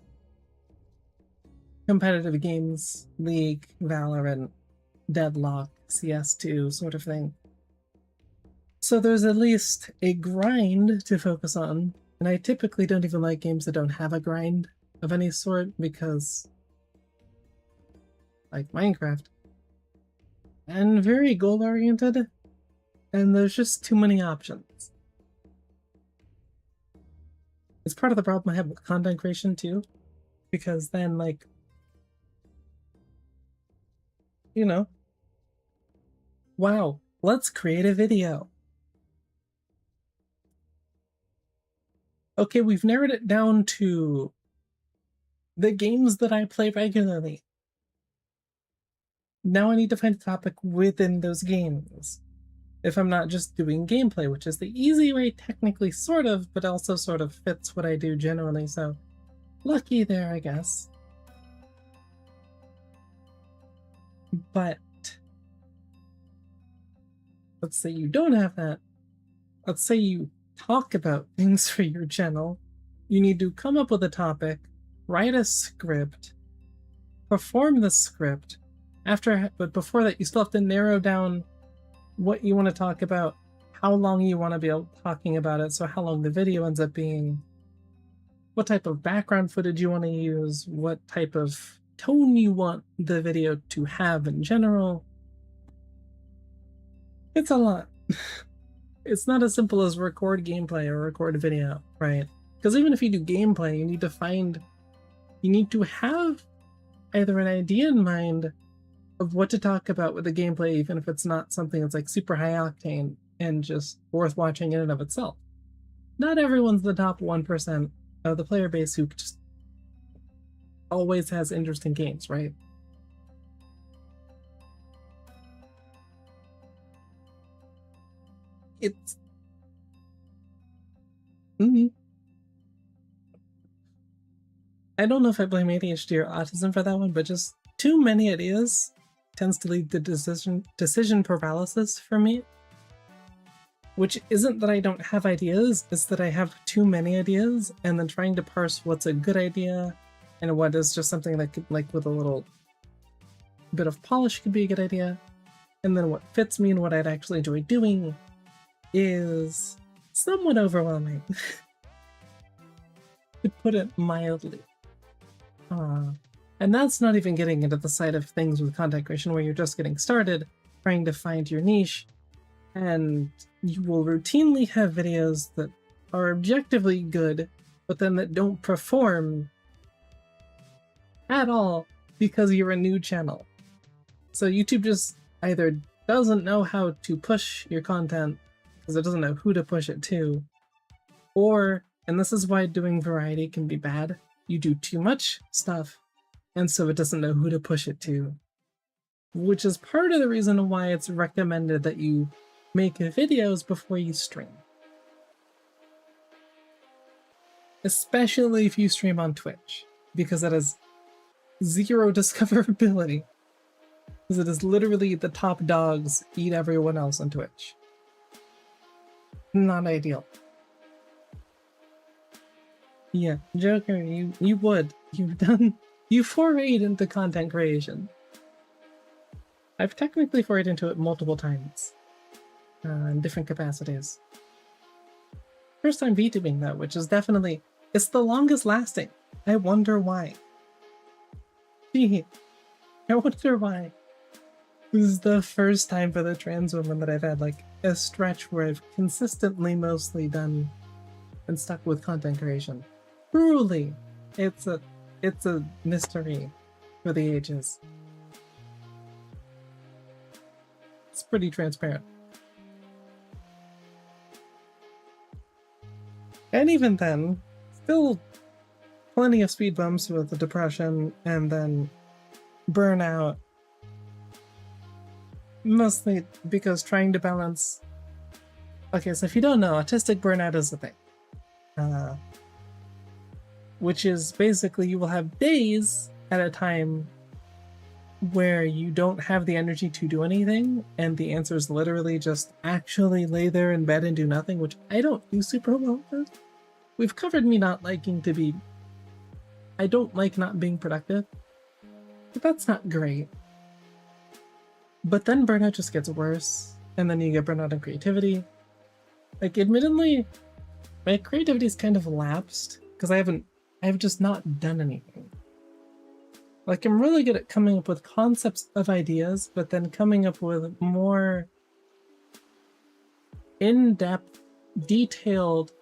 competitive games, League, Valorant, Deadlock, CS2 sort of thing. So there's at least a grind to focus on, and I typically don't even like games that don't have a grind of any sort, because like Minecraft, and very goal-oriented, and there's just too many options. It's part of the problem I have with content creation too, because then, like, you know, wow, let's create a video. Okay, we've narrowed it down to the games that I play regularly. Now I need to find a topic within those games. If I'm not just doing gameplay, which is the easy way technically, sort of, but also sort of fits what I do generally, so lucky there, I guess. But let's say you don't have that. Let's say you talk about things for your channel. You need to come up with a topic, write a script, perform the script. But before that, you still have to narrow down what you want to talk about, how long you want to be talking about it, so how long the video ends up being, what type of background footage you want to use, what type of tone you want the video to have in general. It's a lot. It's not as simple as record gameplay or record video, right? Because even if you do gameplay, you need to have either an idea in mind of what to talk about with the gameplay, even if it's not something that's like super high octane and just worth watching in and of itself. Not everyone's the top 1% of the player base who just always has interesting games, right? It's I don't know if I blame ADHD or autism for that one, but just too many ideas tends to lead to decision paralysis for me. Which isn't that I don't have ideas, it's that I have too many ideas, and then trying to parse what's a good idea and what is just something that could, like, with a little bit of polish could be a good idea, and then what fits me and what I'd actually enjoy doing is somewhat overwhelming, to put it mildly. And that's not even getting into the side of things with content creation where you're just getting started, trying to find your niche, and you will routinely have videos that are objectively good, but then that don't perform at all because you're a new channel. So YouTube just either doesn't know how to push your content because it doesn't know who to push it to, or, and this is why doing variety can be bad, you do too much stuff, and so it doesn't know who to push it to. Which is part of the reason why it's recommended that you make videos before you stream. Especially if you stream on Twitch, because that has zero discoverability. Because it is literally the top dogs eat everyone else on Twitch. Not ideal. Yeah, Joker, you would. You forayed into content creation. I've technically forayed into it multiple times. In different capacities. First time VTubing though, which is definitely, it's the longest lasting. I wonder why. Gee, I wonder why. This is the first time for the trans woman that I've had like a stretch where I've consistently mostly done and stuck with content creation. Truly, it's a mystery for the ages. It's pretty transparent. And even then, still plenty of speed bumps with the depression and then burnout. Mostly because trying to balance... Okay, so if you don't know, autistic burnout is a thing. Which is basically you will have days at a time where you don't have the energy to do anything, and the answer is literally just actually lay there in bed and do nothing, which I don't do super well with. We've covered me not liking to be... I don't like not being productive, but that's not great. But then burnout just gets worse, and then you get burnout in creativity. Like, admittedly, my creativity's kind of lapsed, because I've just not done anything. Like, I'm really good at coming up with concepts of ideas, but then coming up with more in-depth, detailed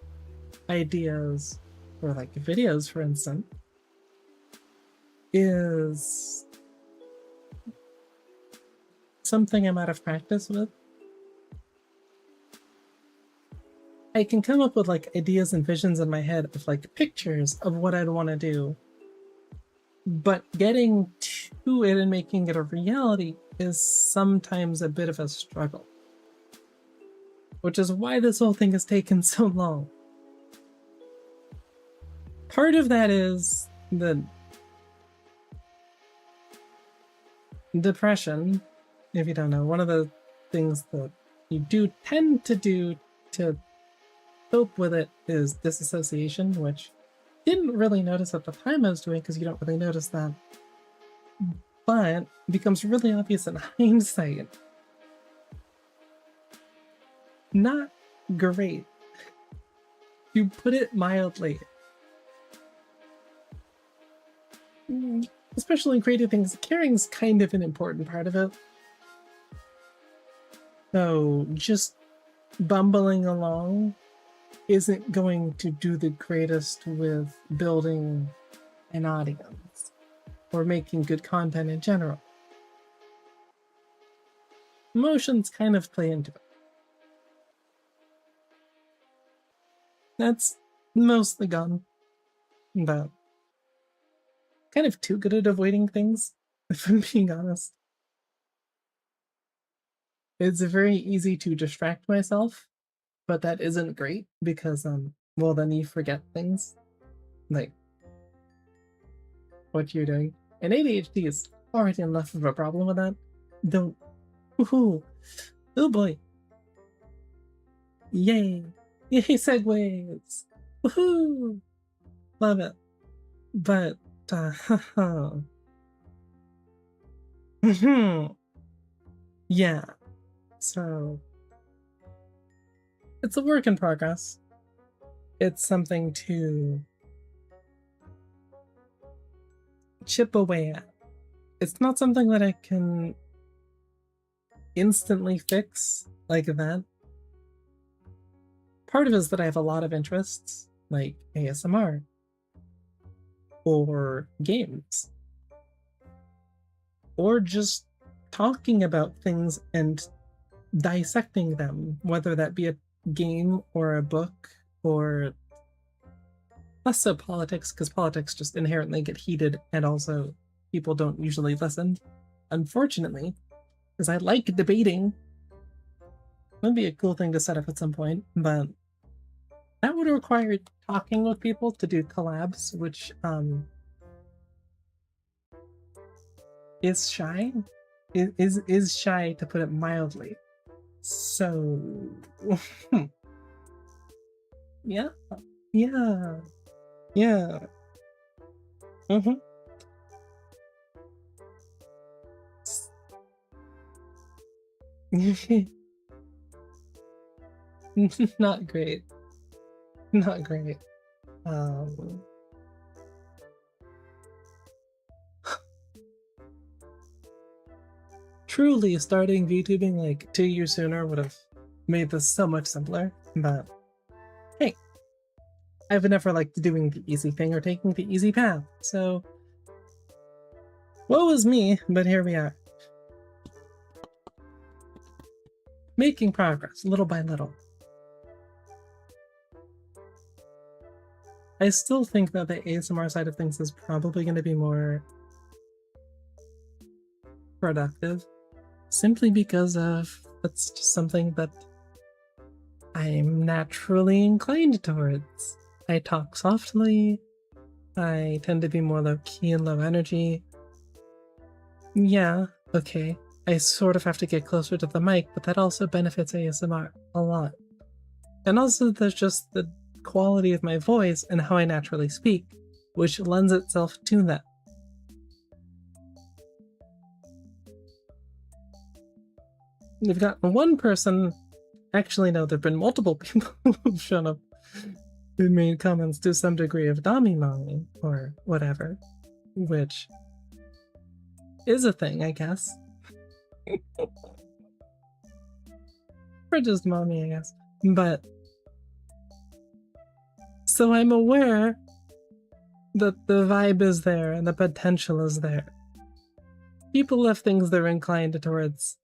ideas, or like videos, for instance, is something I'm out of practice with. I can come up with like ideas and visions in my head of like pictures of what I'd want to do, but getting to it and making it a reality is sometimes a bit of a struggle. Which is why this whole thing has taken so long. Part of that is the depression, if you don't know. One of the things that you do tend to do to cope with it is disassociation, which I didn't really notice at the time I was doing because you don't really notice that. But it becomes really obvious in hindsight. not great. You put it mildly. Especially in creative things, caring's kind of an important part of it. So just bumbling along isn't going to do the greatest with building an audience or making good content in general. Emotions kind of play into it. That's mostly gone, but kind of too good at avoiding things, if I'm being honest. It's very easy to distract myself, but that isn't great because, well, then you forget things, like what you're doing. And ADHD is already enough of a problem with that. Don't. Woohoo! Oh boy! Yay! Yay, segues! Woohoo! Love it. But, yeah. So, it's a work in progress. It's something to chip away at. It's not something that I can instantly fix like that. Part of it is that I have a lot of interests, like ASMR or games, or just talking about things and dissecting them, whether that be a game or a book, or less so politics, because politics just inherently get heated and also people don't usually listen, unfortunately, because I like debating. That'd be a cool thing to set up at some point, but that would require talking with people to do collabs, which is shy. Is shy, to put it mildly. So yeah. Mm-hmm. Not great. Not great. Truly, starting VTubing like 2 years sooner would have made this so much simpler, but hey, I've never liked doing the easy thing or taking the easy path, so woe is me, but here we are. Making progress, little by little. I still think that the ASMR side of things is probably going to be more productive, simply because of that's just something that I'm naturally inclined towards. I talk softly, I tend to be more low-key and low energy. Yeah, okay, I sort of have to get closer to the mic, but that also benefits ASMR a lot. And also there's just the quality of my voice and how I naturally speak, which lends itself to that. We've got one person, actually no, there've been multiple people who've shown up who made comments to some degree of Dami Mommy or whatever, which is a thing, I guess. Or just mommy, I guess. But so I'm aware that the vibe is there and the potential is there. People have things they're inclined towards.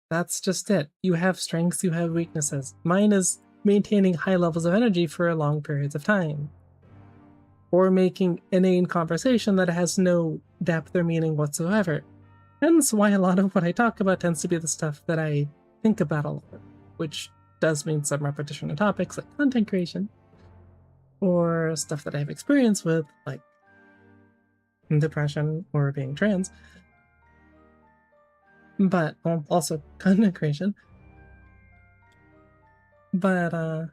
That's just it. You have strengths, you have weaknesses. Mine is maintaining high levels of energy for long periods of time, or making inane conversation that has no depth or meaning whatsoever. Hence why a lot of what I talk about tends to be the stuff that I think about a lot, which does mean some repetition of topics like content creation, or stuff that I have experience with, like depression or being trans, but also content creation. But I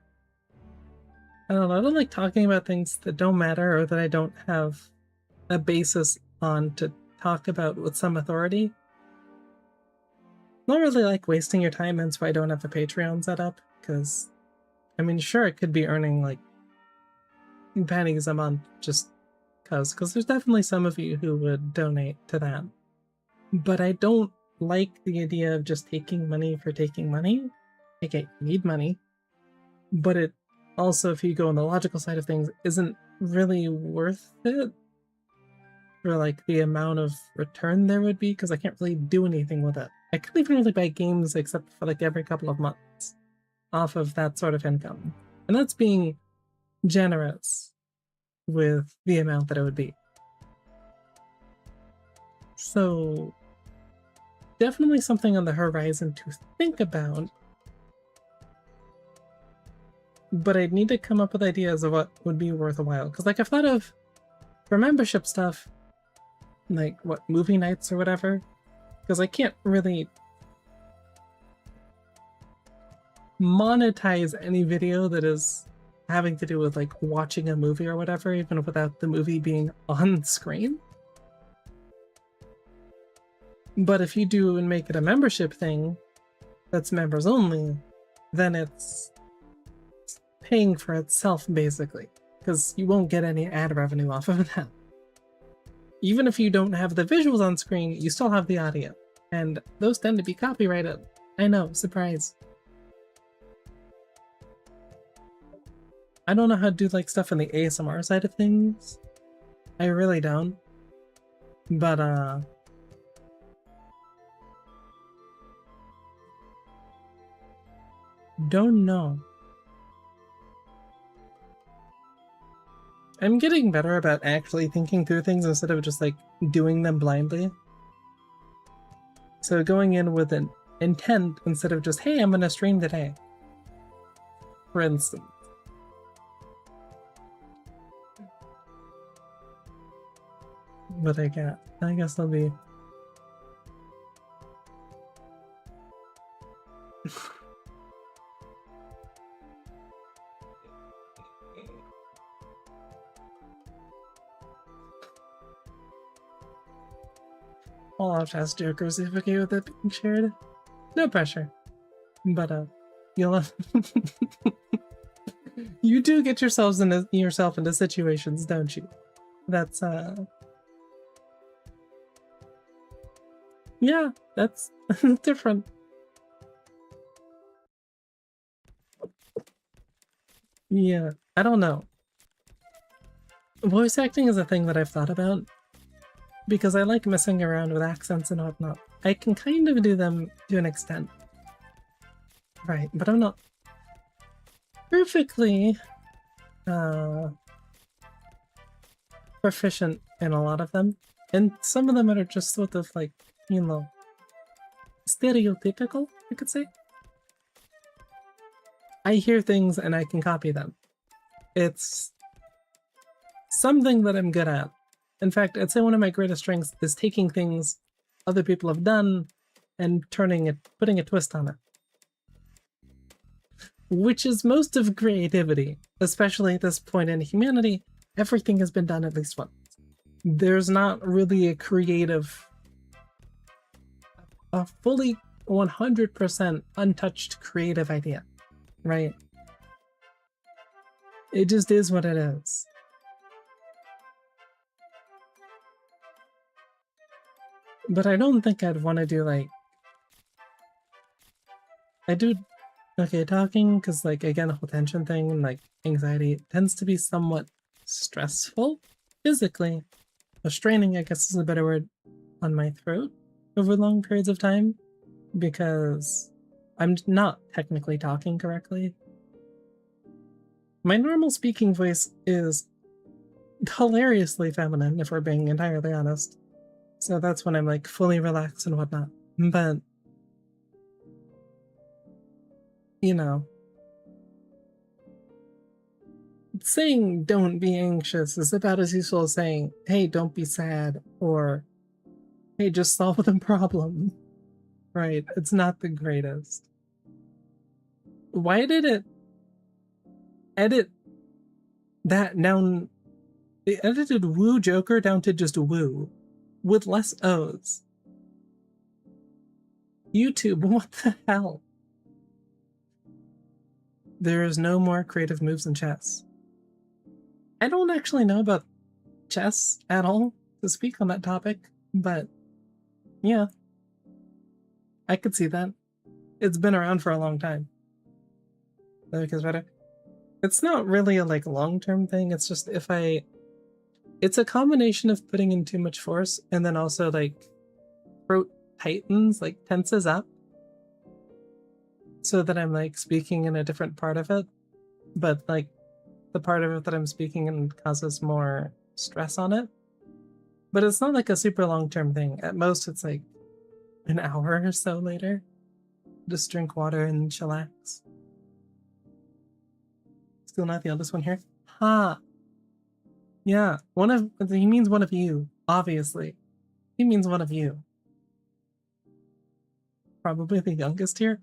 don't know, I don't like talking about things that don't matter or that I don't have a basis on to talk about with some authority. Not really like wasting your time, hence why I don't have a Patreon set up, because, I mean, sure, it could be earning like pennies a month just because there's definitely some of you who would donate to that. But I don't like the idea of just taking money for taking money. Like, I need money, but it also, if you go on the logical side of things, isn't really worth it for like the amount of return there would be, because I can't really do anything with it. I can't even really buy games except for like every couple of months off of that sort of income. And that's being generous with the amount that it would be. So definitely something on the horizon to think about, but I'd need to come up with ideas of what would be worthwhile. Because like I've thought of, for membership stuff, like what, movie nights or whatever, because I can't really monetize any video that is having to do with like watching a movie or whatever, even without the movie being on screen. But if you do and make it a membership thing that's members only, then it's paying for itself basically, because you won't get any ad revenue off of that. Even if you don't have the visuals on screen, you still have the audio, and those tend to be copyrighted. I know, surprise. I don't know how to do like stuff on the ASMR side of things. I really don't. But don't know. I'm getting better about actually thinking through things instead of just like doing them blindly. So going in with an intent instead of just, hey, I'm gonna stream today, for instance. But I guess I'll be... I'll have to ask Jokers if okay with it being shared. No pressure. But you'll have... You do get yourself into situations, don't you? That's yeah, that's different. Yeah, I don't know. Voice acting is a thing that I've thought about, because I like messing around with accents and whatnot. I can kind of do them to an extent. Right, but I'm not perfectly proficient in a lot of them. And some of them are just sort of like, you know, stereotypical, you could say. I hear things and I can copy them. It's something that I'm good at. In fact, I'd say one of my greatest strengths is taking things other people have done and putting a twist on it. Which is most of creativity, especially at this point in humanity. Everything has been done at least once. There's not really a fully 100% untouched creative idea, right? It just is what it is. But I don't think I'd want to do like... I do... Okay, talking, because like, again, the whole tension thing and like anxiety tends to be somewhat stressful physically. Or straining, I guess is a better word, on my throat over long periods of time, because I'm not technically talking correctly. My normal speaking voice is hilariously feminine, if we're being entirely honest. So that's when I'm like fully relaxed and whatnot. But, you know, saying don't be anxious is about as useful as saying, hey, don't be sad, or hey, just solve the problem. Right? It's not the greatest. Why did it edit that down? They edited Woo Joker down to just Woo, with less O's. YouTube, what the hell? There is no more creative moves in chess. I don't actually know about chess at all to speak on that topic, but yeah, I could see that. It's been around for a long time. It's not really a like long-term thing. It's just it's a combination of putting in too much force and then also like throat tightens, like tenses up, so that I'm like speaking in a different part of it, but like the part of it that I'm speaking in causes more stress on it. But it's not like a super long-term thing. At most, it's like an hour or so later. Just drink water and chillax. Still not the eldest one here? Ha! Yeah, he means one of you, obviously. He means one of you. Probably the youngest here.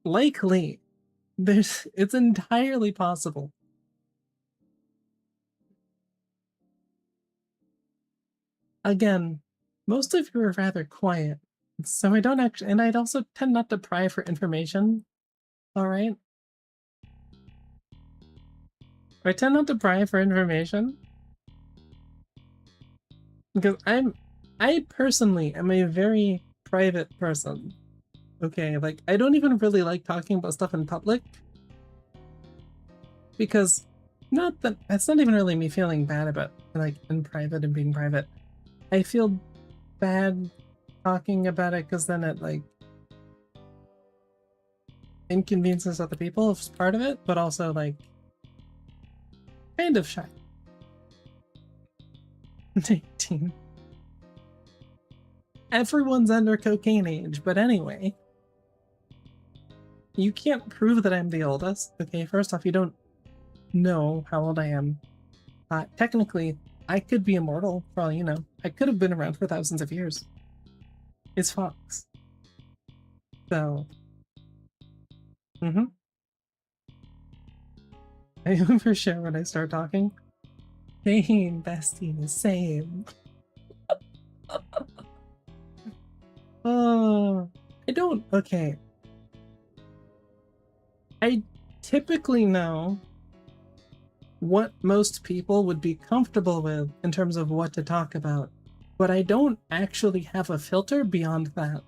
Likely. It's entirely possible. Again, most of you are rather quiet, so I don't actually, and I'd also tend not to pry for information. Alright? I tend not to pry for information. Because I personally am a very private person. Okay, like, I don't even really like talking about stuff in public. Because, not that, it's not even really me feeling bad about, like, in private and being private. I feel bad talking about it because then it, like, inconveniences other people as part of it, but also, like, kind of shy. 18. Everyone's under cocaine age, but anyway. You can't prove that I'm the oldest. Okay, first off, you don't know how old I am. Technically, I could be immortal, for all you know. I could have been around for thousands of years. It's Fox. So... I overshare when I start talking. Same, bestie, same. Oh, I don't... Okay. I typically know what most people would be comfortable with in terms of what to talk about, but I don't actually have a filter beyond that.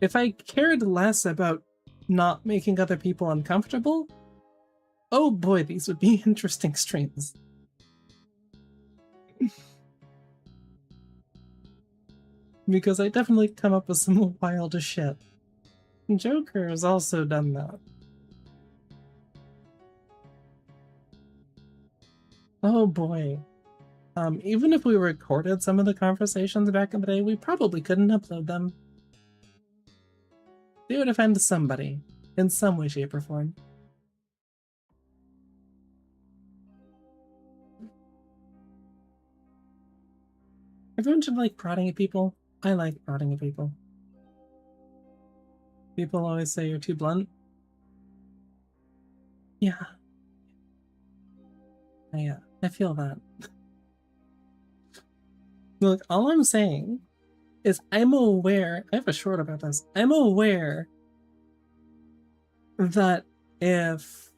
If I cared less about not making other people uncomfortable, oh boy, these would be interesting streams. Because I definitely come up with some wild shit. Joker has also done that. Oh boy. Even if we recorded some of the conversations back in the day, we probably couldn't upload them. They would offend somebody, in some way, shape, or form. Everyone should like prodding at people. I like prodding at people. People always say you're too blunt. Yeah. I feel that. Look, all I'm saying is I'm aware, I have a short about this, I'm aware that if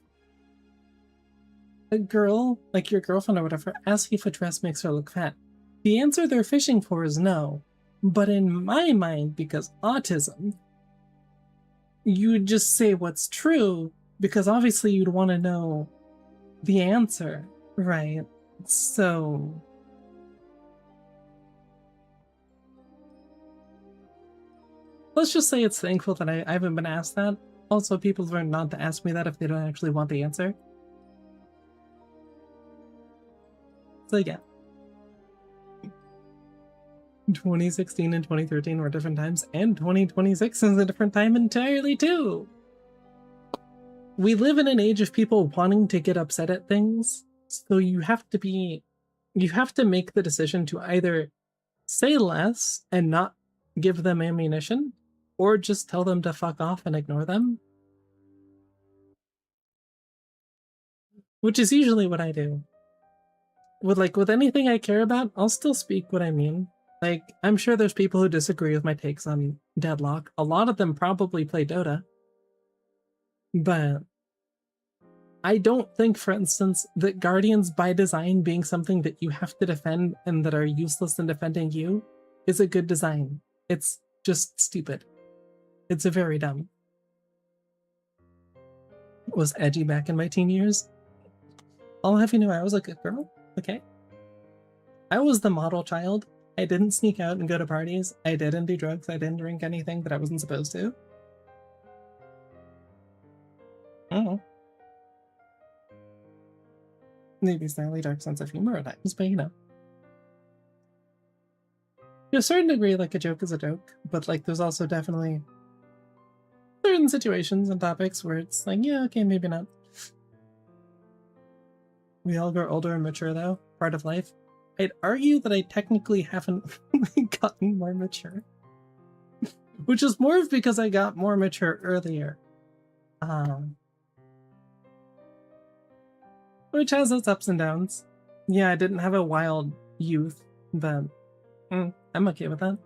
a girl, like your girlfriend or whatever, asks if a dress makes her look fat, the answer they're fishing for is no. But in my mind, because autism, you would just say what's true, because obviously you'd want to know the answer, right? So... let's just say it's thankful that I haven't been asked that. Also, people learn not to ask me that if they don't actually want the answer. So yeah. 2016 and 2013 were different times, and 2026 is a different time entirely too. We live in an age of people wanting to get upset at things, so you have to make the decision to either say less and not give them ammunition, or just tell them to fuck off and ignore them. Which is usually what I do. With anything I care about, I'll still speak what I mean. Like, I'm sure there's people who disagree with my takes on Deadlock. A lot of them probably play Dota. But I don't think, for instance, that Guardians by design being something that you have to defend and that are useless in defending you is a good design. It's just stupid. It's a very dumb. Was edgy back in my teen years. I'll have you know I was a good girl, okay? I was the model child. I didn't sneak out and go to parties. I didn't do drugs. I didn't drink anything that I wasn't supposed to. Oh. Maybe slightly dark sense of humor at times, but you know. To a certain degree, like, a joke is a joke, but like there's also definitely certain situations and topics where it's like, yeah, okay, maybe not. We all grow older and mature though, part of life. I'd argue that I technically haven't gotten more mature. Which is more of because I got more mature earlier. Which has its ups and downs. Yeah, I didn't have a wild youth, but I'm okay with that.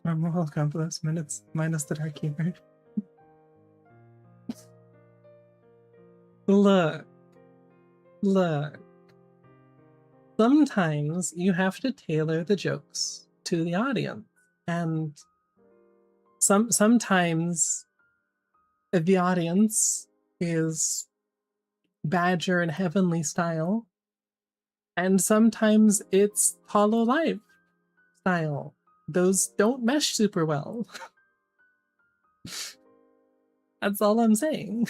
Our moral compass minus the dark humor. Look. Sometimes you have to tailor the jokes to the audience, and sometimes the audience is Badger and Heavenly style, and sometimes it's Hollow Live style. Those don't mesh super well. That's all I'm saying.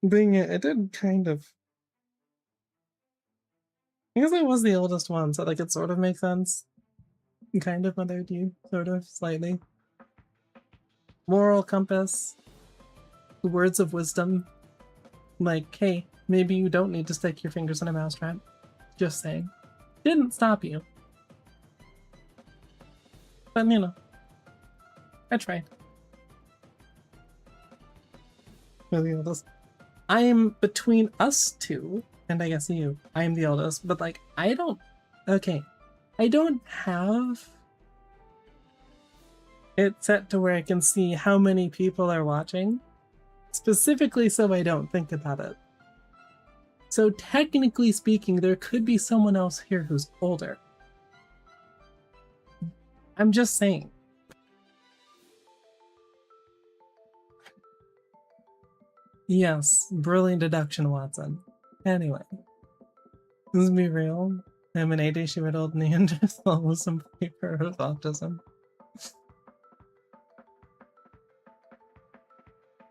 Being it did kind of. I guess I was the oldest one, so like it sort of makes sense. Kind of mothered you, sort of, slightly. Moral compass. Words of wisdom. Like, hey, maybe you don't need to stick your fingers in a mousetrap. Just saying. Didn't stop you. But, you know. I tried. We're the oldest. I'm between us two, and I guess you. I'm the oldest, but like, I don't... Okay. I don't have it set to where I can see how many people are watching, specifically so I don't think about it. So technically speaking, there could be someone else here who's older. I'm just saying. Yes, brilliant deduction, Watson. Anyway, let's be real. I'm an 80-year-old Neanderthal with some flavor of autism.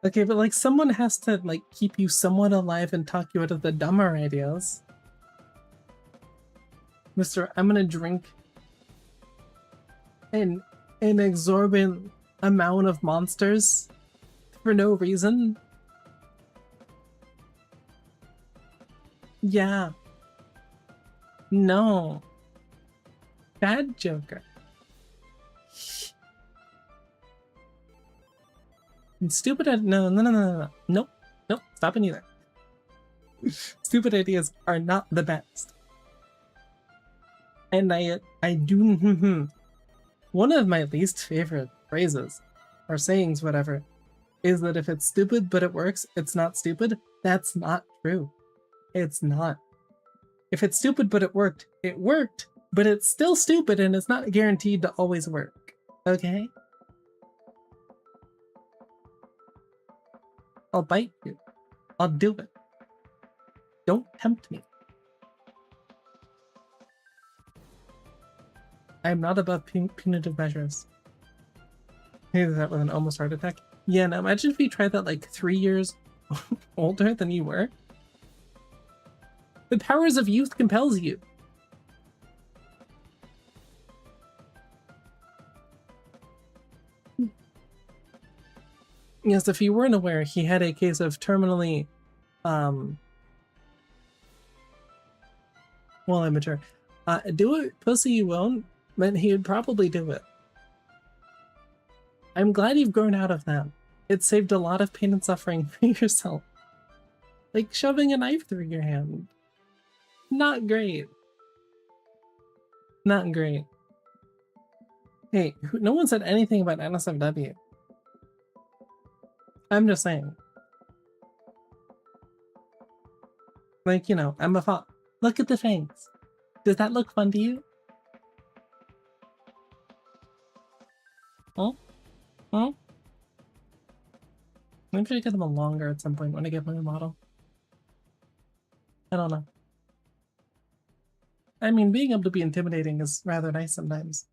Okay, but like someone has to like keep you somewhat alive and talk you out of the dumber ideas. Mister, I'm gonna drink an exorbitant amount of monsters for no reason. Yeah. No. Bad Joker. And stupid. No. Nope. Stop it either. Stupid ideas are not the best. And I do. One of my least favorite phrases or sayings, whatever, is that if it's stupid but it works, it's not stupid. That's not true. It's not. If it's stupid but it worked, but it's still stupid and it's not guaranteed to always work. Okay? I'll bite you. I'll do it. Don't tempt me. I am not above punitive measures. I did that with an almost heart attack. Yeah, now imagine if you tried that like 3 years older than you were. The powers of youth compels you. Yes, if you weren't aware, he had a case of terminally, well, immature. Do it, pussy you won't, but he would probably do it. I'm glad you've grown out of that. It saved a lot of pain and suffering for yourself. Like shoving a knife through your hand. Not great. Not great. Hey, no one said anything about NSFW. I'm just saying. Like, you know, I'm a fop. Look at the fangs. Does that look fun to you? Huh? Huh? Maybe I get them longer at some point when I get my model. I don't know. I mean, being able to be intimidating is rather nice sometimes.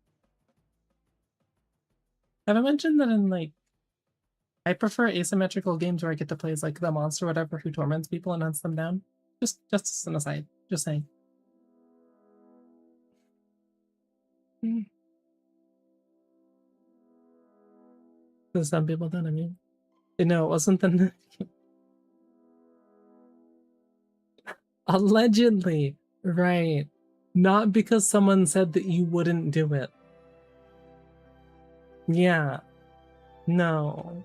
Have I mentioned that in, like, I prefer asymmetrical games where I get to play as, like, the monster or whatever who torments people and hunts them down? Just as an aside. Just saying. To some people don't, I mean. No, it wasn't the... Allegedly. Right. Not because someone said that you wouldn't do it. Yeah. No.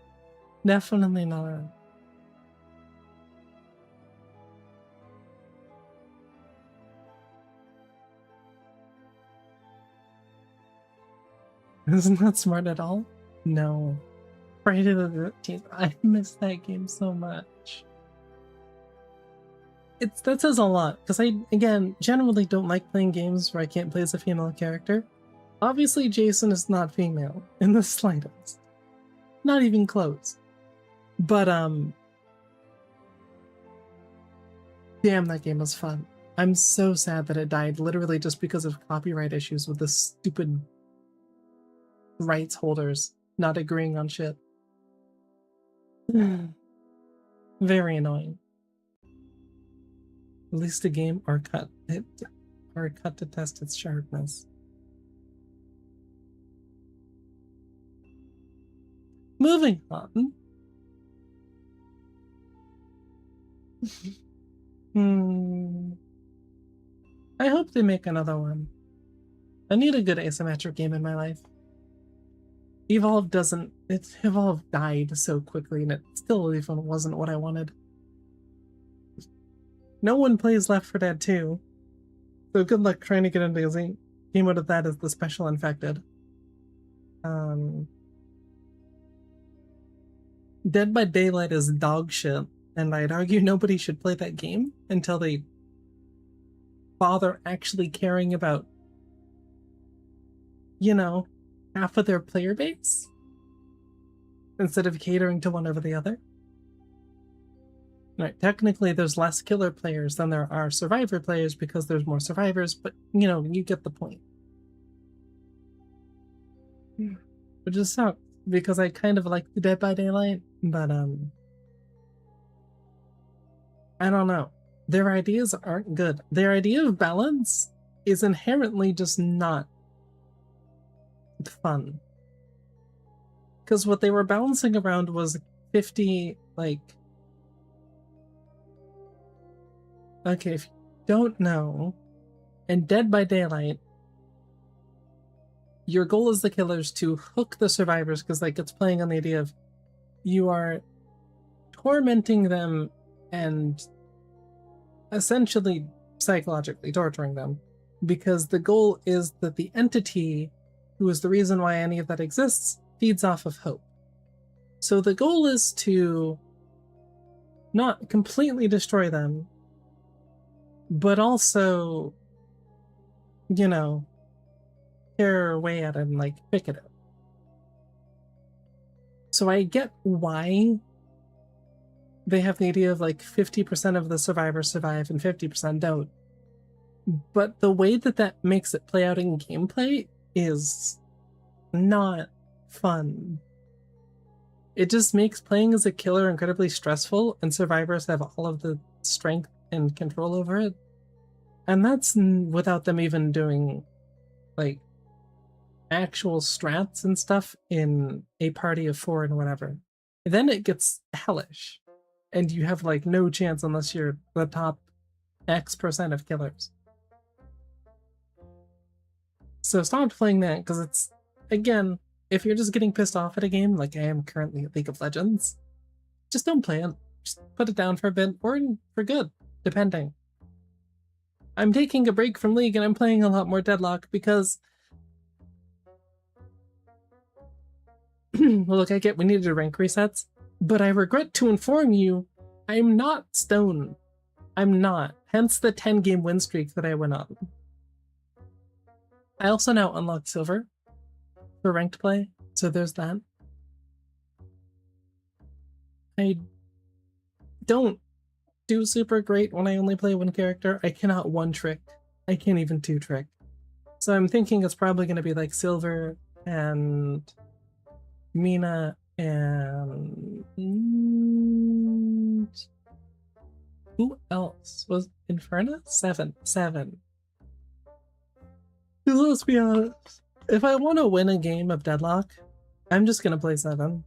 Definitely not. Isn't that smart at all? No. Friday the 13th. I miss that game so much. That says a lot, because I, again, generally don't like playing games where I can't play as a female character. Obviously, Jason is not female in the slightest. Not even close. But, damn, that game was fun. I'm so sad that it died literally just because of copyright issues with the stupid rights holders not agreeing on shit. Very annoying. Release the game or cut it, or cut to test its sharpness. Moving on. I hope they make another one. I need a good asymmetric game in my life. Evolve doesn't... Evolve died so quickly and it still even wasn't what I wanted. No one plays Left 4 Dead 2, so good luck trying to get into a game out of that as the special infected. Dead by Daylight is dog shit, and I'd argue nobody should play that game until they bother actually caring about, you know, half of their player base instead of catering to one over the other. Right, technically there's less killer players than there are survivor players because there's more survivors, but you know, you get the point. Which is sucks because I kind of like the Dead by Daylight, but I don't know. Their ideas aren't good. Their idea of balance is inherently just not fun. Because what they were balancing around was 50, like... Okay, if you don't know, in Dead by Daylight, your goal as the killers to hook the survivors, because like it's playing on the idea of you are tormenting them and essentially psychologically torturing them, because the goal is that the entity, who is the reason why any of that exists, feeds off of hope. So the goal is to not completely destroy them, but also, you know, tear away at it and like pick it up. So I get why they have the idea of like 50% of the survivors survive and 50% don't. But the way that that makes it play out in gameplay is not fun. It just makes playing as a killer incredibly stressful, and survivors have all of the strength and control over it. And that's without them even doing like actual strats and stuff in a party of 4 and whatever. Then it gets hellish, and you have like no chance unless you're the top X% of killers. So stop playing that, because it's, again, if you're just getting pissed off at a game like I am currently at League of Legends, just don't play it. Just put it down for a bit, or for good, depending. I'm taking a break from League and I'm playing a lot more Deadlock because look, I get we needed rank resets, but I regret to inform you, I'm not Stone. I'm not. Hence the 10-game win streak that I went on. I also now unlocked Silver for ranked play, so there's that. I don't do super great when I only play one character. I cannot one trick. I can't even two trick. So I'm thinking it's probably going to be like Silver and Mina and who else was Inferna? Seven. Let's be honest. If I want to win a game of Deadlock, I'm just gonna play 7.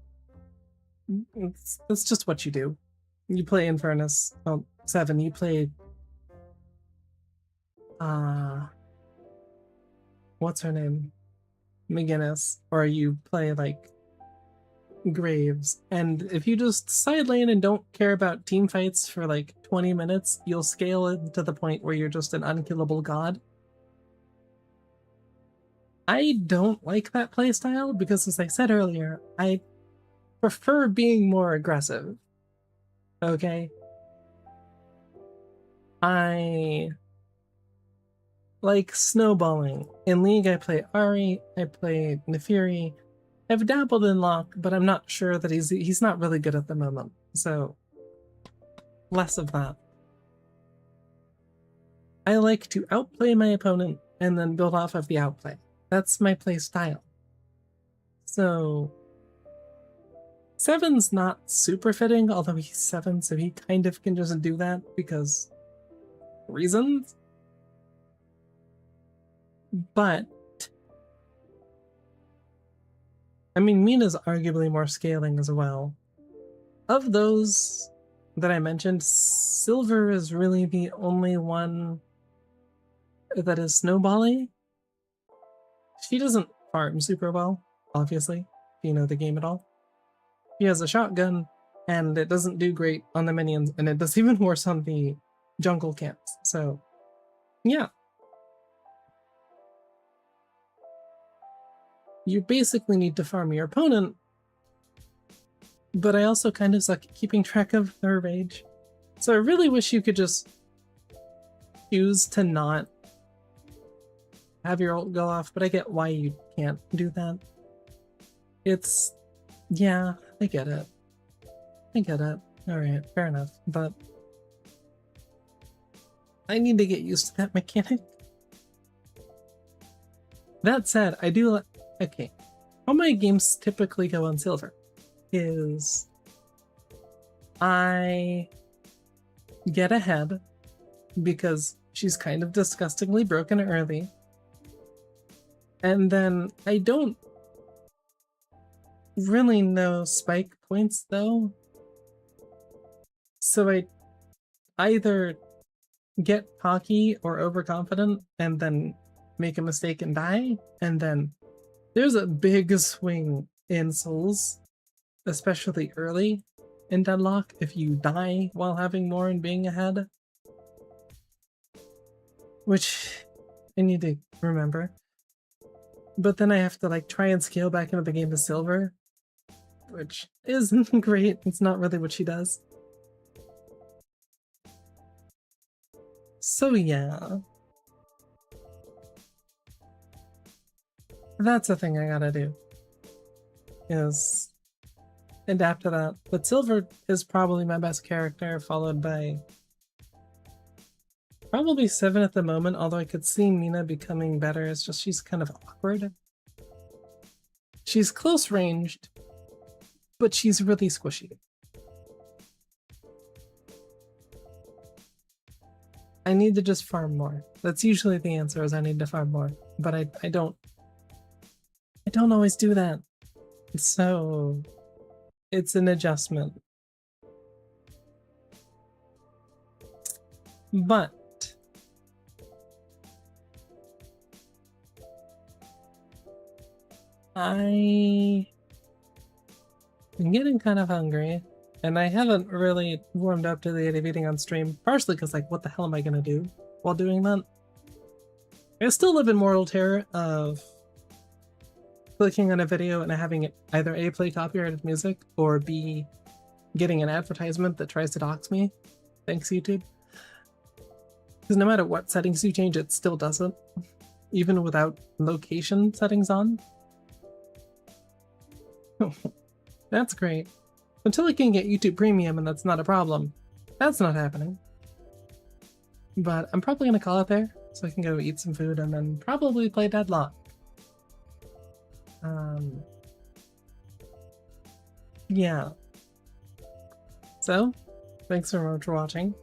That's just what you do. You play Infernus. Oh, 7. You play what's her name? McGinnis. Or you play like Graves. And if you just side lane and don't care about team fights for like 20 minutes, you'll scale it to the point where you're just an unkillable god. I don't like that playstyle because, as I said earlier, I prefer being more aggressive. Okay? I like snowballing. In League, I play Ari, I play Nefiri. I've dabbled in Locke, but I'm not sure that he's not really good at the moment. So, less of that. I like to outplay my opponent and then build off of the outplay. That's my play style. So 7's not super fitting, although he's 7, so he kind of can just do that because reasons. But I mean, Mina's arguably more scaling as well. Of those that I mentioned, Silver is really the only one that is snowbally. She doesn't farm super well, obviously, if you know the game at all. She has a shotgun, and it doesn't do great on the minions, and it does even worse on the jungle camps. So, yeah. You basically need to farm your opponent, but I also kind of suck at keeping track of their rage. So I really wish you could just choose to not have your ult go off, but I get why you can't do that. It's... yeah, I get it. Alright, fair enough, but I need to get used to that mechanic. That said, I do like... okay, how my games typically go on Silver is I get ahead because she's kind of disgustingly broken early. And then I don't really know spike points though. So I either get cocky or overconfident and then make a mistake and die. And then there's a big swing in souls, especially early in Deadlock, if you die while having more and being ahead. Which I need to remember. But then I have to like try and scale back into the game to Silver, which isn't great. It's not really what she does. So yeah. That's a thing I gotta do. Is adapt to that. But Silver is probably my best character, followed by probably 7 at the moment, although I could see Mina becoming better. It's just she's kind of awkward. She's close ranged, but she's really squishy. I need to just farm more. That's usually the answer, is I need to farm more. But I don't always do that. So it's an adjustment. But I'm getting kind of hungry, and I haven't really warmed up to the idea of eating on stream, partially because, like, what the hell am I gonna do? while doing that. I still live in mortal terror of clicking on a video and having it either A, play copyrighted music, or B, getting an advertisement that tries to dox me. Thanks, YouTube. Because no matter what settings you change, it still doesn't, even without location settings on. That's great. Until I can get YouTube Premium, and that's not a problem. That's not happening. But I'm probably going to call it there, so I can go eat some food and then probably play Deadlock. Yeah. So, thanks so much for watching.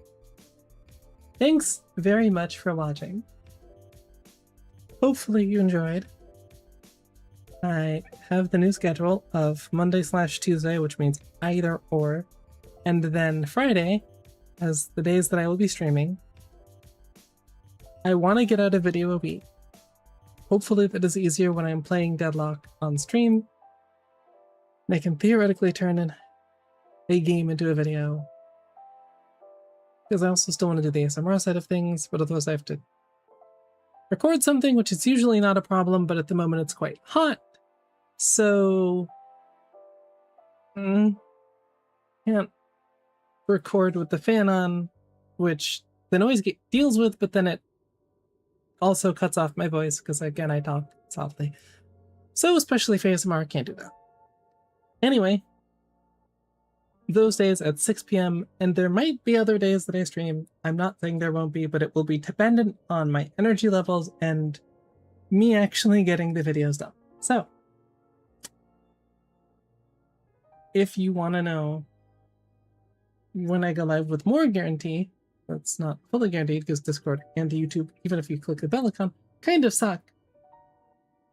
Thanks very much for watching. Hopefully you enjoyed. I have the new schedule of Monday/Tuesday, which means either or, and then Friday as the days that I will be streaming. I want to get out a video a week. Hopefully that is easier when I'm playing Deadlock on stream. And I can theoretically turn in a game into a video. Because I also still want to do the ASMR side of things, but otherwise I have to record something, which is usually not a problem, but at the moment it's quite hot. So can't record with the fan on, which the noise deals with, but then it also cuts off my voice because, again, I talk softly. So especially for ASMR, can't do that. Anyway, those days at 6 p.m. and there might be other days that I stream. I'm not saying there won't be, but it will be dependent on my energy levels and me actually getting the videos done. So, if you want to know when I go live with more guarantee, that's not fully guaranteed because Discord and YouTube, even if you click the bell icon, kind of suck.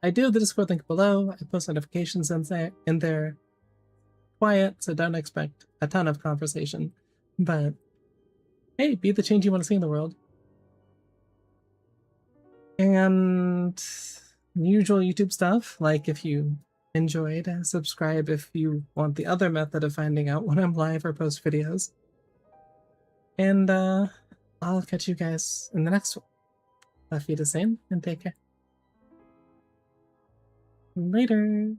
I do have the Discord link below. I post notifications in there. Quiet, so don't expect a ton of conversation. But hey, be the change you want to see in the world. And usual YouTube stuff, like if you enjoyed, subscribe if you want the other method of finding out when I'm live or post videos. And I'll catch you guys in the next one. Auf Wiedersehen and take care. Later.